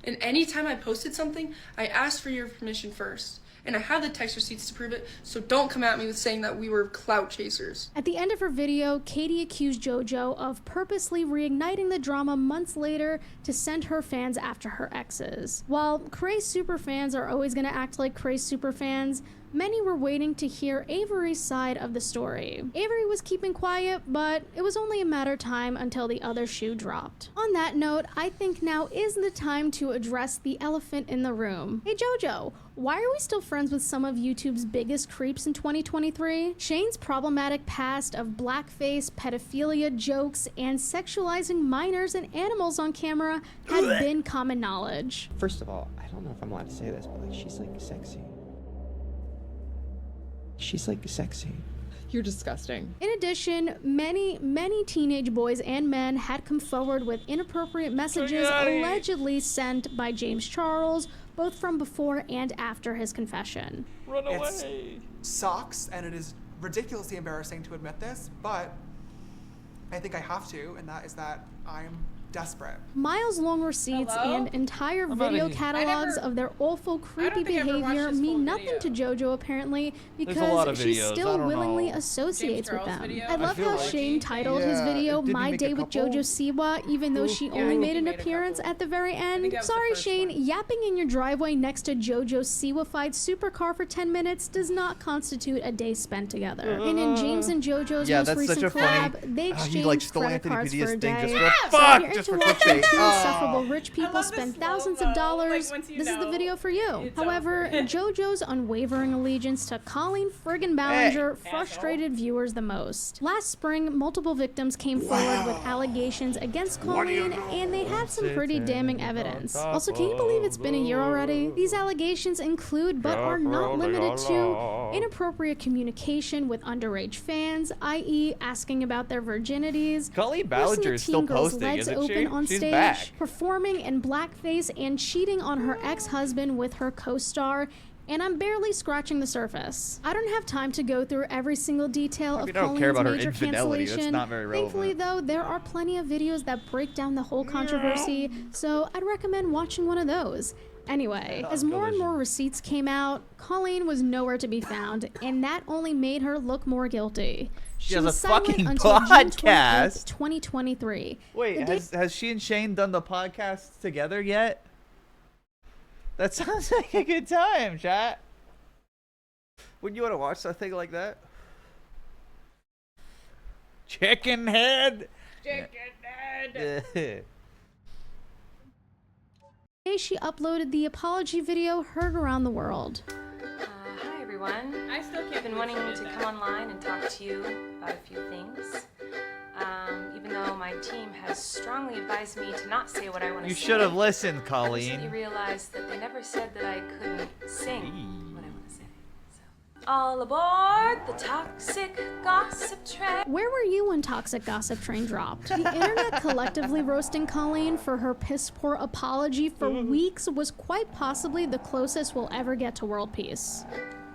And anytime I posted something, I asked for your permission first. and I have the text receipts to prove it, so don't come at me with saying that we were clout chasers. At the end of her video, Katie accused JoJo of purposely reigniting the drama months later to send her fans after her exes. While crazy superfans are always going to act like crazy superfans, many were waiting to hear Avery's side of the story. Avery was keeping quiet, but it was only a matter of time until the other shoe dropped. On that note, I think now is the time to address the elephant in the room. Hey JoJo, why are we still friends with some of YouTube's biggest creeps in 2023? Shane's problematic past of blackface, pedophilia jokes, and sexualizing minors and animals on camera had been common knowledge. First of all, I don't know if I'm allowed to say this, but like, she's like sexy. She's like sexy. You're disgusting. In addition, many teenage boys and men had come forward with inappropriate messages allegedly sent by James Charles, both from before and after his confession. Run away. It sucks, and it is ridiculously embarrassing to admit this, but I think I have to, and that is that I'm desperate. Miles-long receipts and entire video catalogs of their awful, creepy behavior mean nothing to JoJo apparently because she still willingly associates with them. I love how Shane titled his video My Day with JoJo Siwa, even though she only made an appearance at the very end. Sorry Shane, yapping in your driveway next to JoJo's Siwa-fied supercar for 10 minutes does not constitute a day spent together. And in James and JoJo's most recent collab, they exchanged credit cards for a day. To watch insufferable rich people spend thousands of dollars, this is the video for you. However, JoJo's unwavering allegiance to Colleen friggin' Ballinger frustrated viewers the most. Last spring, multiple victims came forward with allegations against Colleen, and they have some pretty damning evidence. Also, can you believe it's been a year already? These allegations include, but are not limited to, inappropriate communication with underage fans, i.e. asking about their virginities, Colleen Ballinger is still posting, isn't she? on She's stage, back. performing in blackface, and cheating on her ex-husband with her co-star, and I'm barely scratching the surface. I don't have time to go through every single detail of Colleen's major cancellation. That's not very relevant. Thankfully though, there are plenty of videos that break down the whole controversy, so I'd recommend watching one of those. Anyway, as more and more receipts came out, Colleen was nowhere to be found, and that only made her look more guilty. She has was a silent fucking until podcast. June 28th, 2023. Wait, has she and Shane done the podcast together yet? That sounds like a good time, chat. Wouldn't you want to watch something like that? Chicken head. Chicken head. She uploaded the apology video heard around the world. Hi everyone. I've been wanting to come online and talk to you about a few things. Even though my team has strongly advised me to not say what I want to say. You should have listened, I Colleen. recently realized that they never said that I couldn't sing what I want to say. So, all aboard the toxic gossip train. Where were you when Toxic Gossip Train dropped? The internet collectively roasting Colleen for her piss-poor apology for weeks was quite possibly the closest we'll ever get to world peace.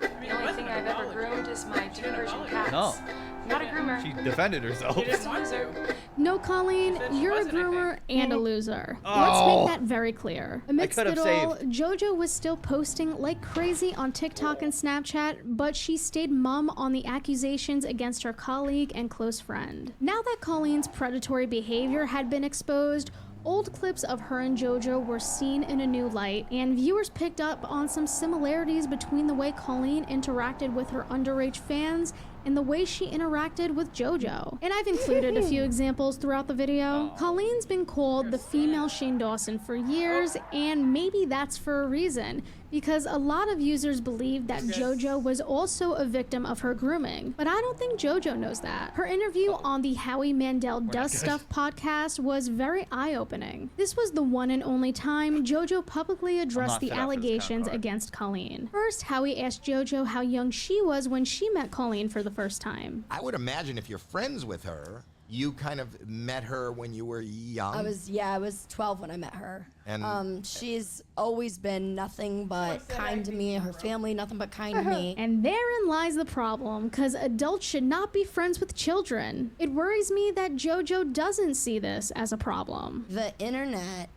The only thing I've ever groomed is my two Persian cats. No. I'm not a groomer. She defended herself. I'm just a loser. No, Colleen, you're a groomer and a loser. Let's make that very clear. Amidst it all, JoJo was still posting like crazy on TikTok and Snapchat, but she stayed mum on the accusations against her colleague and close friend. Now that Colleen's predatory behavior had been exposed, old clips of her and JoJo were seen in a new light, and viewers picked up on some similarities between the way Colleen interacted with her underage fans and the way she interacted with JoJo. And I've included a few examples throughout the video. Colleen's been called the female Shane Dawson for years, and maybe that's for a reason, because a lot of users believe that JoJo was also a victim of her grooming. But I don't think JoJo knows that. Her interview on the Howie Mandel Does Stuff podcast was very eye-opening. This was the one and only time JoJo publicly addressed the allegations against Colleen. First, Howie asked JoJo how young she was when she met Colleen for the first time. I would imagine if you're friends with her, you kind of met her when you were young. I was 12 when I met her. And she's always been nothing but kind to me. Her family, nothing but kind to me. And therein lies the problem, because adults should not be friends with children. It worries me that JoJo doesn't see this as a problem. The internet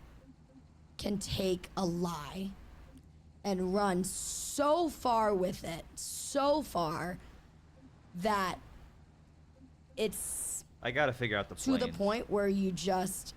can take a lie and run so far with it, so far that it's I gotta figure out the to the planes. point where you just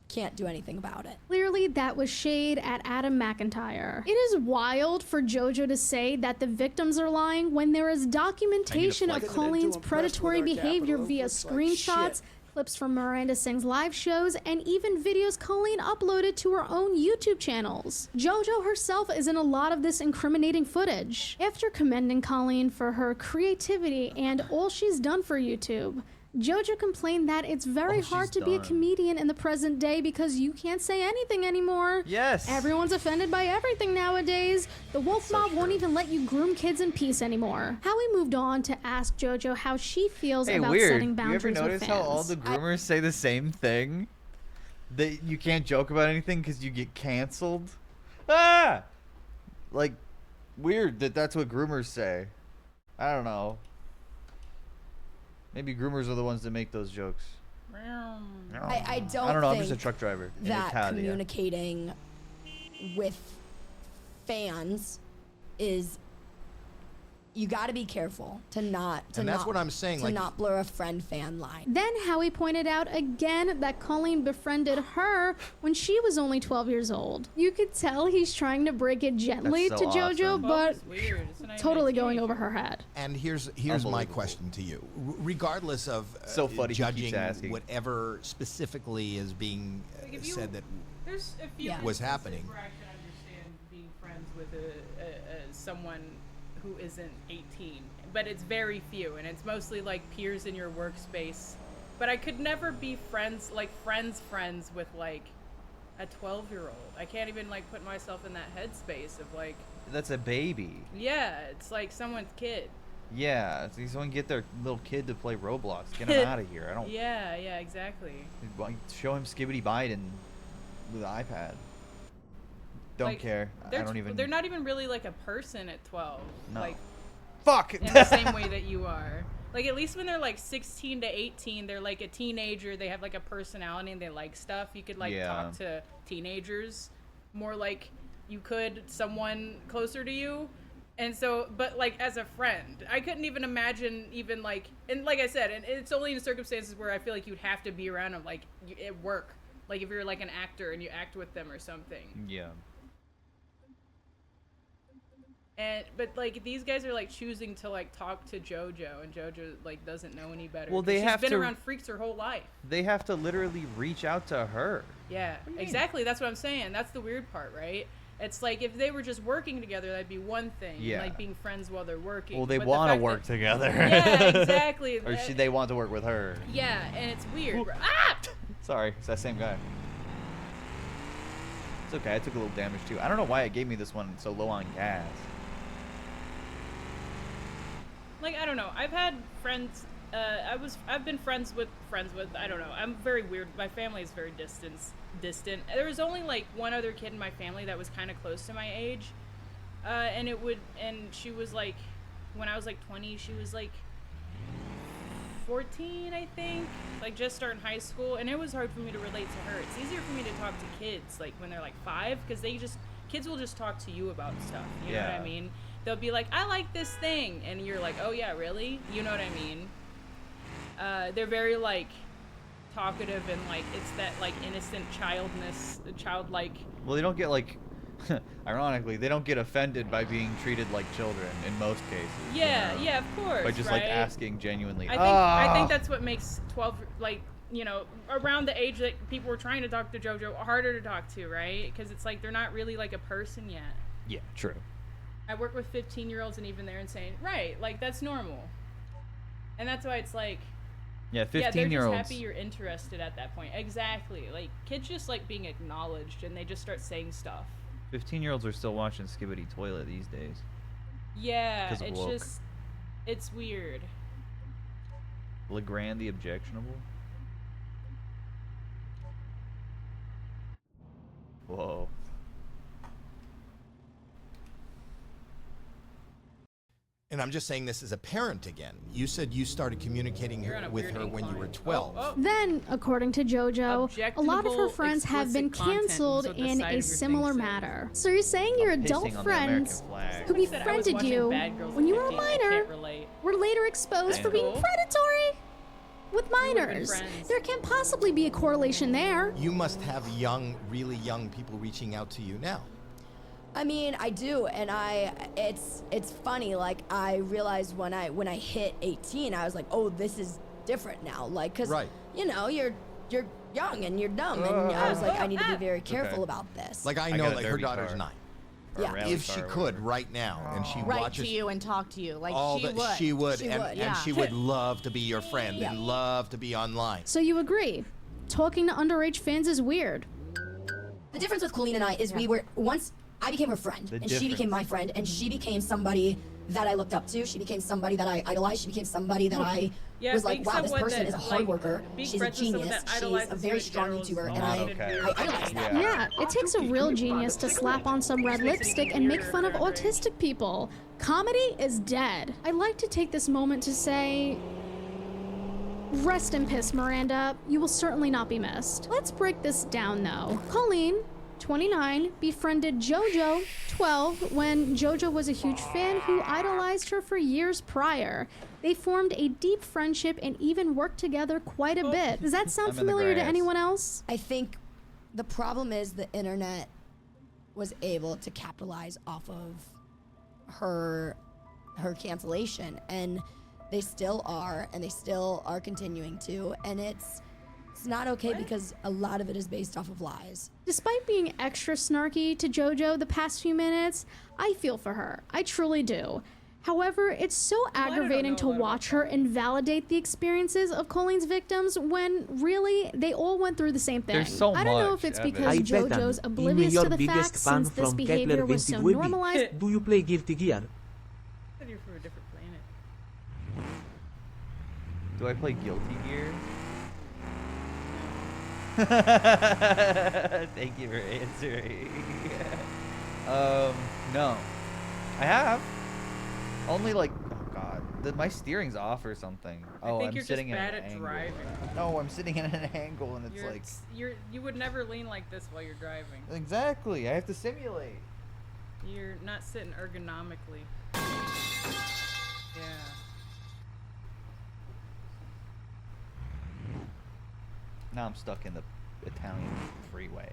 can't do anything about it. Clearly, that was shade at Adam McIntyre. It is wild for JoJo to say that the victims are lying when there is documentation of Colleen's predatory behavior via screenshots, clips from Miranda Singh's live shows, and even videos Colleen uploaded to her own YouTube channels. JoJo herself is in a lot of this incriminating footage. After commending Colleen for her creativity and all she's done for YouTube, JoJo complained that it's very hard to be a comedian in the present day because you can't say anything anymore. Yes. Everyone's offended by everything nowadays. The wolf mob won't even let you groom kids in peace anymore. Howie moved on to ask JoJo how she feels about setting boundaries with fans. You ever notice how all the groomers say the same thing? That you can't joke about anything because you get canceled? Ah! Like, weird that that's what groomers say. I don't know. Maybe groomers are the ones that make those jokes. I don't know. I'm think just a truck driver in that Italia. communicating with fans is, you got to be careful to not And that's what I'm saying, to like- not blur a friend-fan line. Then Howie pointed out again that Colleen befriended her when she was only 12 years old. You could tell he's trying to break it gently That's to so JoJo, awesome. but weird. It's not even totally a going over her head. And here's my question to you. Regardless of So funny he keeps judging asking. whatever specifically is being Like, if you- said that There's a few was instances happening. where I can understand being friends with someone who isn't 18, but it's very few, and it's mostly like peers in your workspace. But I could never be friends with like a 12-year-old. I can't even like put myself in that headspace of like, That's a baby. yeah, it's like someone's kid. Yeah, so someone get their little kid to play Roblox. Get him out of here. I don't. Yeah, exactly. Show him Skibidi Biden with an iPad. Don't Like, care. I don't even. They're not even really like a person at 12. No. Like, Fuck. in the same way that you are. Like, at least when they're like 16 to 18, they're like a teenager. They have like a personality and they like stuff. You could like talk to teenagers more like you could someone closer to you. And so, but like as a friend, I couldn't even imagine even like, and like I said, and it's only in circumstances where I feel like you'd have to be around them, like at work. Like if you're like an actor and you act with them or something. Yeah. But like these guys are like choosing to like talk to JoJo, and JoJo like doesn't know any better. Well, 'cause they she's have been to- around freaks her whole life. They have to literally reach out to her. Yeah, exactly. That's what I'm saying. That's the weird part, right? It's like if they were just working together, that'd be one thing. Yeah. Like being friends while they're working. Well, they But the want to fact work that- together. Yeah, exactly. Or they want to work with her. Yeah, and it's weird. Ah! Sorry, it's that same guy. It's okay. I took a little damage too. I don't know why it gave me this one so low on gas. Like I don't know. I've had friends. I've been friends with. I don't know. I'm very weird. My family is very distant. There was only like one other kid in my family that was kind of close to my age, and she was like, when I was like 20, she was like 14, I think, like just starting high school, and it was hard for me to relate to her. It's easier for me to talk to kids like when they're like 5, because kids will just talk to you about stuff. You know what I mean? They'll be like, I like this thing, and you're like, oh yeah, really? You know what I mean? They're very like talkative, and like it's that like innocent childlike. Well, they don't get like, ironically, they don't get offended by being treated like children in most cases. Yeah, yeah, of course. By just right? like asking genuinely. I think that's what makes 12 like, you know, around the age that people were trying to talk to JoJo harder to talk to, right? Because it's like they're not really like a person yet. Yeah, true. I work with 15-year-olds, and even they're insane. Right, like that's normal. And that's why it's like, yeah, 15-year-olds. they're just happy you're interested at that point. Exactly. Like kids just like being acknowledged, and they just start saying stuff. 15-year-olds are still watching Skibidi Toilet these days. Yeah, 'Cause of it's woke. just, it's weird. Legrand the Objectionable. Whoa. And I'm just saying this as a parent again. You said you started communicating with her when you were 12. Then, according to JoJo, a lot of her friends have been canceled in a similar matter. So you're saying your adult friends who befriended you when you were a minor were later exposed for being predatory with minors. There can't possibly be a correlation there. You must have really young people reaching out to you now. I mean, I do, and it's funny. Like, I realized when I hit 18, I was like, oh, this is different now. Like, cause you know, you're young and you're dumb, and I was like, I need to be very careful about this. Like, I know, like, her daughter's 9. Yeah. If she could right now, and she Write watches to you and talk to you, like she would, and she would love to be your friend and love to be online. So you agree? Talking to underage fans is weird. The difference with Colleen and I is we were once. I became her friend, and she became my friend, and she became somebody that I looked up to. She became somebody that I idolized. She became somebody that I was like, wow, this person is a hard worker. She's a genius. She's a very strong YouTuber, and I idolize that. Yeah, it takes a real genius to slap on some red lipstick and make fun of autistic people. Comedy is dead. I'd like to take this moment to say, rest in peace, Miranda. You will certainly not be missed. Let's break this down, though. Colleen, 29, befriended JoJo, 12, when JoJo was a huge fan who idolized her for years prior. They formed a deep friendship and even worked together quite a bit. Does that sound familiar to anyone else? I think the problem is the internet was able to capitalize off of her cancellation, and they still are, and they still are continuing to, and it's not okay because a lot of it is based off of lies. Despite being extra snarky to JoJo the past few minutes, I feel for her. I truly do. However, it's so aggravating to watch her invalidate the experiences of Colleen's victims when really they all went through the same thing. I don't know if it's because JoJo's oblivious to the fact since this behavior was so normalized. Do you play Guilty Gear? You're from a different planet. Do I play Guilty Gear? Thank you for answering. No. I have. Only like, oh god, my steering's off or something. Oh, I'm sitting in an angle. Driving. No, I'm sitting in an angle and it's you would never lean like this while you're driving. Exactly. I have to simulate. You're not sitting ergonomically. Yeah. Now I'm stuck in the Italian freeway.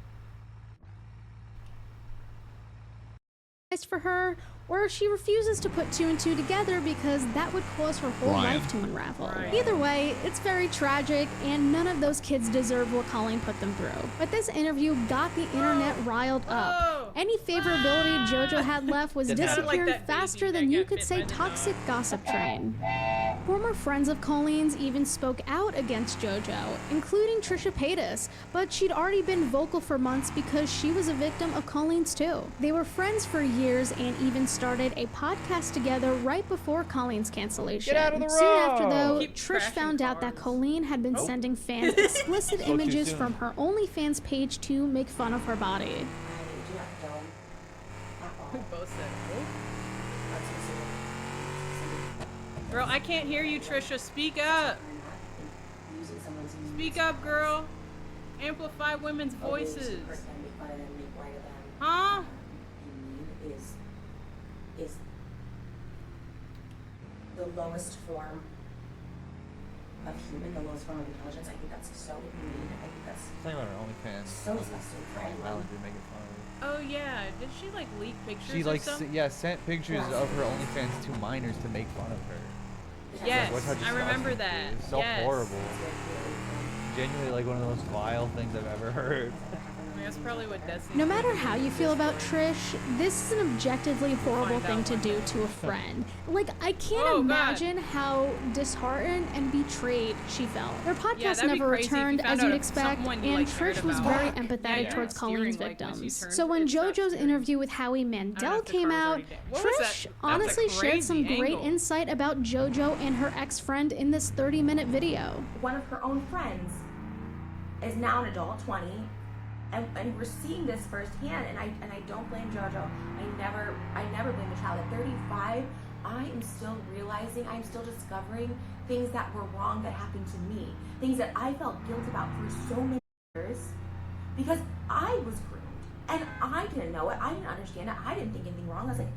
For her, or she refuses to put 2 and 2 together because that would cause her whole life to unravel. Either way, it's very tragic, and none of those kids deserve what Colleen put them through. But this interview got the internet riled up. Any favorability JoJo had left was disappearing faster than you could say toxic gossip train. Former friends of Colleen's even spoke out against JoJo, including Trisha Paytas, but she'd already been vocal for months because she was a victim of Colleen's too. They were friends for years and even started a podcast together right before Colleen's cancellation. Get out of the road! Soon after though, Trish found out that Colleen had been sending fans explicit images from her OnlyFans page to make fun of her body. We both said, oh. Girl, I can't hear you, Trisha. Speak up. Speak up, girl. Amplify women's voices. Huh? Is the lowest form of human, the lowest form of intelligence. I think that's so mean. I think that's Talking about her OnlyFans. So disgusting for anyone. Oh yeah, did she like leak pictures? She like or something? sent pictures of her OnlyFans to minors to make fun of her. Yes, I remember that. It's so horrible. Genuinely like one of the most vile things I've ever heard. That's probably what Destiny. No matter how you feel about Trish, this is an objectively horrible thing to do to a friend. Like, I can't imagine how disheartened and betrayed she felt. Their podcast never returned, as you'd expect, and Trish was very empathetic towards Colleen's victims. So when JoJo's interview with Howie Mandel came out, Trish honestly shared some great insight about JoJo and her ex-friend in this 30-minute video. One of her own friends is now an adult, 20. And we're seeing this firsthand, and I don't blame JoJo. I never blame the child. At 35, I am still realizing, I'm still discovering things that were wrong that happened to me. Things that I felt guilt about for so many years because I was groomed and I didn't know it. I didn't understand it. I didn't think anything wrong. I was like,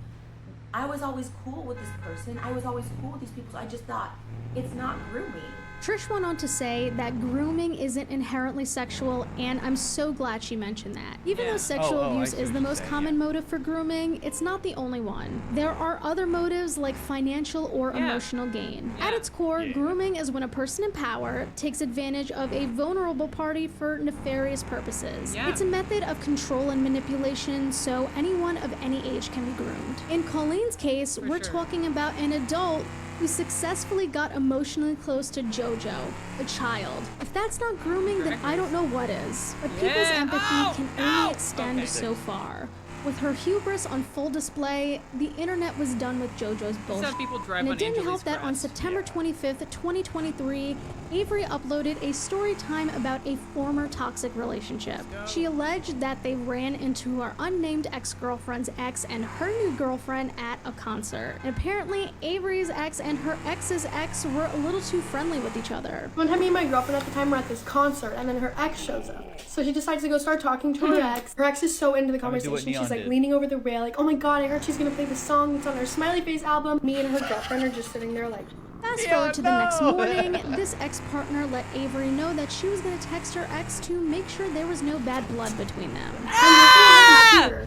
I was always cool with this person. I was always cool with these people. So I just thought, it's not grooming. Trish went on to say that grooming isn't inherently sexual, and I'm so glad she mentioned that. Even though sexual abuse is the most common motive for grooming, it's not the only one. There are other motives like financial or emotional gain. At its core, grooming is when a person in power takes advantage of a vulnerable party for nefarious purposes. It's a method of control and manipulation, so anyone of any age can be groomed. In Colleen's case, we're talking about an adult who successfully got emotionally close to JoJo, a child. If that's not grooming, then I don't know what is. But people's empathy can only extend so far. With her hubris on full display, the internet was done with JoJo's bullshit. And it didn't help that on September 25th, 2023, Avery uploaded a story time about a former toxic relationship. She alleged that they ran into her unnamed ex-girlfriend's ex and her new girlfriend at a concert. And apparently, Avery's ex and her ex's ex were a little too friendly with each other. One time me and my girlfriend at the time were at this concert and then her ex shows up. So she decides to go start talking to her ex. Her ex is so into the conversation. She's like leaning over the rail like, oh my god, I heard she's gonna play the song that's on her Smiley Face album. Me and her girlfriend are just sitting there like, fast forward to the next morning, this ex-partner let Avery know that she was going to text her ex to make sure there was no bad blood between them.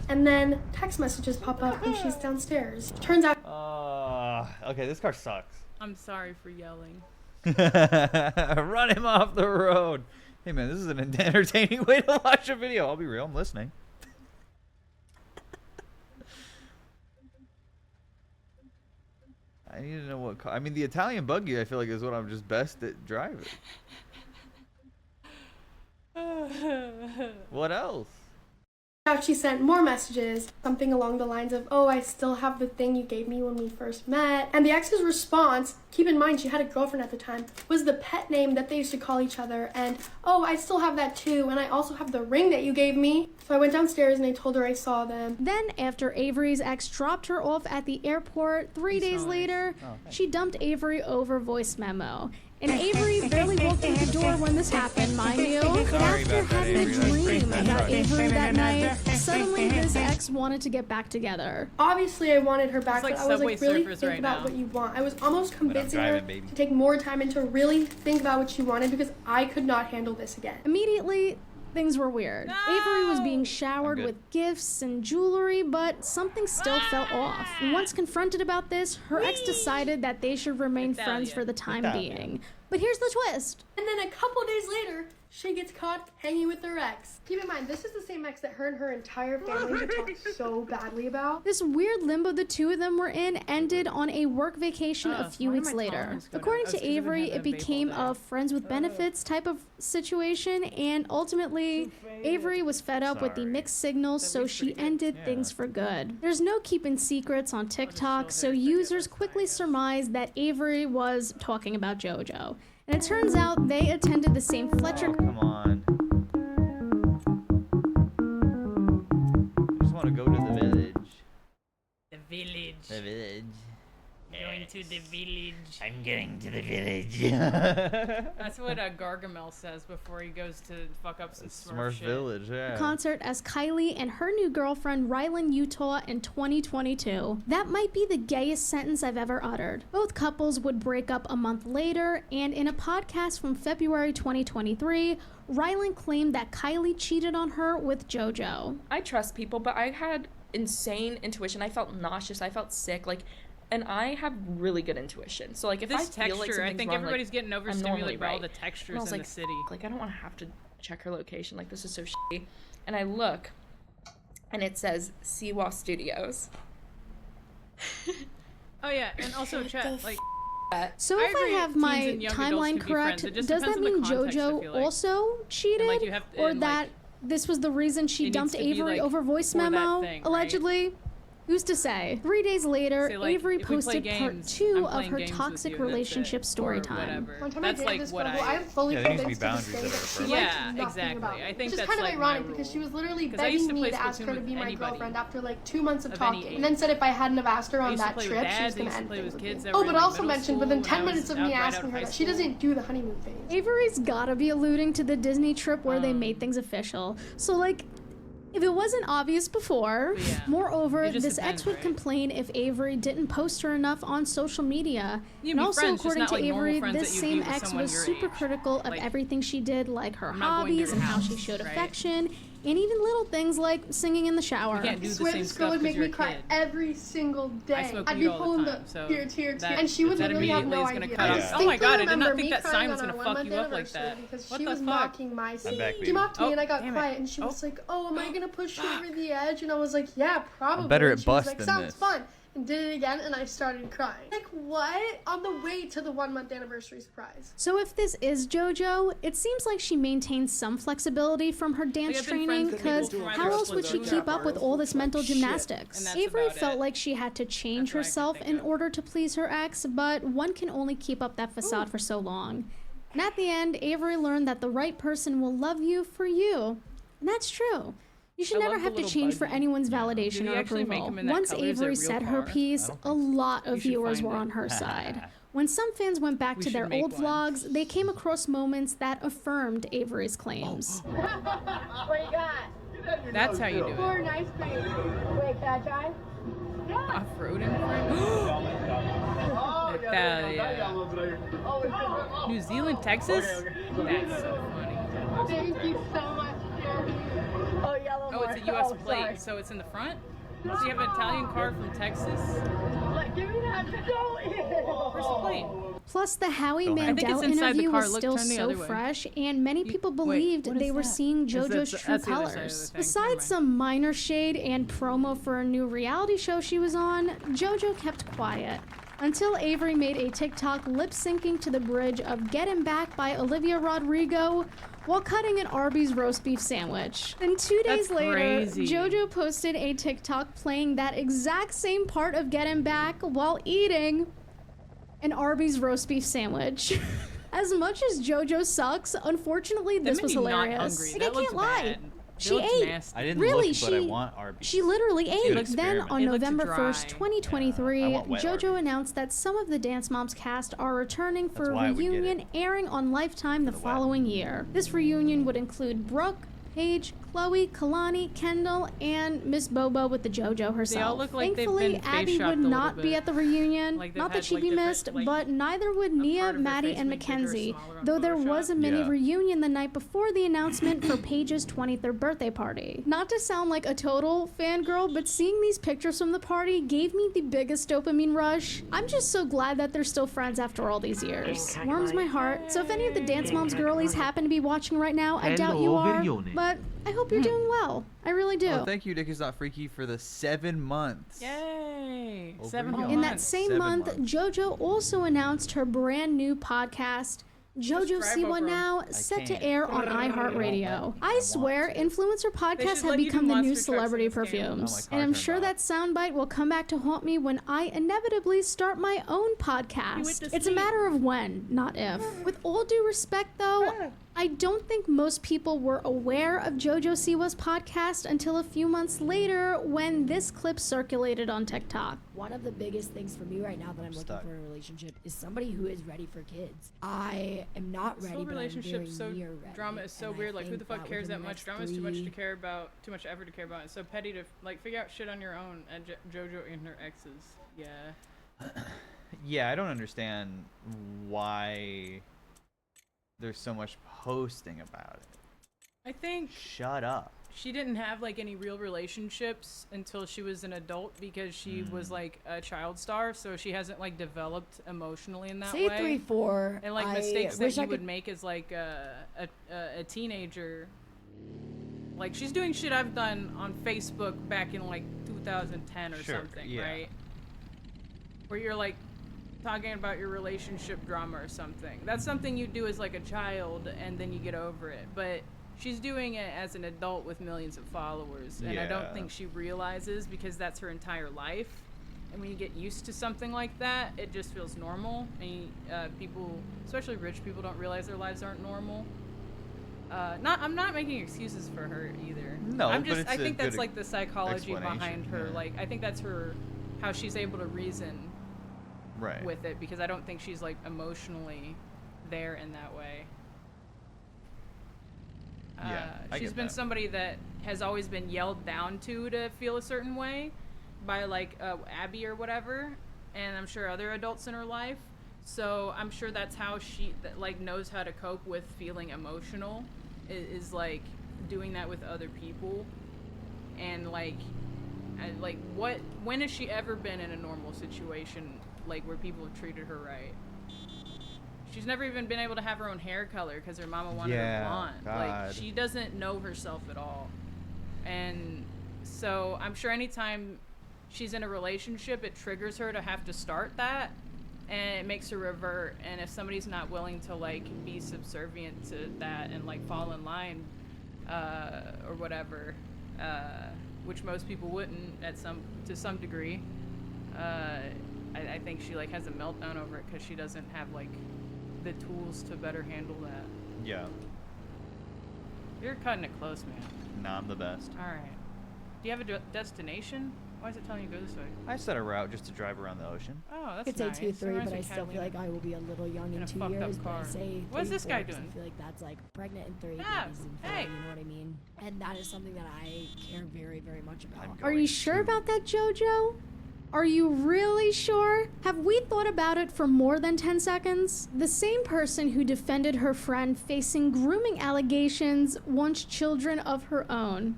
And then text messages pop up and she's downstairs. Turns out okay, this car sucks. I'm sorry for yelling. Run him off the road. Hey man, this is an entertaining way to watch a video. I'll be real, I'm listening. I need to know what car. I mean, the Italian buggy, I feel like, is what I'm just best at driving. What else? she sent more messages, something along the lines of, oh, I still have the thing you gave me when we first met. And the ex's response, keep in mind she had a girlfriend at the time, was the pet name that they used to call each other. And, oh, I still have that too, and I also have the ring that you gave me. So I went downstairs and I told her I saw them. Then, after Avery's ex dropped her off at the airport 3 days later, she dumped Avery over voice memo. And Avery barely walked through the door when this happened, mind you. But after having a dream about Avery that night, suddenly his ex wanted to get back together. Obviously, I wanted her back, like but I was like, really Surfers think right about now. what you want. I was almost convincing her to take more time and to really think about what she wanted because I could not handle this again. Immediately, things were weird. Avery was being showered with gifts and jewelry, but something still felt off. And once confronted about this, her ex decided that they should remain friends for the time being. But here's the twist. And then a couple days later, she gets caught hanging with her ex. Keep in mind, this is the same ex that her and her entire family had talked so badly about. This weird limbo the two of them were in ended on a work vacation a few weeks later. According to Avery, it became a friends with benefits type of situation, and ultimately, Avery was fed up with the mixed signals, so she ended things for good. There's no keeping secrets on TikTok, so users quickly surmised that Avery was talking about JoJo. And it turns out they attended the same Fletcher. Come on. I just want to go to the village. The village. The village. Going to the village. I'm getting to the village. That's what Gargamel says before he goes to fuck up some Smurf shit. Village, yeah. Concert as Kylie and her new girlfriend Rylan Utah in 2022. That might be the gayest sentence I've ever uttered. Both couples would break up a month later, and in a podcast from February 2023, Rylan claimed that Kylie cheated on her with JoJo. I trust people, but I had insane intuition. I felt nauseous. I felt sick. And I have really good intuition. So, if this I feel like texture, I something's think wrong, everybody's getting I'm overstimulated normally by all right. the textures And I was in the city. I don't want to have to check her location. This is so shitty. And I look, and it says Siwa Studios. Oh yeah, and also chat, So if I have my timeline correct, does that mean JoJo also cheated? Or that this was the reason she dumped Avery over voice memo, allegedly? Who's to say? 3 days later, See, like, Avery if we play posted part games, 2 I'm of playing her games with toxic you, and that's relationship it, story or time. whatever. One time That's I like dated this what girl who I am fully Yeah, there needs to be convinced to this day boundaries that that she are liked Yeah, nothing exactly. about me. I think Which is that's kind of like ironic my because she rule. was literally 'Cause I used begging to me play to ask her Splatoon to be with my anybody girlfriend after like 2 months of of any talking, and then said if I hadn't have asked her I on used to that play with trip, she dads, was I gonna used to end play things with with kids me. that Oh, were but in, like, also middle mentioned school within when 10 I was minutes of out me right out asking of her high that she school. doesn't do the honeymoon phase. Avery's gotta be alluding to the Disney trip where they made things official. So, like, if it wasn't obvious before, moreover, It just this depends, ex would right? complain if Avery didn't post her enough on social media. You And can be also, friends, just according not to like normal Avery, friends this that you'd same be with ex someone was your super age. critical of Like, everything she did, like her I'm not going to hobbies your and how she house, showed right? affection, and even little things like singing in the shower. You can't do I the swear same this girl stuff would 'cause make you're me a cry kid. every single day. smoke I'd weed be all the pulling time, the so tear, tear, that- tear, and she would that literally have immediately no is gonna idea. cut I off. distinctly Oh my God, I did not remember think me that crying sign was on gonna our fuck 1 you month up like that. anniversary because What she the was fuck? mocking my city. back, She baby. mocked me Oh, and I got damn it. quiet and she was like, "Oh, am I gonna push you over the edge?" And I was like, "Yeah, probably." better And at she was bust like, than "Sounds this." fun." And did it again, and I started crying. Like, what? On the way to the 1 month anniversary surprise. So if this is JoJo, it seems like she maintains some flexibility from her dance I've been training, friends with people because from how either else would she school. keep up with all this mental gymnastics? And that's Avery about felt it. like she had to change herself in order to please her ex, but one can only keep up that facade for so long. And at the end, Avery learned that the right person will love you for you. And that's true. You should I never love the have to little change for buggy. anyone's Did validation he or actually make approval. them in that Once color? Is it a Avery real said her car? piece, a lot of You should viewers find were it. on her side. When some fans went back We to their should make old one. vlogs, they came across moments that affirmed Avery's claims. What you got? That's how you do it. Corn ice cream. Wait, can I try? Off-roading friend? New Zealand, Texas? That's so funny. Thank you so much, Jeremy. Oh, yellow. Oh, it's a U.S. plate, so it's in the front? So you have an Italian car from Texas? Like, give me that. Go in. Where's the plate? Plus, the Howie I think Mandel it's inside the interview car. was Look, still turn the so other way. fresh, and many people believed what they is were that? seeing Is JoJo's that- true that's the other side of the colors. thing. Besides some minor shade and promo for a new reality show she was on, JoJo kept quiet. Until Avery made a TikTok lip-syncing to the bridge of Get Him Back by Olivia Rodrigo while cutting an Arby's roast beef sandwich. Then 2 days That's later, crazy. JoJo posted a TikTok playing that exact same part of Get Him Back while eating an Arby's roast beef sandwich. As much as JoJo sucks, unfortunately That this made was me not hilarious. hungry. Like, That I can't looks lie. bad. She looks ate. nasty. I didn't Really, look, but I want Arby's. She literally ate. Good Then experiment. on It looked November dry. 1st, 2023, I want wet JoJo announced that some of the Dance Moms cast are returning for That's a why I would get reunion airing on Lifetime the following year. This reunion would include Brooke, Paige, Chloe, Kalani, Kendall, and Miss Bobo with the JoJo herself. They all look like they've Thankfully, been face Abby shopped would a little not be bit. at the reunion. Like they've Not that had, she'd like, be different, missed, like, but neither would Nia, part of their Maddie, face and made bigger or Mackenzie. smaller on Though there Photoshop. was a mini Yeah. reunion the night before the announcement for Paige's 23rd birthday party. Not to sound like a total fangirl, but seeing these pictures from the party gave me the biggest dopamine rush. I'm just so glad that they're still friends after all these years. Warms my heart. So if any of the Dance Moms girlies happen to be watching right now, I doubt you Hello, are, Verione. but I hope you're doing well. I really do. Oh, thank you, Dick is Not Freaky, for the 7 months. Yay! Over 7 you. months. In that same 7 month, months. JoJo also announced her brand new podcast, JoJo Subscribe Siwa over 'em. Now, set to can't. air on iHeartRadio. I swear, influencer podcasts should have let you do become the new monster trucks celebrity in this game. perfumes. Oh, my And car I'm turned sure off. that soundbite will come back to haunt me when I inevitably start my own You went podcast. to It's a sleep. matter of when, not if. With all due respect, though, I don't think most people were aware of JoJo Siwa's podcast until a few months later when this clip circulated on TikTok. One of the biggest things for me right now that I'm looking Stuck. for in a relationship is somebody who is ready for kids. I am not This ready, whole but I'm very relationship so near ready. drama is so and I weird. Like, who think the fuck that cares within that the much? next Drama is too much to 3 care about. Too much effort to care about. It's so petty to like figure out shit on your own. And JoJo and her exes. Yeah. Yeah, I don't understand why there's so much posting about it. I think Shut up. she didn't have like any real relationships until she was an adult because she was like a child star, so she hasn't like developed emotionally in that Say way. 3, 4. And like I mistakes that wish I you would could- make as like a teenager. Like she's doing shit I've done on Facebook back in like 2010 or Sure, something, yeah. right? Where you're like talking about your relationship drama or something. That's something you do as like a child and then you get over it. But she's doing it as an adult with millions of followers, and I don't think she realizes, because that's her entire life. And when you get used to something like that, it just feels normal. And people, especially rich people, don't realize their lives aren't normal. I'm not making excuses for her either. No, I but it's think a that's good like the psychology behind her. yeah. Like, I think that's how she's able to reason Right. with it, because I don't think she's like emotionally there in that way. I She's get been that. somebody that has always been yelled down to feel a certain way by like Abby or whatever, and I'm sure other adults in her life. So I'm sure that's how she like knows how to cope with feeling emotional, is like doing that with other people. And like when has she ever been in a normal situation like where people have treated her right? She's never even been able to have her own hair color because her mama wanted her blonde. God. Like, she doesn't know herself at all. And so I'm sure anytime she's in a relationship, it triggers her to have to start that, and it makes her revert. And if somebody's not willing to like be subservient to that and like fall in line or whatever, which most people wouldn't to some degree, I think she like has a meltdown over it because she doesn't have like the tools to better handle that. Yeah. You're cutting it close, man. Nah, I'm the best. All right. Do you have a destination? Why is it telling you to go this way? I set a route just to drive around the ocean. Oh, that's I could say nice. 2-3, Reminds but me I of still feel like I will be a little young in a 2 fucked up years. But I car. say What's this guy 3-4 'cause doing? I feel like that's like pregnant in 3, Ah, babies in 4, hey. you know what I mean? And that is something that I care very, very much about. Are you sure about that, JoJo? Are you really sure? Have we thought about it for more than 10 seconds? The same person who defended her friend facing grooming allegations wants children of her own.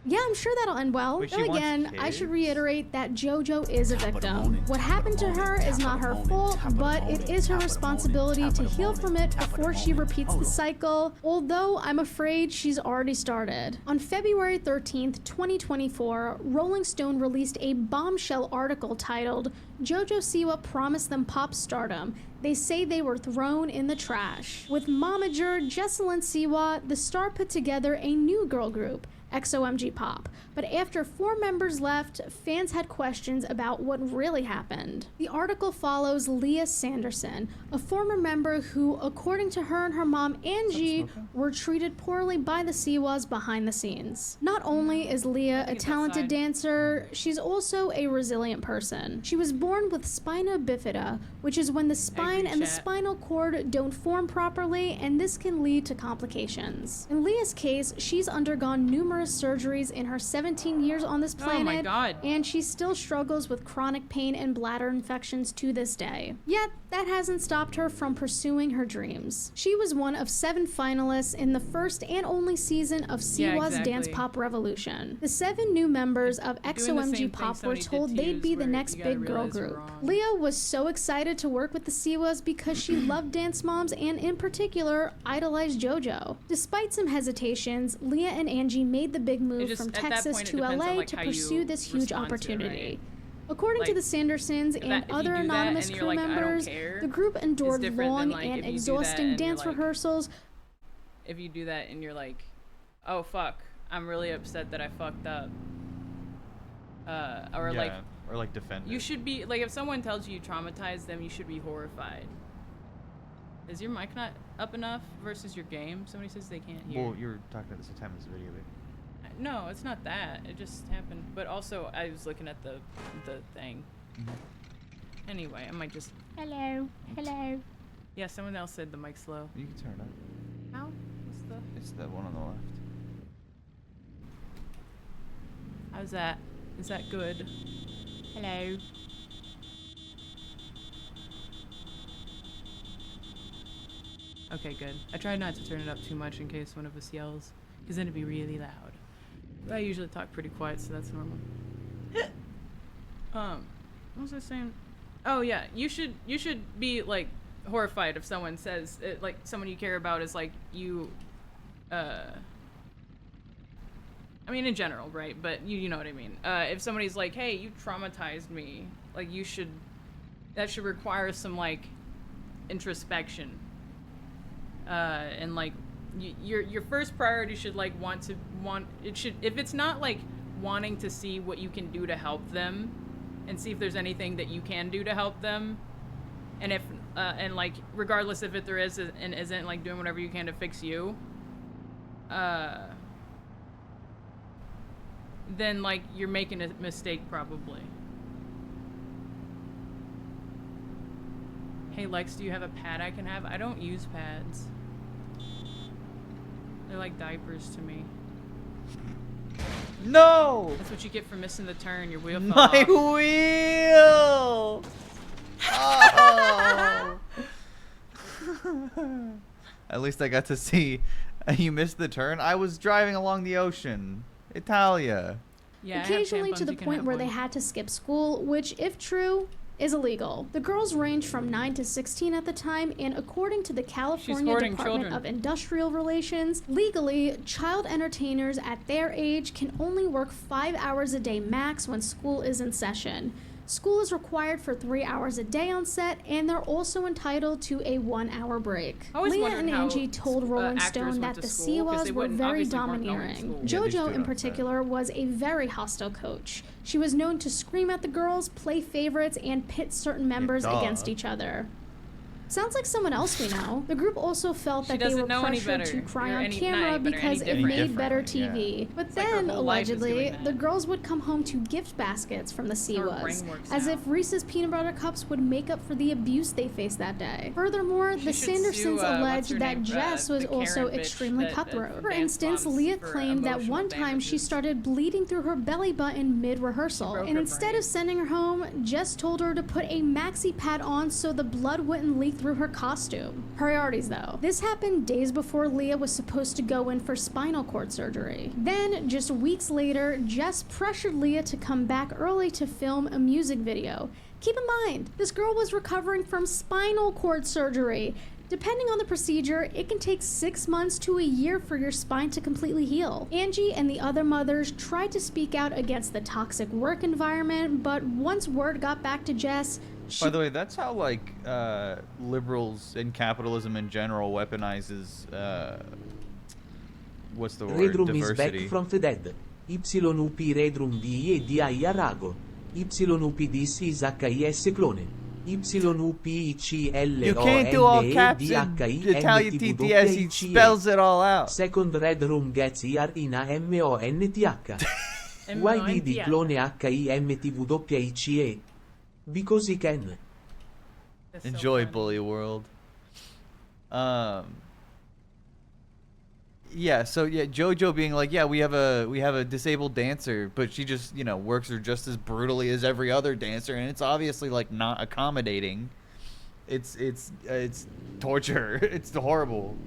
Yeah, I'm sure that'll end well. Wait, she Then wants again, I kids? should reiterate that JoJo is a victim. What happened to her is not her fault, but it is her responsibility to heal from it before she repeats the cycle, although I'm afraid she's already started. On February 13th, 2024, Rolling Stone released a bombshell article titled, JoJo Siwa Promised Them Pop Stardom. They say they were thrown in the trash. With momager Jesselyn Siwa, the star put together a new girl group, XOMG Pop. But after 4 members left, fans had questions about what really happened. The article follows Leah Sanderson, a former member who, according to her and her mom Angie, were treated poorly by the Siwas behind the scenes. Not only is Leah a talented dancer, she's also a resilient person. She was born with spina bifida, which is when the spine and the spinal cord don't form properly, and this can lead to complications. In Leah's case, she's undergone numerous surgeries in her 17 years on this planet, Oh my God. and she still struggles with chronic pain and bladder infections to this day. Yet, that hasn't stopped her from pursuing her dreams. She was one of 7 finalists in the first and only season of Siwa's exactly. Dance Pop Revolution. The 7 new members of Doing the same XOMG thing Pop were somebody did told to they'd you be is the where next you gotta big girl realize you're group. wrong. Leah was so excited to work with the Siwas because she loved dance moms and, in particular, idolized JoJo. Despite some hesitations, Leah and Angie made the big move just- from at that Texas point, it to depends LA on, like, to how pursue you this huge respond to it, opportunity. right? According to Like, the Sandersons if and that- if you other do that anonymous and you're crew like, "I don't members, care," the group is endured different than, long like, and if you do that exhausting and you're dance like- rehearsals. If you do that and you're like, oh fuck, I'm really upset that I fucked up. Or like, Yeah, or like defend you it. should be like, if someone tells you you traumatized them, you should be horrified. Is your mic not up enough versus your game? Somebody says they can't hear. Well, you were talking at the same time as the video, babe. No, it's not that. It just happened. But also, I was looking at the thing. Anyway, I might just. Hello. Hello. Yeah, someone else said the mic's low. You can turn it up. How? What's the? It's that one on the left. How's that? Is that good? Hello. Okay, good. I tried not to turn it up too much in case one of us yells, because then it'd be really loud. But I usually talk pretty quiet, so that's normal. What was I saying? Oh yeah, you should be like horrified if someone says like someone you care about is like you. I mean, in general, right? But you know what I mean. If somebody's like, "Hey, you traumatized me," like that should require some like introspection, and like your first priority should like if it's not like wanting to see what you can do to help them and see if there's anything that you can do to help them, and if and like regardless if there is and isn't, like doing whatever you can to fix you, then like you're making a mistake probably. Hey Lex, do you have a pad I can have? I don't use pads. They're like diapers to me. No! That's what you get for missing the turn. Your wheel fell My off. wheel! Oh! At least I got to see. You missed the turn? I was driving along the ocean. Italia. Yeah, Occasionally to the point where they had to skip school, which, if true, is illegal. The girls ranged from 9 to 16 at the time, and according to the California Department children. of Industrial Relations, legally, child entertainers at their age can only work 5 hours a day max when school is in session. School is required for 3 hours a day on set, and they're also entitled to a 1-hour break. Leah and Angie told Rolling Stone that the Siwas were very domineering. JoJo, in particular, was a very hostile coach. She was known to scream at the girls, play favorites, and pit certain members against each other. Sounds like someone else we know. The group also felt that they were pressured to cry on camera because it made better TV. But then, allegedly, the girls would come home to gift baskets from the Siwas, as if Reese's peanut butter cups would make up for the abuse they faced that day. Furthermore, the Sandersons alleged that Jess was also extremely cutthroat. For instance, Leah claimed that one time she started bleeding through her belly button mid-rehearsal, and instead of sending her home, Jess told her to put a maxi pad on so the blood wouldn't leak through her costume. Priorities though. This happened days before Leah was supposed to go in for spinal cord surgery. Then, just weeks later, Jess pressured Leah to come back early to film a music video. Keep in mind, this girl was recovering from spinal cord surgery. Depending on the procedure, it can take 6 months to a year for your spine to completely heal. Angie and the other mothers tried to speak out against the toxic work environment, but once word got back to Jess, By the way, that's how like liberals and capitalism in general weaponizes what's the word? Redrum Diversity. is back from the dead. YUP Redrum di Arago. YUP this is HIS clone. YUPICLONE You can't do all caps in Italian TTS, he spells it all out. Second Red Room gets here in AMONTH. Why did he clone HIMTWICE? Because he can. Enjoy, Bully World. Yeah, so yeah, JoJo being like, yeah, we have a disabled dancer, but she just, you know, works her just as brutally as every other dancer, and it's obviously like not accommodating. It's torture. It's horrible.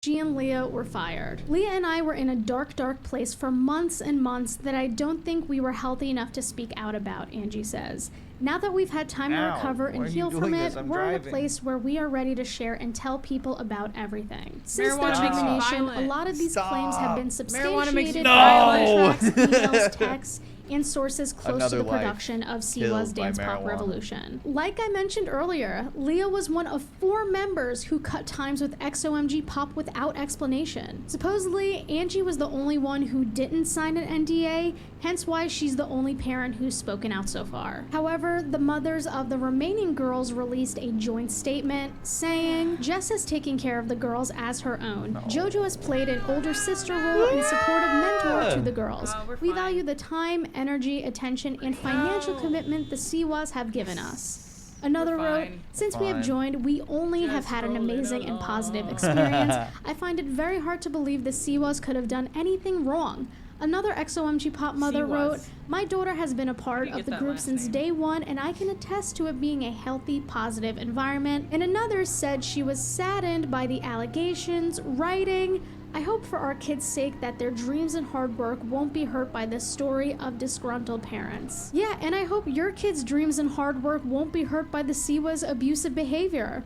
Angie and Leah were fired. Leah and I were in a dark, dark place for months and months that I don't think we were healthy enough to speak out about, Angie says. Now that we've had time to recover and heal from it, we're in a place where we are ready to share and tell people about everything. Since their termination, a lot of these claims have been substantiated by contracts, emails, texts, and sources close to the production of Siwa's Dance Pop Revolution. Like I mentioned earlier, Leah was one of 4 members who cut times with XOMG Pop without explanation. Supposedly, Angie was the only one who didn't sign an NDA, hence why she's the only parent who's spoken out so far. However, the mothers of the remaining girls released a joint statement saying, Jess has taken care of the girls as her own. JoJo has played an older sister role and supportive mentor to the girls. We value the time, energy, attention, and financial commitment the Siwas have given us. Another wrote, since we have joined, we only have had an amazing and positive experience. I find it very hard to believe the Siwas could have done anything wrong. Another XOMG Pop mother wrote, my daughter has been a part of the group since day one, and I can attest to it being a healthy, positive environment. And another said she was saddened by the allegations, writing, I hope for our kids' sake that their dreams and hard work won't be hurt by this story of disgruntled parents. Yeah, and I hope your kids' dreams and hard work won't be hurt by the Siwa's abusive behavior.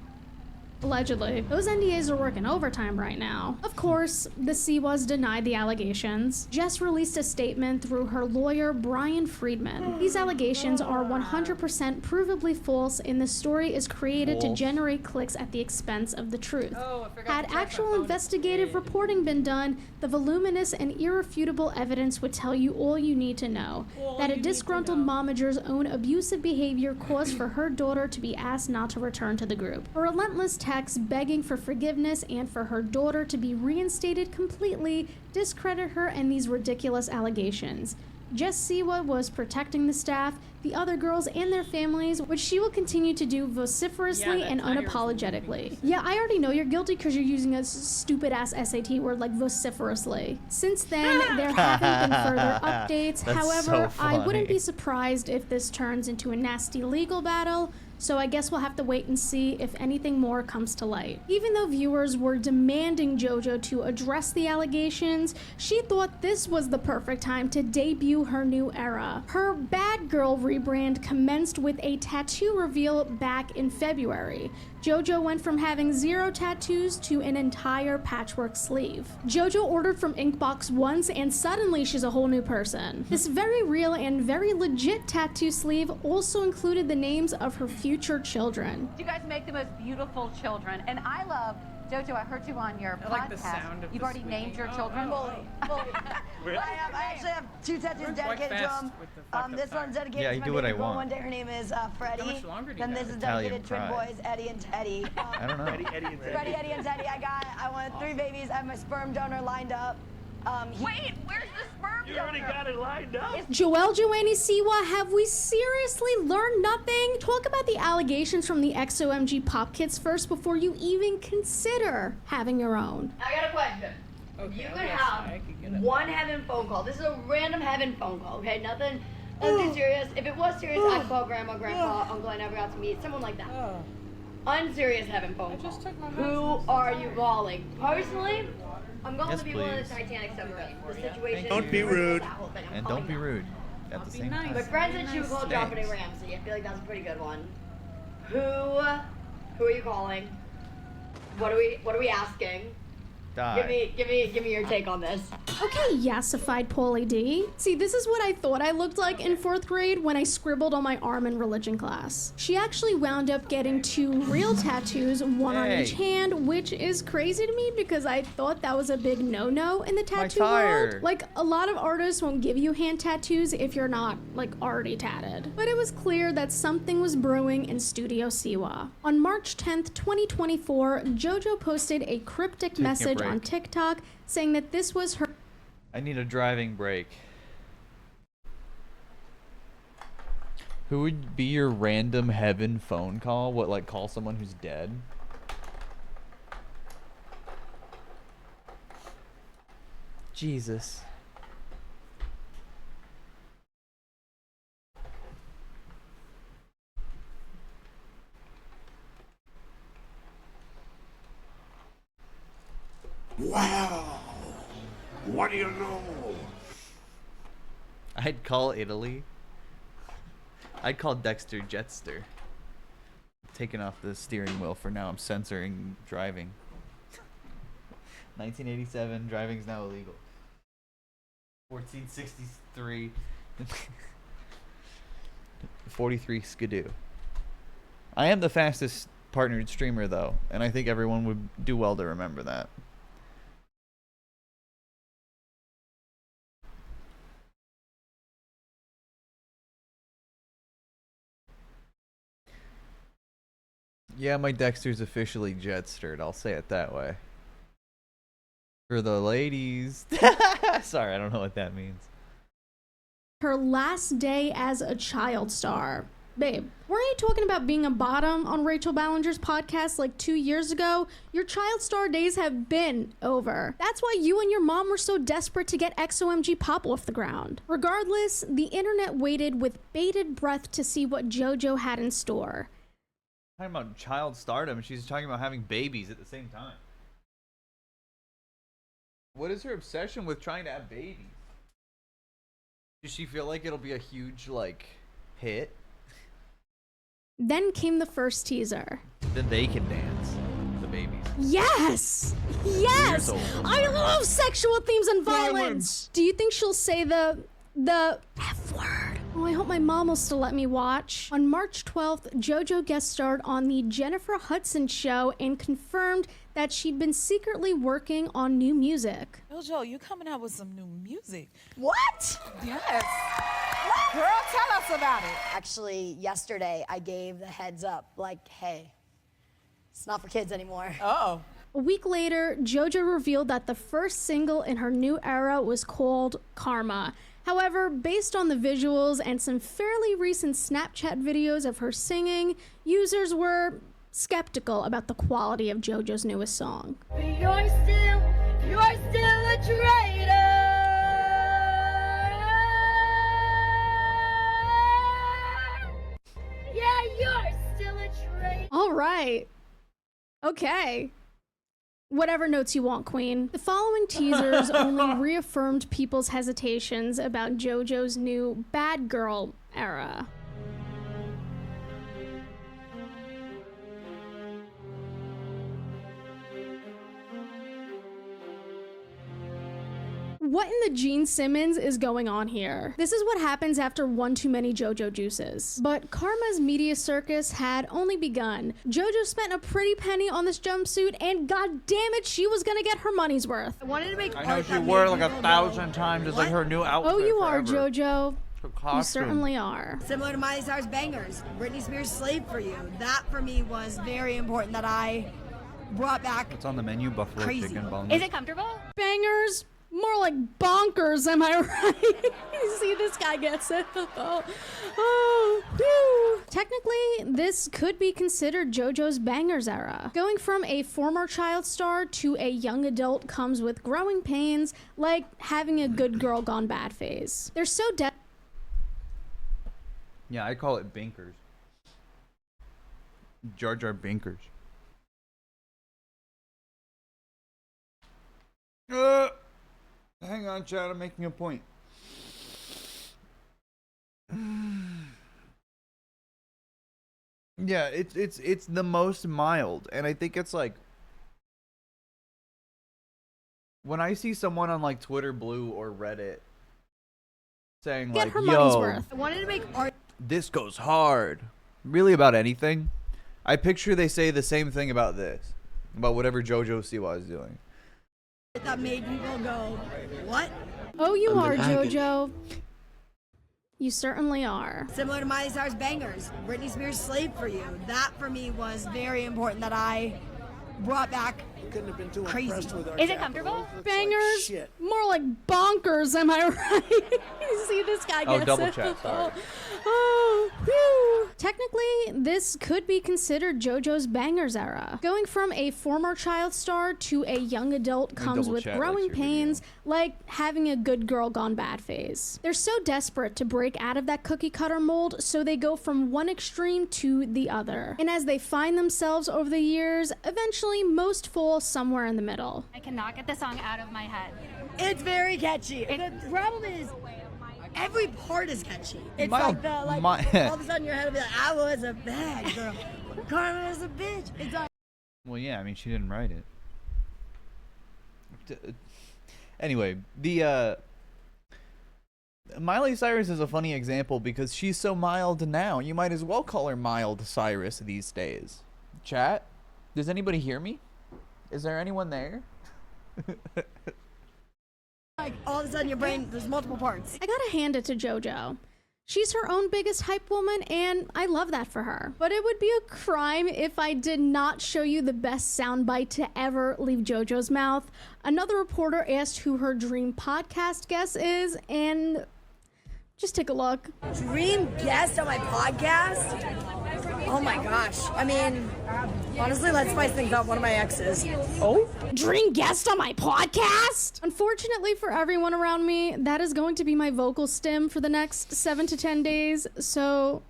Allegedly. Those NDAs are working overtime right now. Of course, the Siwas denied the allegations. Jess released a statement through her lawyer, Brian Friedman. These allegations are 100% provably false, and the story is created to generate clicks at the expense of the truth. Had actual investigative reporting been done, the voluminous and irrefutable evidence would tell you all you need to know. That a disgruntled momager's own abusive behavior caused for her daughter to be asked not to return to the group. A relentless texts begging for forgiveness and for her daughter to be reinstated completely discredit her and these ridiculous allegations. Jess Siwa was protecting the staff, the other girls, and their families, which she will continue to do vociferously and unapologetically. Yeah, I already know you're guilty because you're using a stupid-ass SAT word like vociferously. Since then, there haven't been further updates. However, I wouldn't be surprised if this turns into a nasty legal battle, so I guess we'll have to wait and see if anything more comes to light. Even though viewers were demanding JoJo to address the allegations, she thought this was the perfect time to debut her new era. Her Bad Girl rebrand commenced with a tattoo reveal back in February. JoJo went from having 0 tattoos to an entire patchwork sleeve. JoJo ordered from Inkbox once and suddenly she's a whole new person. This very real and very legit tattoo sleeve also included the names of her future children. You guys make the most beautiful children, and I love JoJo, I heard you on your podcast. like the sound of You've the already named your children. I actually have 2 tattoos dedicated to them. This one's dedicated to my baby girl. One day her name is Freddie. Then this is dedicated to twin boys, Eddie and Teddy. I don't know. Freddie, Eddie, and Teddy. I want 3 babies. I have my sperm donor lined up. Wait, where's the sperm donor? You already got it lined up. Joelle Joanie Siwa, have we seriously learned nothing? Talk about the allegations from the XOMG Pop Kits first before you even consider having your own. I got a question. Okay, You could have one heaven phone call. This is a random heaven phone call, okay? Nothing serious. If it was serious, I'd call grandma, grandpa, uncle I never got to meet, someone like that. Unserious heaven phone call. Who are you calling? Personally, I'm going to people in the Titanic submarine. The situation. Don't be rude. And don't be rude at the same time. My friend said she would call Dominic Ramsey. I feel like that's a pretty good one. Who are you calling? What are we asking? Die. Give me your take on this. Okay, yassified Pauly D. See, this is what I thought I looked like in 4th grade when I scribbled on my arm in religion class. She actually wound up getting 2 real tattoos, one on each hand, which is crazy to me because I thought that was a big no-no in the tattoo world. Like, a lot of artists won't give you hand tattoos if you're not, like, already tatted. But it was clear that something was brewing in Studio Siwa. On March 10th, 2024, JoJo posted a cryptic message on TikTok saying that this was her. I need a driving break. Who would be your random heaven phone call? What, like call someone who's dead? Jesus. Wow. What do you know? I'd call Italy. I'd call Dexter Jetster. Taking off the steering wheel for now. I'm censoring driving. 1987, driving's now illegal. 1463. 43 Skidoo. I am the fastest partnered streamer though, and I think everyone would do well to remember that. Yeah, my Dexter's officially jetstered, I'll say it that way. For the ladies. Sorry, I don't know what that means. Her last day as a child star. Babe, weren't you talking about being a bottom on Rachel Ballinger's podcast like 2 years ago? Your child star days have been over. That's why you and your mom were so desperate to get XOMG Pop off the ground. Regardless, the internet waited with bated breath to see what JoJo had in store. Talking about child stardom, she's talking about having babies at the same time. What is her obsession with trying to have babies? Does she feel like it'll be a huge, like, hit? Then came the first teaser. Then they can dance. Yes! Yes! I love sexual themes and violence! Do you think she'll say the F word? Oh, I hope my mom will still let me watch. On March 12th, JoJo guest starred on the Jennifer Hudson show and confirmed that she'd been secretly working on new music. JoJo, you coming out with some new music. What? Yes. Girl, tell us about it. Actually, yesterday I gave the heads up, like, hey, it's not for kids anymore. Oh. A week later, JoJo revealed that the first single in her new era was called Karma. However, based on the visuals and some fairly recent Snapchat videos of her singing, users were skeptical about the quality of JoJo's newest song. You're still a traitor. Yeah, you're still a traitor. All right. Okay. Whatever notes you want, Queen. The following teasers only reaffirmed people's hesitations about JoJo's new bad girl era. What in the Gene Simmons is going on here? This is what happens after one too many JoJo juices. But Karma's media circus had only begun. JoJo spent a pretty penny on this jumpsuit, and god damn it, she was gonna get her money's worth. I wanted to make I know she wore it like 1,000 times. It's like her new outfit. Oh, you are, forever. JoJo. Her costume. You certainly are. Similar to Miley Cyrus' Bangers, Britney Spears' Slave for You. That for me was very important that I brought back. What's on the menu? Buffalo Crazy. chicken bone. Is it comfortable? Bangers? More like bonkers, am I right? You see, this guy gets it. Whew. Technically, this could be considered JoJo's Bangers era. Going from a former child star to a young adult comes with growing pains, like having a good girl gone bad phase. They're so Yeah, I call it Binkers. Jar Jar Binkers. Hang on, Chad. I'm making a point. Yeah, it's the most mild, and I think it's like when I see someone on like Twitter Blue or Reddit saying get like, her money's "Yo, worth." I wanted to make art. this goes hard," really about anything, I picture they say the same thing about this, about whatever JoJo Siwa is doing. That made people go, what? Oh, you are, JoJo. You certainly are. Similar to Miley Cyrus' Bangers, Britney Spears' Slave for You. That for me was very important that I brought back. Couldn't have been too Crazy. impressed with our Is it capital. comfortable? Looks Bangers? like shit. More like bonkers, am I right? You see, this guy gets Oh, double it. chat, sorry. Oh, whew. Technically, this could be considered JoJo's Bangers era. Going from a former child star to a young adult comes with growing pains, like having a good girl gone bad phase. They're so desperate to break out of that cookie cutter mold, so they go from one extreme to the other. And as they find themselves over the years, eventually most fall somewhere in the middle. I cannot get the song out of my head. It's very catchy. The problem is, every part is catchy. It's Mild- all of a sudden your head will be like, I was a bad girl. Karma is a bitch. It's like, Well, yeah, I mean, she didn't write it. Anyway, the Miley Cyrus is a funny example because she's so mild now. You might as well call her Mild Cyrus these days. Chat, does anybody hear me? Is there anyone there? like all of a sudden your brain, there's multiple parts. I gotta hand it to JoJo. She's her own biggest hype woman, and I love that for her. But it would be a crime if I did not show you the best soundbite to ever leave JoJo's mouth. Another reporter asked who her dream podcast guest is, and just take a look. Dream guest on my podcast? Oh my gosh. I mean, honestly, let's spice things up. One of my exes. Oh? Dream guest on my podcast? Unfortunately for everyone around me, that is going to be my vocal stim for the next 7 to 10 days, so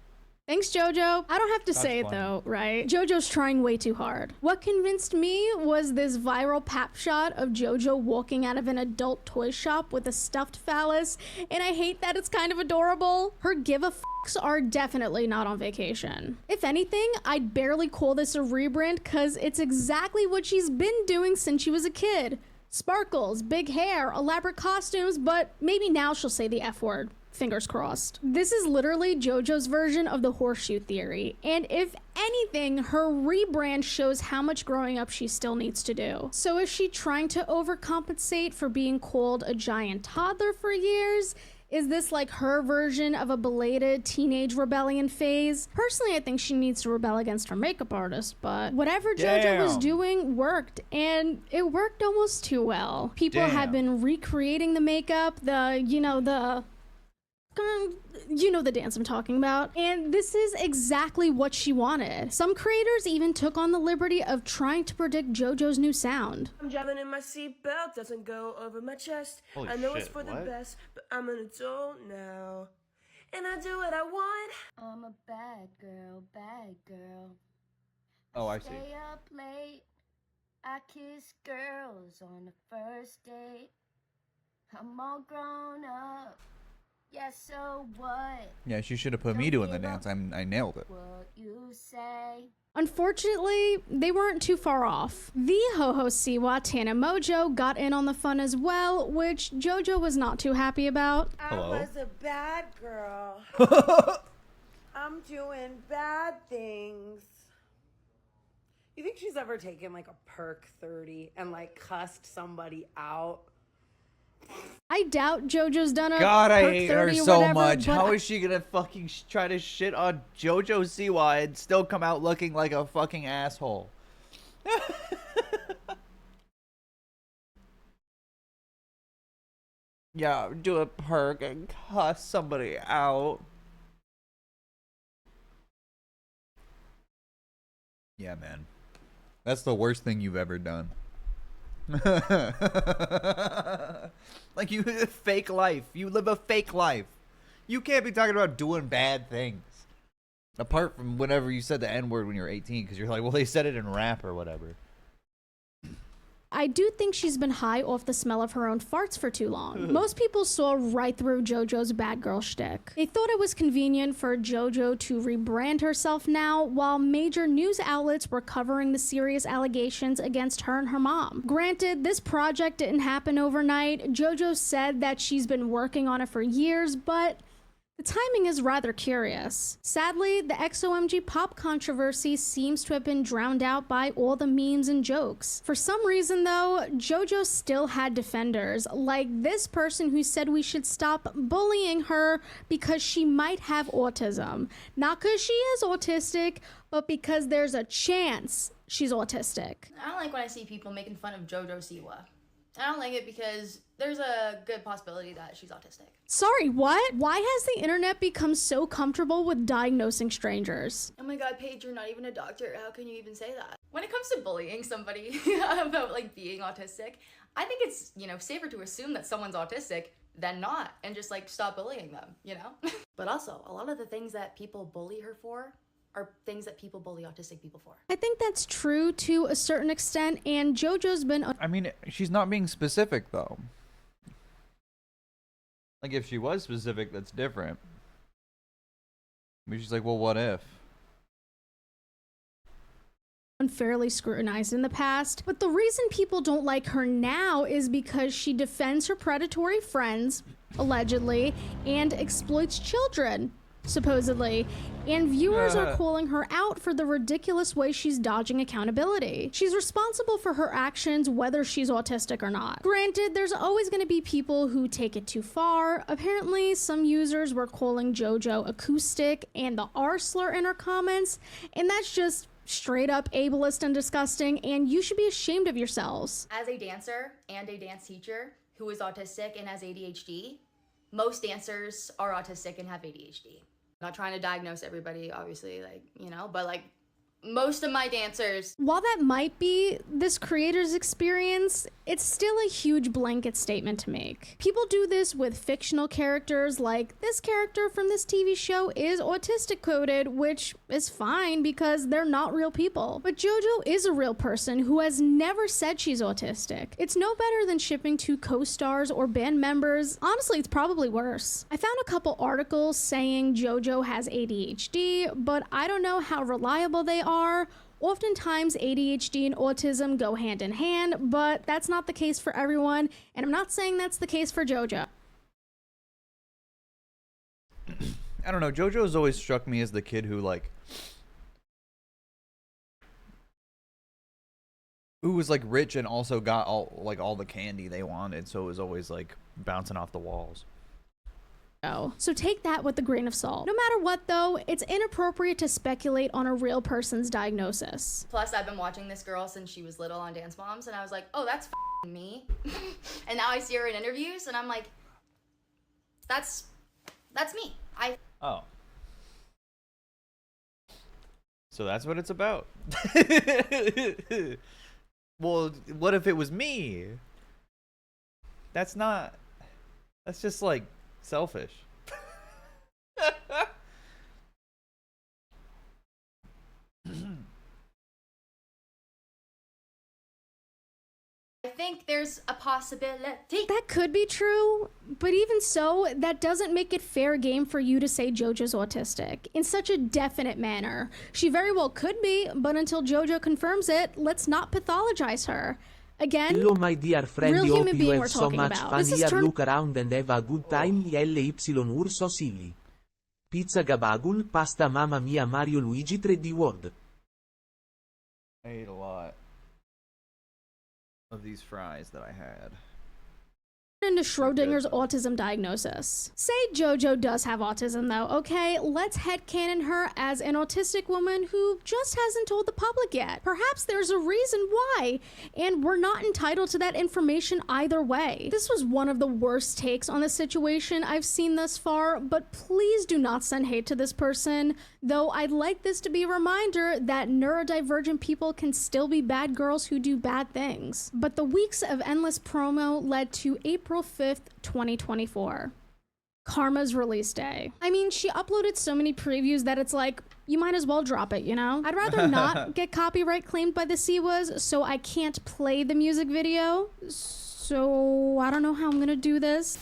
Thanks, JoJo. I don't have to say it funny. though, right? JoJo's trying way too hard. What convinced me was this viral pap shot of JoJo walking out of an adult toy shop with a stuffed phallus, and I hate that it's kind of adorable. Her give-a-fucks are definitely not on vacation. If anything, I'd barely call this a rebrand cause it's exactly what she's been doing since she was a kid. Sparkles, big hair, elaborate costumes, but maybe now she'll say the F word. Fingers crossed. This is literally JoJo's version of the horseshoe theory, and if anything, her rebrand shows how much growing up she still needs to do. So is she trying to overcompensate for being called a giant toddler for years? Is this like her version of a belated teenage rebellion phase? Personally, I think she needs to rebel against her makeup artist, but whatever JoJo was doing worked, and it worked almost too well. People have been recreating the makeup, you know the dance I'm talking about, and this is exactly what she wanted. Some creators even took on the liberty of trying to predict JoJo's new sound. I'm driving in my seatbelt, doesn't go over my chest. Holy I know shit, it's for the what? best, but I'm an adult now, and I do what I want. I'm a bad girl. Oh, I see. Stay up late, I kiss girls on the first date. I'm all grown up. Yeah, so what? Yeah, she should have put me doing the dance. I nailed it. What you say? Unfortunately, they weren't too far off. The ho-ho Siwa, Tana Mojo, got in on the fun as well, which JoJo was not too happy about. I was a bad girl. I'm doing bad things. You think she's ever taken like a perk 30 and like cussed somebody out? I doubt JoJo's done a God, I perk hate 30 her or so whatever, much. but How is she gonna fucking try to shit on JoJo Siwa and still come out looking like a fucking asshole? Yeah, do a perk and cuss somebody out. Yeah, man. That's the worst thing you've ever done. Like, you fake life. You live a fake life. You can't be talking about doing bad things. Apart from whenever you said the N-word when you were 18, because you're like, well, they said it in rap or whatever. I do think she's been high off the smell of her own farts for too long. Most people saw right through JoJo's bad girl shtick. They thought it was convenient for JoJo to rebrand herself now, while major news outlets were covering the serious allegations against her and her mom. Granted, this project didn't happen overnight. JoJo said that she's been working on it for years, but the timing is rather curious. Sadly, the XOMG pop controversy seems to have been drowned out by all the memes and jokes. For some reason though, JoJo still had defenders, like this person who said we should stop bullying her because she might have autism. Not because she is autistic, but because there's a chance she's autistic. I don't like when I see people making fun of JoJo Siwa. I don't like it because there's a good possibility that she's autistic. Sorry, what? Why has the internet become so comfortable with diagnosing strangers? Oh my god, Paige, you're not even a doctor. How can you even say that? When it comes to bullying somebody about like being autistic, I think it's, safer to assume that someone's autistic than not and just like stop bullying them, But also, a lot of the things that people bully her for are things that people bully autistic people for. I think that's true to a certain extent, and JoJo's been... I mean, she's not being specific, though. Like, if she was specific, that's different. I mean, she's like, well, what if? Unfairly scrutinized in the past, but the reason people don't like her now is because she defends her predatory friends, allegedly, and exploits children, supposedly, and viewers are calling her out for the ridiculous way she's dodging accountability. She's responsible for her actions whether she's autistic or not. Granted, there's always going to be people who take it too far. Apparently, some users were calling JoJo acoustic and the R slur in her comments, and that's just straight up ableist and disgusting, and you should be ashamed of yourselves. As a dancer and a dance teacher who is autistic and has ADHD, most dancers are autistic and have ADHD. Not trying to diagnose everybody, obviously, but most of my dancers. While that might be this creator's experience, it's still a huge blanket statement to make. People do this with fictional characters, like this character from this TV show is autistic coded, which is fine because they're not real people. But JoJo is a real person who has never said she's autistic. It's no better than shipping two co-stars or band members. Honestly, it's probably worse. I found a couple articles saying JoJo has ADHD, but I don't know how reliable they are. Oftentimes, ADHD and autism go hand in hand, but that's not the case for everyone, and I'm not saying that's the case for JoJo. I don't know. JoJo's always struck me as the kid who was like rich and also got all the candy they wanted, so it was always like bouncing off the walls. So take that with a grain of salt. No matter what though, it's inappropriate to speculate on a real person's diagnosis. Plus, I've been watching this girl since she was little on Dance Moms, and I was like, oh, that's me. And now I see her in interviews, and I'm like, that's me. Oh. So that's what it's about. Well, what if it was me? That's just like selfish. I think there's a possibility. That could be true, but even so, that doesn't make it fair game for you to say JoJo's autistic in such a definite manner. She very well could be, but until JoJo confirms it, let's not pathologize her. Again, hello my dear friend, real hope human you being we're have so talking much about. fun This is here, look around and have a good time. LY Urso Silly. Pizza Gabagul, pasta Mamma Mia Mario Luigi 3D World. I ate a lot of these fries that I had. Into Schrodinger's autism diagnosis. Say JoJo does have autism though, okay? Let's headcanon her as an autistic woman who just hasn't told the public yet. Perhaps there's a reason why, and we're not entitled to that information either way. This was one of the worst takes on the situation I've seen thus far, but please do not send hate to this person, though I'd like this to be a reminder that neurodivergent people can still be bad girls who do bad things. But the weeks of endless promo led to April 5th, 2024. Karma's release day. I mean, she uploaded so many previews that it's like, you might as well drop it, you know? I'd rather not get copyright claimed by the Siwas, so I can't play the music video. So I don't know how I'm gonna do this.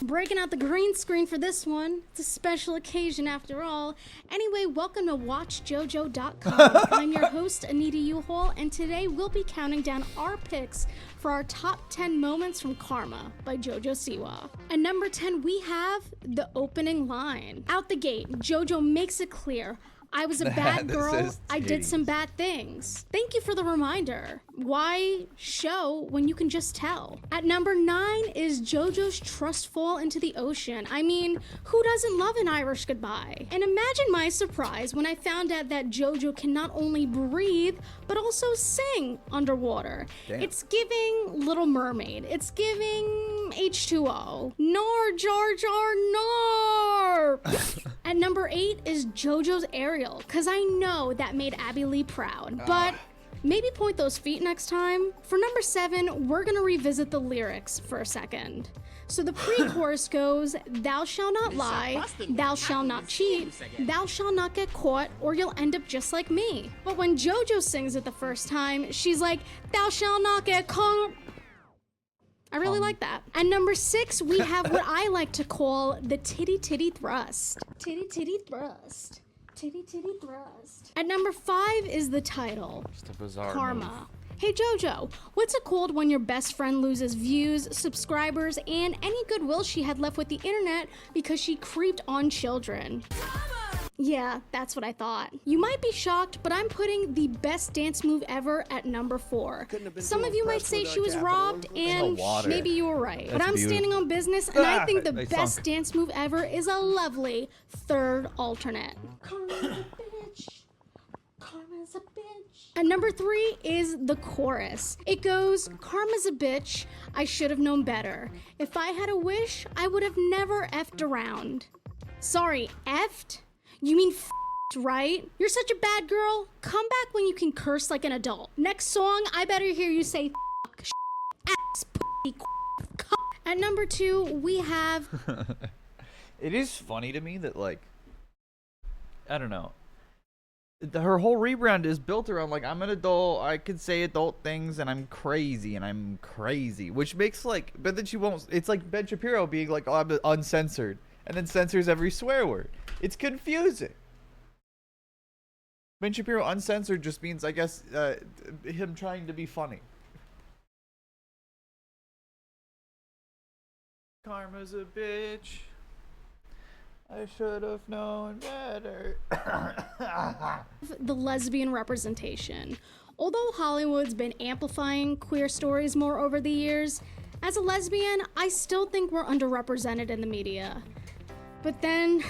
Breaking out the green screen for this one. It's a special occasion after all. Anyway, welcome to WatchJojo.com. I'm your host, Anita U-Haul, and today we'll be counting down our picks for our top 10 moments from Karma by JoJo Siwa. At number 10, we have the opening line. Out the gate, JoJo makes it clear, I was a bad girl, I did some bad things. Thank you for the reminder. Why show when you can just tell? At number 9 is JoJo's trust fall into the ocean. I mean, who doesn't love an Irish goodbye? And imagine my surprise when I found out that JoJo can not only breathe, but also sing underwater. Damn. It's giving Little Mermaid. It's giving H2O. Nar, Jar Jar, nar! At number 8 is JoJo's Ariel, cause I know that made Abby Lee proud, but maybe point those feet next time. For number 7, we're gonna revisit the lyrics for a second. So the pre-chorus goes, thou shalt not lie, thou shalt not cheat, thou shalt not get caught, or you'll end up just like me. But when JoJo sings it the first time, she's like, thou shalt not get caught. I really like that. At number 6, we have what I like to call the titty titty thrust. Titty titty thrust. Titty titty thrust. At number 5 is the title. Just a bizarre Karma. move. Hey JoJo, what's it called when your best friend loses views, subscribers, and any goodwill she had left with the internet because she creeped on children? Yeah, that's what I thought. You might be shocked, but I'm putting the best dance move ever at number 4. Some of you might say she was robbed, and maybe you were right. But I'm standing on business, and I think the best dance move ever is a lovely third alternate. Karma's a bitch. Karma's a bitch. And number 3 is the chorus. It goes, Karma's a bitch, I should have known better. If I had a wish, I would have never effed around. Sorry, effed? You mean right? You're such a bad girl. Come back when you can curse like an adult. Next song, I better hear you say ass, pussy, At number 2, we have... It is funny to me that, like, I don't know. Her whole rebrand is built around, like, I'm an adult, I can say adult things, and I'm crazy, which makes, like, but then she won't, it's like Ben Shapiro being like, oh, I'm uncensored, and then censors every swear word. It's confusing. Ben Shapiro uncensored just means, I guess, him trying to be funny. Karma's a bitch. I should have known better. The lesbian representation. Although Hollywood's been amplifying queer stories more over the years, as a lesbian, I still think we're underrepresented in the media. But then,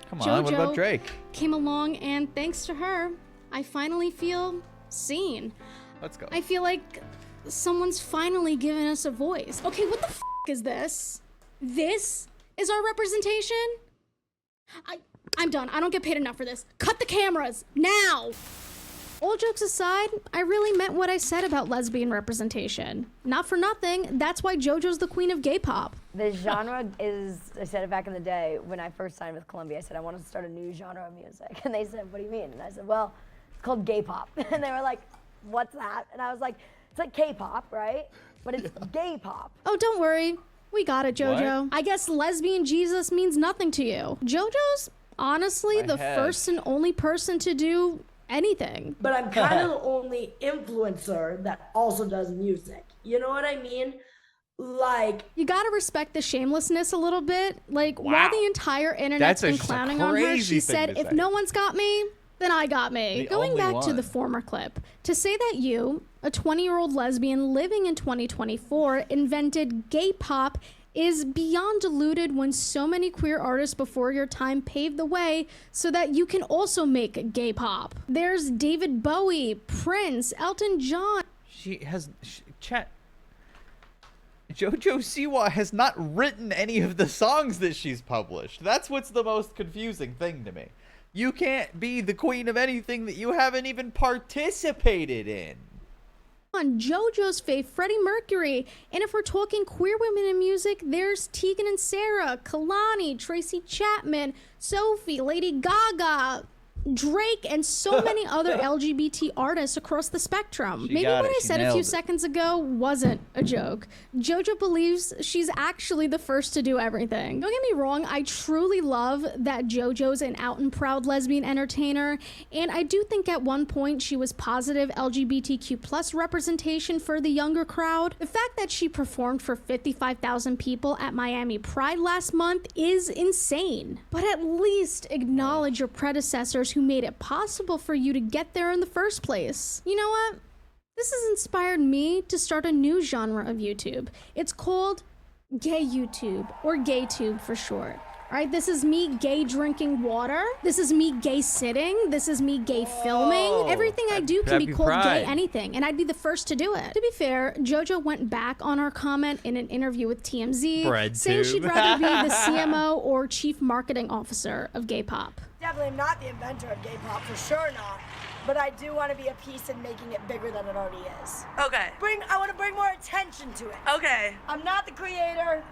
Come on, what about Drake? Came along, and thanks to her, I finally feel seen. Let's go. I feel like someone's finally given us a voice. Okay, what the f*** is this? This is our representation? I'm done. I don't get paid enough for this. Cut the cameras, now! All jokes aside, I really meant what I said about lesbian representation. Not for nothing, that's why JoJo's the queen of gay pop. The genre is, I said it back in the day when I first signed with Columbia, I said I want to start a new genre of music. And they said, what do you mean? And I said, well, it's called gay pop. And they were like, what's that? And I was like, it's like K-pop, right? But it's gay pop. Oh, don't worry. We got it, JoJo. What? I guess lesbian Jesus means nothing to you. JoJo's honestly the first and only person to do anything. But I'm kind of the only influencer that also does music. You know what I mean? Like, you gotta respect the shamelessness a little bit. Like, while the entire internet's been clowning on her, she said, if no one's got me, then I got me. Going back to the former clip, to say that you, a 20-year-old lesbian living in 2024, invented gay pop is beyond deluded when so many queer artists before your time paved the way so that you can make gay pop. There's David Bowie, Prince, Elton John. Chat. JoJo Siwa has not written any of the songs that she's published. That's what's the most confusing thing to me. You can't be the queen of anything that you haven't even participated in. On JoJo's fave, Freddie Mercury. And if we're talking queer women in music, there's Tegan and Sarah, Kalani, Tracy Chapman, Sophie, Lady Gaga, Drake, and so many other LGBT artists across the spectrum. Maybe what I said a few seconds ago wasn't a joke. JoJo believes she's actually the first to do everything. Don't get me wrong, I truly love that JoJo's an out and proud lesbian entertainer, and I do think at one point she was positive LGBTQ+ representation for the younger crowd. The fact that she performed for 55,000 people at Miami Pride last month is insane. But at least acknowledge your predecessors who made it possible for you to get there in the first place. You know what? This has inspired me to start a new genre of YouTube. It's called Gay YouTube, or GayTube for short. Alright, this is me gay drinking water. This is me gay sitting. This is me gay filming. Everything I do can be called gay anything, and I'd be the first to do it. To be fair, JoJo went back on our comment in an interview with TMZ, saying she'd rather be the CMO or Chief Marketing Officer of gay pop. Definitely not the inventor of gay pop, for sure not. But I do want to be a piece in making it bigger than it already is. Okay. I want to bring more attention to it. Okay. I'm not the creator,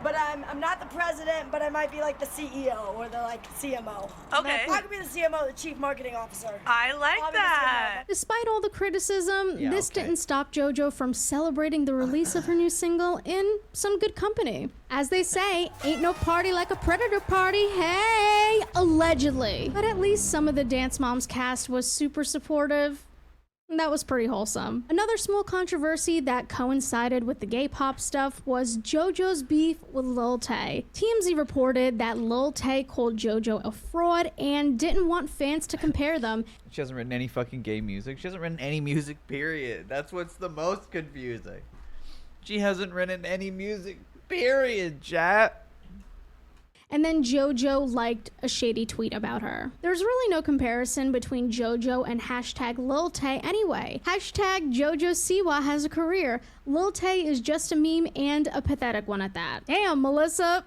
but I'm not the president, but I might be like the CEO or the CMO. Okay. I could be the CMO, the Chief Marketing Officer. I like that. Despite all the criticism, this didn't stop JoJo from celebrating the release of her new single in some good company. As they say, ain't no party like a predator party, hey! Allegedly. But at least some of the Dance Moms cast was super supportive. That was pretty wholesome. Another small controversy that coincided with the gay pop stuff was JoJo's beef with Lil Tay. TMZ reported that Lil Tay called JoJo a fraud and didn't want fans to compare them. She hasn't written any fucking gay music. She hasn't written any music, period. That's what's the most confusing. She hasn't written any music, period, chat. And then JoJo liked a shady tweet about her. There's really no comparison between JoJo and hashtag Lil Tay anyway. Hashtag JoJo Siwa has a career. Lil Tay is just a meme and a pathetic one at that. Damn, Melissa.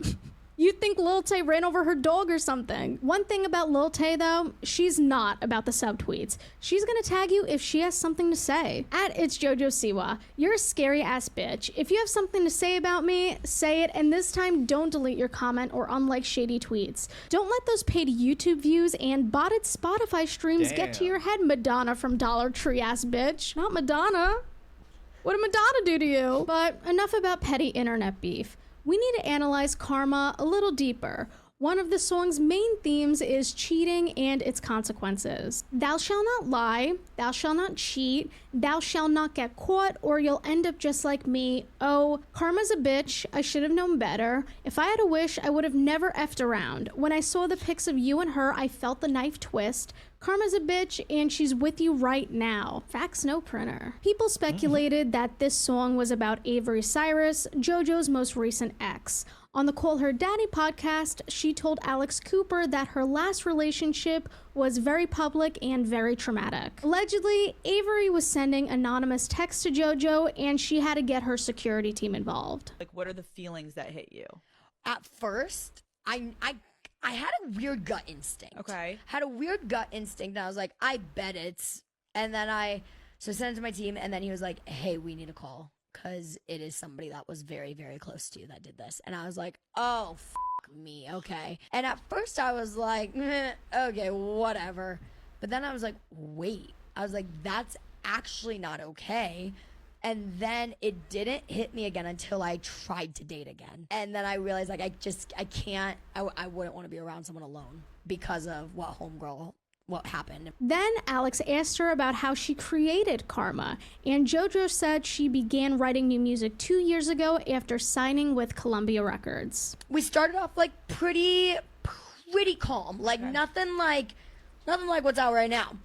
You'd think Lil Tay ran over her dog or something. One thing about Lil Tay, though, she's not about the subtweets. She's gonna tag you if she has something to say. At It's JoJo Siwa, you're a scary ass bitch. If you have something to say about me, say it, and this time don't delete your comment or unlike shady tweets. Don't let those paid YouTube views and botted Spotify streams get to your head, Madonna from Dollar Tree ass bitch. Not Madonna. What did Madonna do to you? But enough about petty internet beef. We need to analyze karma a little deeper. One of the song's main themes is cheating and its consequences. Thou shalt not lie, thou shalt not cheat, thou shalt not get caught, or you'll end up just like me. Oh, karma's a bitch, I should have known better. If I had a wish, I would have never effed around. When I saw the pics of you and her, I felt the knife twist. Karma's a bitch, and she's with you right now. Facts no printer. People speculated that this song was about Avery Cyrus, JoJo's most recent ex. On the Call Her Daddy podcast, she told Alex Cooper that her last relationship was very public and very traumatic. Allegedly, Avery was sending anonymous texts to JoJo, and she had to get her security team involved. Like, what are the feelings that hit you? At first, I had a weird gut instinct. Okay. Had a weird gut instinct, and I was like, I bet it's. And then I sent it to my team, and then he was like, hey, we need a call, because it is somebody that was very, very close to you that did this. And I was like, oh, me, okay. And at first I was like, okay, whatever. But then I was like, wait. I was like, that's actually not okay. And then it didn't hit me again until I tried to date again. And then I realized, like, I can't, I wouldn't want to be around someone alone because of what happened. Then Alex asked her about how she created Karma, and JoJo said she began writing new music 2 years ago after signing with Columbia Records. We started off like pretty calm, like nothing like what's out right now.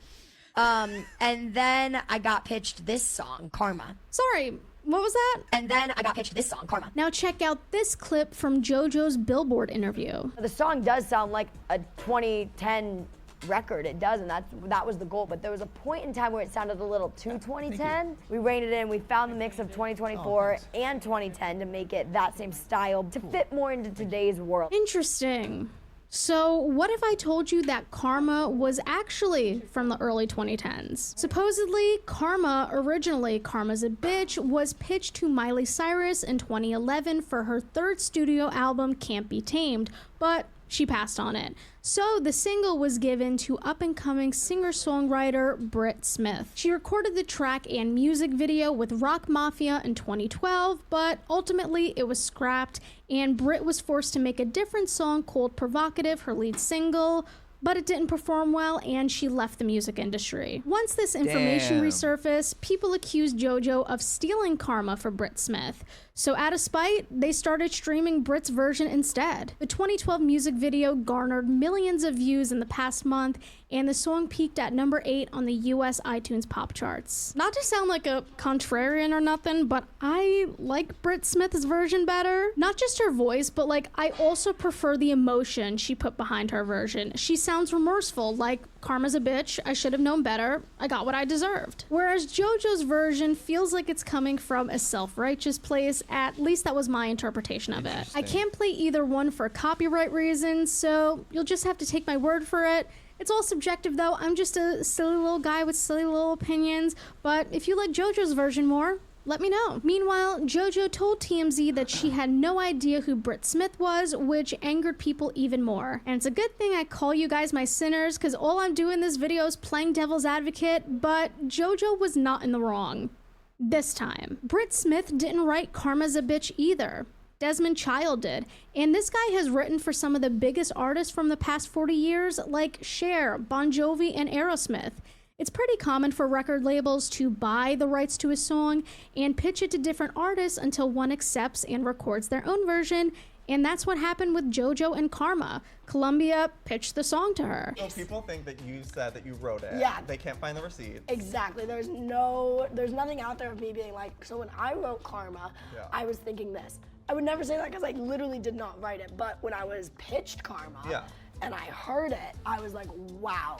And then I got pitched this song, Karma. Sorry, what was that? And then I got pitched this song, Karma. Now check out this clip from JoJo's Billboard interview. The song does sound like a 2010 record. It does, and that was the goal. But there was a point in time where it sounded a little too 2010. We reined it in. We found the mix of 2024 and 2010 to make it that same style to fit more into today's world. Interesting. So what if I told you that Karma was actually from the early 2010s? Supposedly, Karma, originally Karma's a Bitch, was pitched to Miley Cyrus in 2011 for her third studio album, Can't Be Tamed, but she passed on it. So the single was given to up-and-coming singer-songwriter Britt Smith. She recorded the track and music video with Rock Mafia in 2012, but ultimately it was scrapped, and Britt was forced to make a different song called Provocative, her lead single, but it didn't perform well, and she left the music industry. Once this information resurfaced, people accused JoJo of stealing Karma for Britt Smith. So out of spite, they started streaming Britt's version instead. The 2012 music video garnered millions of views in the past month, and the song peaked at number 8 on the US iTunes pop charts. Not to sound like a contrarian or nothing, but I like Britt Smith's version better. Not just her voice, but like I also prefer the emotion she put behind her version. She sounds remorseful, like Karma's a bitch, I should have known better, I got what I deserved. Whereas JoJo's version feels like it's coming from a self-righteous place, at least that was my interpretation of it. I can't play either one for copyright reasons, so you'll just have to take my word for it. It's all subjective though, I'm just a silly little guy with silly little opinions, but if you like JoJo's version more, let me know. Meanwhile, JoJo told TMZ that she had no idea who Britt Smith was, which angered people even more. And it's a good thing I call you guys my sinners, because all I'm doing in this video is playing devil's advocate, but JoJo was not in the wrong. This time. Britt Smith didn't write Karma's a Bitch either. Desmond Child did. And this guy has written for some of the biggest artists from the past 40 years, like Cher, Bon Jovi, and Aerosmith. It's pretty common for record labels to buy the rights to a song and pitch it to different artists until one accepts and records their own version, and that's what happened with JoJo and Karma. Columbia pitched the song to her. So people think that you said that you wrote it. Yeah. They can't find the receipt. Exactly. There's nothing out there of me being like, so when I wrote Karma, I was thinking this. I would never say that because I literally did not write it, but when I was pitched Karma and I heard it, I was like, wow,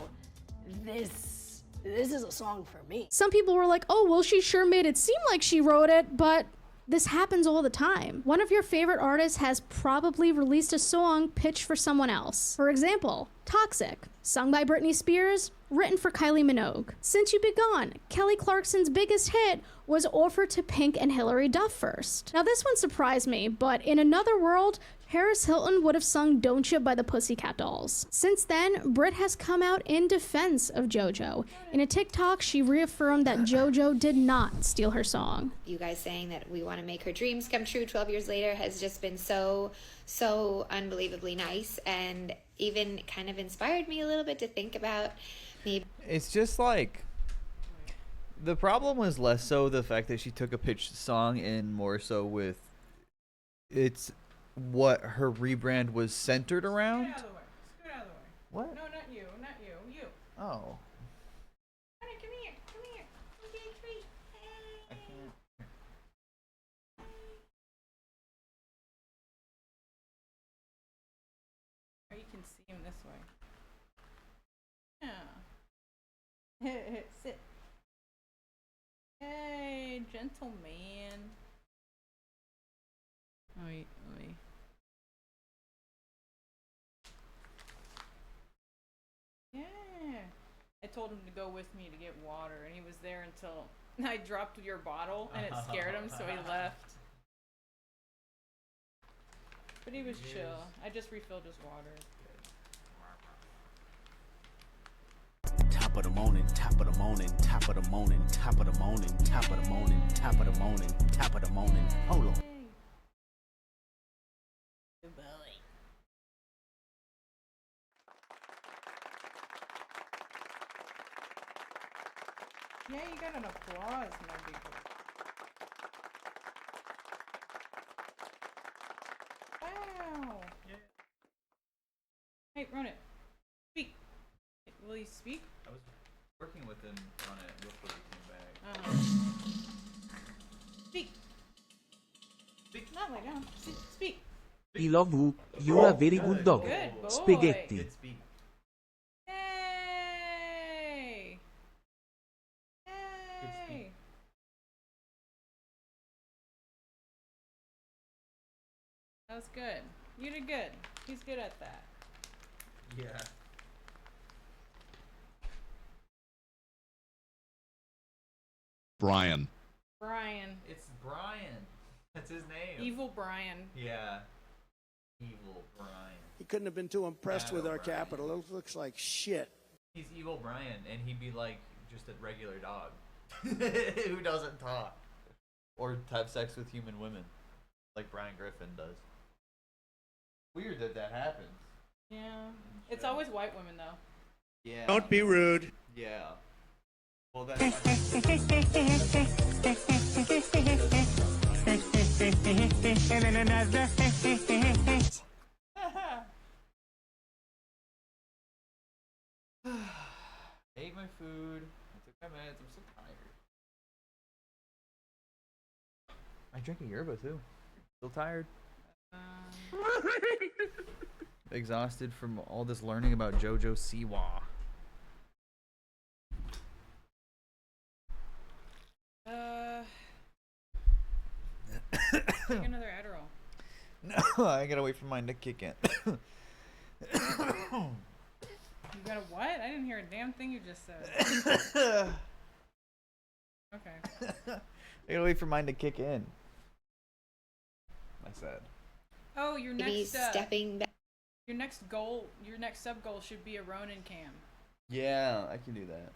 this is a song for me. Some people were like, oh, well, she sure made it seem like she wrote it, but This happens all the time. One of your favorite artists has probably released a song pitched for someone else. For example, Toxic, sung by Britney Spears, written for Kylie Minogue. Since You Be Gone, Kelly Clarkson's biggest hit, was offered to Pink and Hilary Duff first. Now this one surprised me, but in another world, Paris Hilton would have sung Don't Ya by the Pussycat Dolls. Since then, Brit has come out in defense of JoJo. In a TikTok, she reaffirmed that JoJo did not steal her song. You guys saying that we want to make her dreams come true 12 years later has just been so unbelievably nice, and even kind of inspired me a little bit to think about maybe. It's just like, the problem was less so the fact that she took a pitched song and more so with it's what her rebrand was centered around. Scoot out of the way. Scoot out of the way. What? No, not you. Not you. You. Oh. Honey, come here. Come here. Come get a treat. I can't. Or you can see him this way. Yeah. Sit. Hey, gentleman. Oi, oi. Yeah. I told him to go with me to get water, and he was there until I dropped your bottle, and it scared him, so he left. But he was chill. I just refilled his water. Top of the morning, top of the morning, top of the morning, top of the morning, top of the morning, top of the morning, top of the morning. Hold on. Good boy. Yeah, you got an applause, my big boy. Wow. Yeah. Hey, run it. Speak. Will you speak? I was working with him on it before he came back. Speak. Speak. Not like down. Speak. I love you, you're a very good dog. Good boy. Spaghetti. Good speak. Hey. Hey. That was good. You did good. He's good at that. Yeah. Brian. Brian. It's Brian. That's his name. Evil Brian. Yeah. Evil Brian. He couldn't have been too impressed with our Brian. capital. It looks like shit. He's Evil Brian, and he'd be like just a regular dog who doesn't talk or have sex with human women like Brian Griffin does. Weird that that happens. Yeah. It's always white women, though. Yeah. Don't be rude. Yeah. Well, that's I ate my food. I took my meds. I'm so tired. I drank a yerba too. Still tired. Exhausted from all this learning about JoJo Siwa. Take another Adderall. No, I gotta wait for mine to kick in. You got a what? I didn't hear a damn thing you just said. Okay. I gotta wait for mine to kick in. I said. Oh, your Maybe next stepping back. Your next goal, your next sub goal should be a Ronin cam. Yeah, I can do that.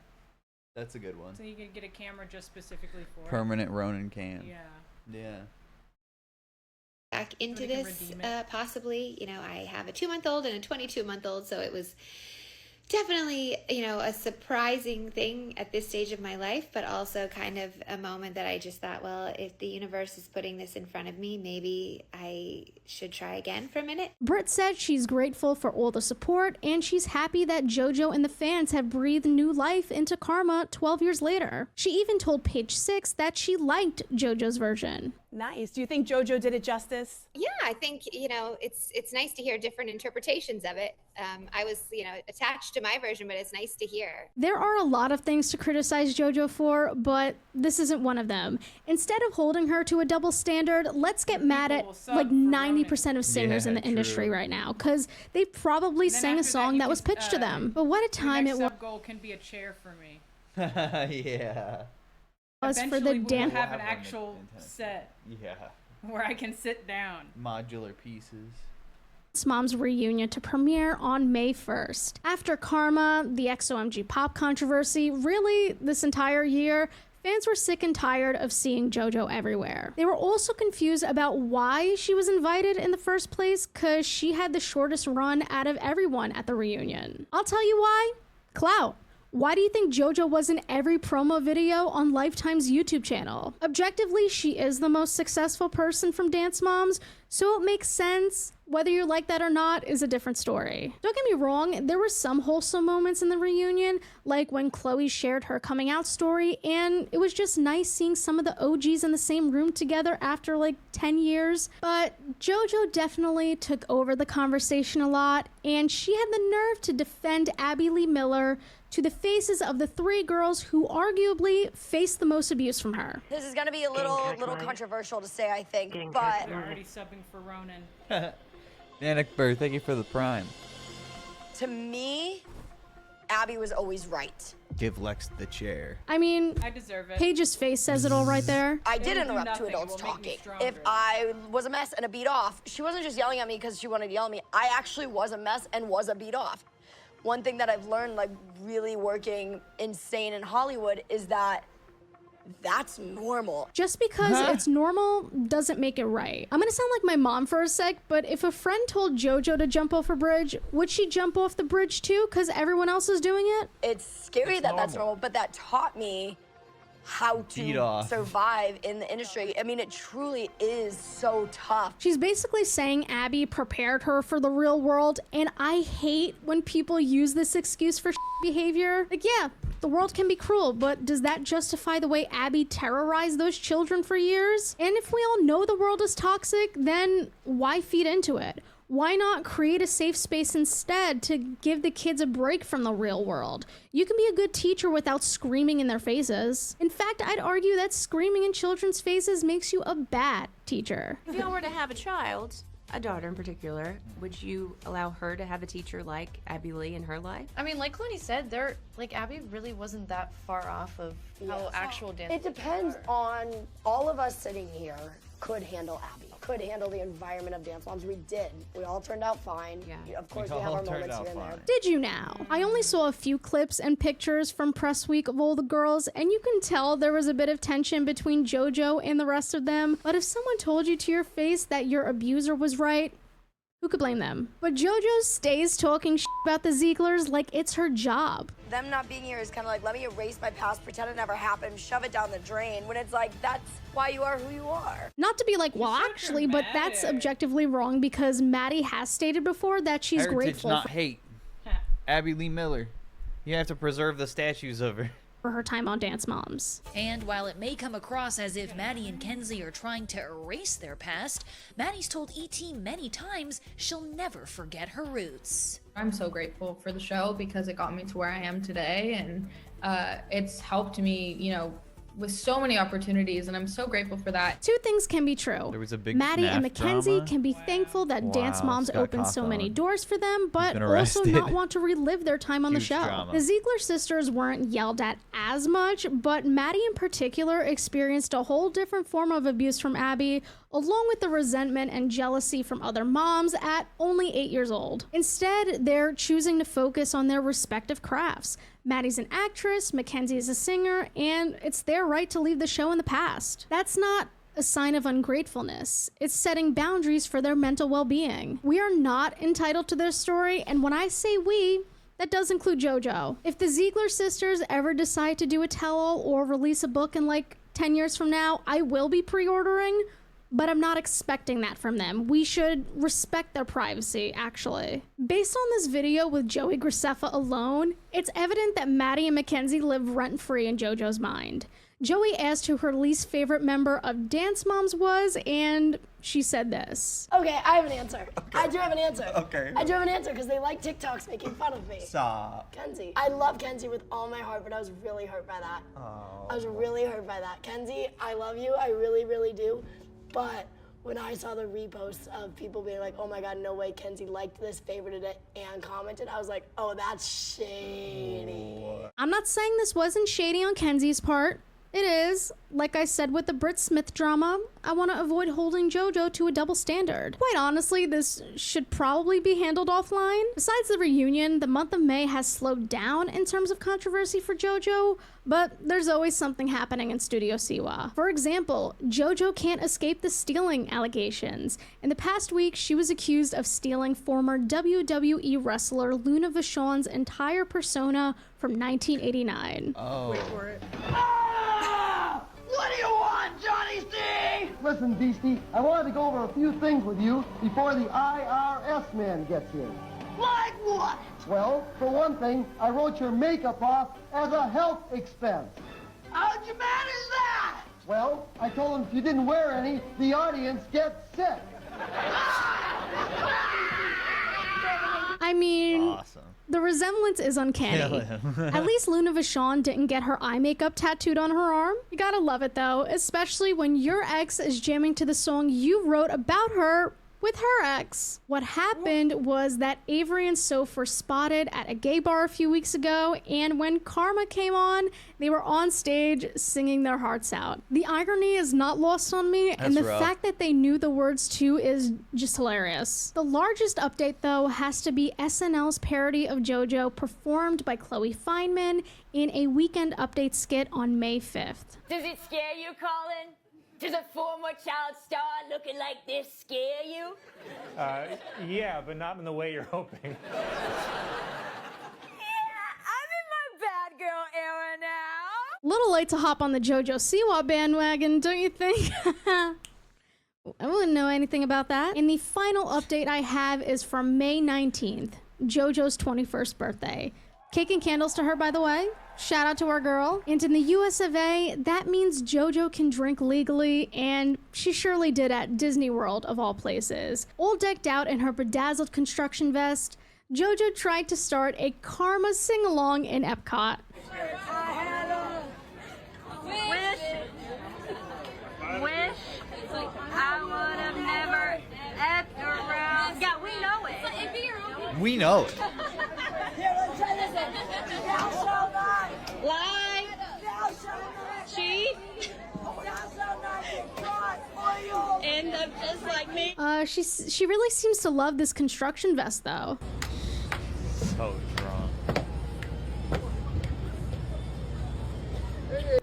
That's a good one. So you can get a camera just specifically for Permanent Ronin cam. Yeah. Yeah. Back into this, possibly. You know, I have a 2-month-old and a 22-month-old, so it was definitely, you know, a surprising thing at this stage of my life, but also kind of a moment that I just thought, well, if the universe is putting this in front of me, maybe I should try again for a minute. Britt said she's grateful for all the support, and she's happy that JoJo and the fans have breathed new life into Karma 12 years later. She even told Page 6 that she liked JoJo's version. Nice. Do you think JoJo did it justice? Yeah, I think, you know, it's nice to hear different interpretations of it. I was, you know, attached to my version, but it's nice to hear. There are a lot of things to criticize JoJo for, but this isn't one of them. Instead of holding her to a double standard, let's get mad at like 90% of singers in the industry right now, because they probably sang a song that was pitched to them. But what a time it was. Goal can be a chair for me. Yeah. Eventually, For the we'll dance. have an actual set. Yeah. Where I can sit down. Modular pieces. Mom's reunion to premiere on May 1st. After Karma, the XOMG pop controversy, really this entire year, fans were sick and tired of seeing JoJo everywhere. They were also confused about why she was invited in the first place, because she had the shortest run out of everyone at the reunion. I'll tell you why. Clout. Why do you think JoJo was in every promo video on Lifetime's YouTube channel? Objectively, she is the most successful person from Dance Moms, so it makes sense. Whether you like that or not is a different story. Don't get me wrong, there were some wholesome moments in the reunion, like when Chloe shared her coming out story, and it was just nice seeing some of the OGs in the same room together after like 10 years. But JoJo definitely took over the conversation a lot, and she had the nerve to defend Abby Lee Miller to the faces of the three girls who arguably faced the most abuse from her. This is gonna be a little controversial to say, I think, but... You're already subbing for Ronan. Danikberg, thank you for the prime. To me, Abby was always right. Give Lex the chair. I mean, I deserve it. Paige's face says it all right there. I did interrupt two adults talking. If I was a mess and a beat off, she wasn't just yelling at me because she wanted to yell at me. I actually was a mess and was a beat off. One thing that I've learned, like really working insane in Hollywood, is that that's normal. Just because it's normal doesn't make it right. I'm gonna sound like my mom for a sec, but if a friend told JoJo to jump off a bridge, would she jump off the bridge too because everyone else is doing it? It's scary that that's normal, but that taught me how to survive in the industry. I mean, it truly is so tough. She's basically saying Abby prepared her for the real world, and I hate when people use this excuse for behavior. Like, yeah, the world can be cruel, but does that justify the way Abby terrorized those children for years? And if we all know the world is toxic, then why feed into it? Why not create a safe space instead to give the kids a break from the real world? You can be a good teacher without screaming in their faces. In fact, I'd argue that screaming in children's faces makes you a bad teacher. If y'all were to have a child, a daughter in particular, would you allow her to have a teacher like Abby Lee in her life? I mean, like Clooney said, Abby really wasn't that far off of how actual dance. It depends on all of us sitting here could handle Abby. Could handle the environment of Dance Moms. We did. We all turned out fine. Yeah. Of course, we have our moments here and there. Did you now? I only saw a few clips and pictures from press week of all the girls, and you can tell there was a bit of tension between JoJo and the rest of them. But if someone told you to your face that your abuser was right, who could blame them? But JoJo stays talking about the Zieglers like it's her job. Them not being here is kind of like, let me erase my past, pretend it never happened, shove it down the drain, when it's like, that's why you are who you are. Not to be like, well, actually, but that's objectively wrong because Maddie has stated before that she's Heritage, grateful not hate. Abby Lee Miller. You have to preserve the statues of her. For her time on Dance Moms. And while it may come across as if Maddie and Kenzie are trying to erase their past, Maddie's told ET many times she'll never forget her roots. I'm so grateful for the show because it got me to where I am today, and it's helped me, you know, with so many opportunities, and I'm so grateful for that. Two things can be true. There was a big Maddie and FNAF Mackenzie drama. can be thankful that Dance Moms Scott opened so many Cawthon. doors for them, but been also arrested. not want to relive their time on the Huge show. drama. The Ziegler sisters weren't yelled at as much, but Maddie in particular experienced a whole different form of abuse from Abby, along with the resentment and jealousy from other moms at only 8 years old. Instead, they're choosing to focus on their respective crafts. Maddie's an actress, Mackenzie is a singer, and it's their right to leave the show in the past. That's not a sign of ungratefulness. It's setting boundaries for their mental well-being. We are not entitled to their story, and when I say we, that does include JoJo. If the Ziegler sisters ever decide to do a tell-all or release a book in like 10 years from now, I will be pre-ordering, but I'm not expecting that from them. We should respect their privacy, actually. Based on this video with Joey Graceffa alone, it's evident that Maddie and Mackenzie live rent-free in JoJo's mind. Joey asked who her least favorite member of Dance Moms was, and she said this. Okay, I have an answer. Okay. I do have an answer. Okay. I do have an answer because they like TikToks making fun of me. Stop. Kenzie. I love Kenzie with all my heart, but I was really hurt by that. Oh. I was really hurt by that. Kenzie, I love you. I really, really do. But when I saw the reposts of people being like, oh my God, no way, Kenzie liked this, favorited it, and commented, I was like, oh, that's shady. I'm not saying this wasn't shady on Kenzie's part. It is. Like I said with the Britt Smith drama, I want to avoid holding JoJo to a double standard. Quite honestly, this should probably be handled offline. Besides the reunion, the month of May has slowed down in terms of controversy for JoJo, but there's always something happening in Studio Siwa. For example, JoJo can't escape the stealing allegations. In the past week, she was accused of stealing former WWE wrestler Luna Vachon's entire persona from 1989. Oh. Wait for it. What do you want, Johnny C? Listen, Beastie, I wanted to go over a few things with you before the IRS man gets here. Like what? Well, for one thing, I wrote your makeup off as a health expense. How'd you manage that? Well, I told him if you didn't wear any, the audience gets sick. I mean, Awesome. The resemblance is uncanny. At least Luna Vachon didn't get her eye makeup tattooed on her arm. You gotta love it though, especially when your ex is jamming to the song you wrote about her with her ex. What happened was that Avery and Soph were spotted at a gay bar a few weeks ago, and when Karma came on, they were on stage singing their hearts out. The irony is not lost on me, and the fact that they knew the words too is just hilarious. The largest update though has to be SNL's parody of JoJo performed by Chloe Fineman in a Weekend Update skit on May 5th. Does it scare you, Colin? Does a former child star looking like this scare you? Yeah, but not in the way you're hoping. I'm in my bad girl era now. Little late to hop on the JoJo Siwa bandwagon, don't you think? I wouldn't know anything about that. And the final update I have is from May 19th, JoJo's 21st birthday. Cake and candles to her, by the way. Shout out to our girl. And in the US of A, that means JoJo can drink legally, and she surely did at Disney World, of all places. All decked out in her bedazzled construction vest, JoJo tried to start a Karma sing-along in Epcot. Wish I would have never effed around. Yeah, we know it. We know it. Here, let's try this one. Thou shalt not lie, Thou shalt not cheat, Thou shalt not get caught, or you'll end up just like me. She really seems to love this construction vest, though. So drunk.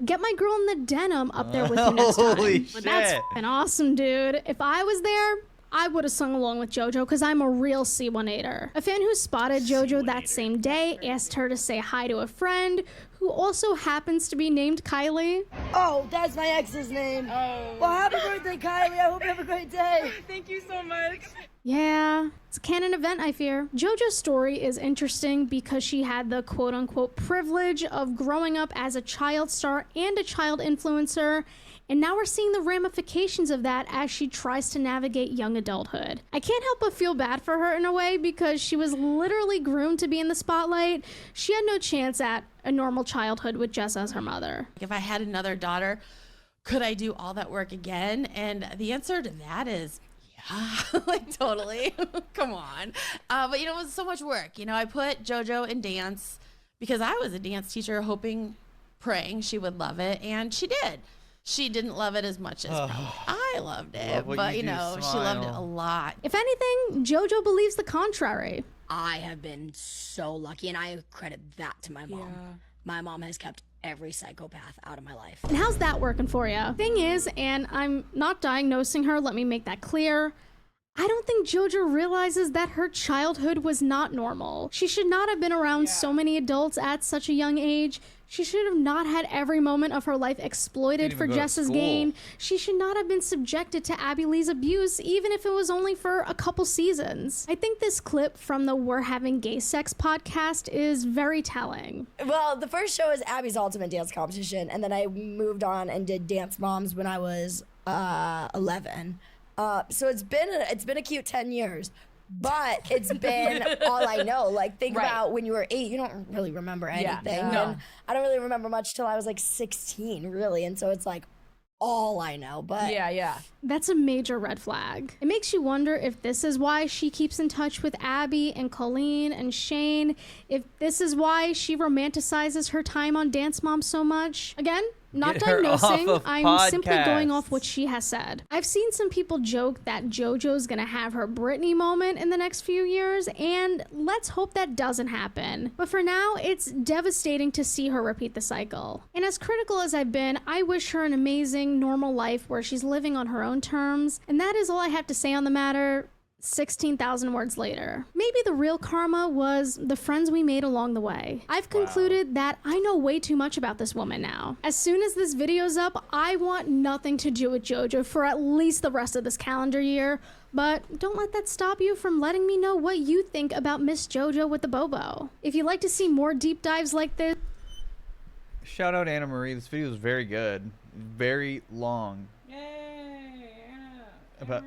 Get my girl in the denim up there with you next time. Holy shit. That's f***ing awesome, dude. If I was there, I would have sung along with JoJo because I'm a real C1-ater. A fan who spotted JoJo that same day asked her to say hi to a friend who also happens to be named Kylie. Oh, that's my ex's name. Oh. Well, happy birthday, Kylie. I hope you have a great day. Thank you so much. Yeah, it's a canon event, I fear. JoJo's story is interesting because she had the quote-unquote privilege of growing up as a child star and a child influencer, and now we're seeing the ramifications of that as she tries to navigate young adulthood. I can't help but feel bad for her in a way because she was literally groomed to be in the spotlight. She had no chance at a normal childhood with Jess as her mother. If I had another daughter, could I do all that work again? And the answer to that is yeah, like totally. Come on. But you know, it was so much work. You know, I put JoJo in dance because I was a dance teacher hoping, praying she would love it, and she did. She didn't love it as much as I loved it, but you know, she loved it a lot. If anything, JoJo believes the contrary. I have been so lucky, and I credit that to my mom. Yeah. My mom has kept every psychopath out of my life. And how's that working for you? Thing is, and I'm not diagnosing her, let me make that clear, I don't think JoJo realizes that her childhood was not normal. She should not have been around so many adults at such a young age. She should have not had every moment of her life exploited for Jess's gain. She should not have been subjected to Abby Lee's abuse, even if it was only for a couple seasons. I think this clip from the We're Having Gay Sex podcast is very telling. Well, the first show is Abby's Ultimate Dance Competition, and then I moved on and did Dance Moms when I was 11. So it's been a cute 10 years. But it's been all I know. Like, think about when you were 8, you don't really remember anything. No. And I don't really remember much till I was like 16, really. And so it's like all I know. But yeah. That's a major red flag. It makes you wonder if this is why she keeps in touch with Abby and Colleen and Shane, if this is why she romanticizes her time on Dance Mom so much. Again, not Get her diagnosing, off of I'm simply going podcasts. off what she has said. I've seen some people joke that JoJo's gonna have her Britney moment in the next few years, and let's hope that doesn't happen. But for now, it's devastating to see her repeat the cycle. And as critical as I've been, I wish her an amazing, normal life where she's living on her own terms, and that is all I have to say on the matter. 16,000 words later. Maybe the real karma was the friends we made along the way. I've concluded that I know way too much about this woman now. As soon as this video's up, I want nothing to do with JoJo for at least the rest of this calendar year, but don't let that stop you from letting me know what you think about Miss JoJo with the Bobo. If you'd like to see more deep dives like this, Shout out Annamarie. This video is very good. Very long. Yay! About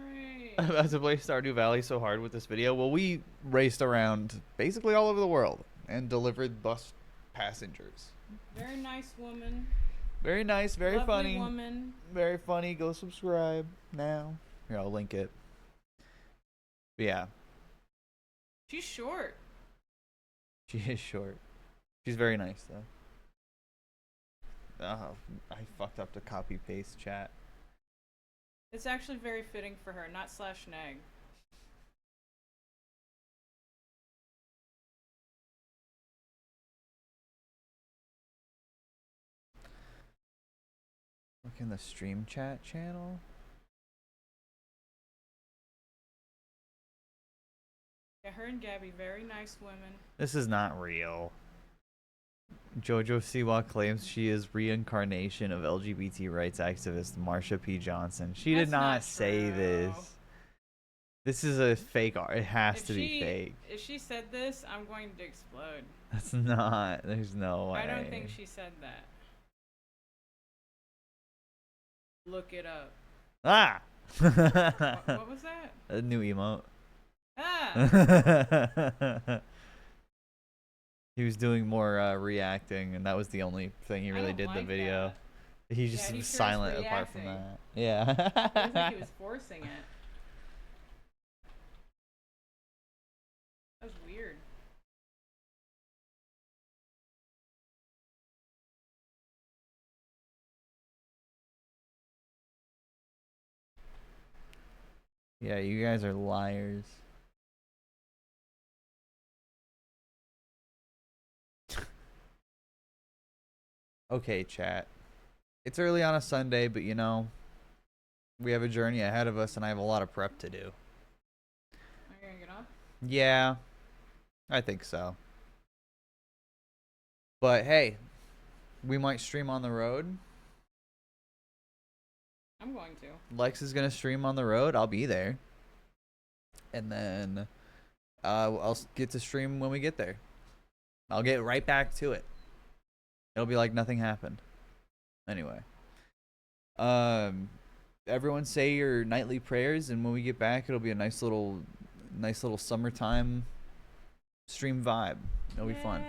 to play Stardew Valley so hard with this video. Well, we raced around basically all over the world and delivered bus passengers. Very nice woman. Very nice, very Lovely funny. woman. Very funny. Go subscribe now. Here, I'll link it. But yeah, She's short. she is short. She's very nice though. Oh, I fucked up the copy paste chat. It's actually very fitting for her, not /nag. Look in the stream chat channel. Yeah, her and Gabby, very nice women. This is not real. JoJo Siwa claims she is reincarnation of LGBT rights activist Marsha P. Johnson. She did not say this. This is a fake art. It has to be fake. If she said this, I'm going to explode. That's not. There's no way. I don't think she said that. Look it up. Ah! What was that? A new emote. Ah! He was doing more reacting, and that was the only thing he really did in the video. He just was silent apart from that. Yeah. It was like he was forcing it. That was weird. Yeah, you guys are liars. Okay, chat. It's early on a Sunday, but you know, we have a journey ahead of us, and I have a lot of prep to do. Are you gonna get off? Yeah, I think so. But hey, we might stream on the road. I'm going to. Lex is gonna stream on the road. I'll be there, and then I'll get to stream when we get there. I'll get right back to it. It'll be like nothing happened. Anyway, everyone say your nightly prayers, and when we get back, it'll be a nice little summertime stream vibe. It'll be fun.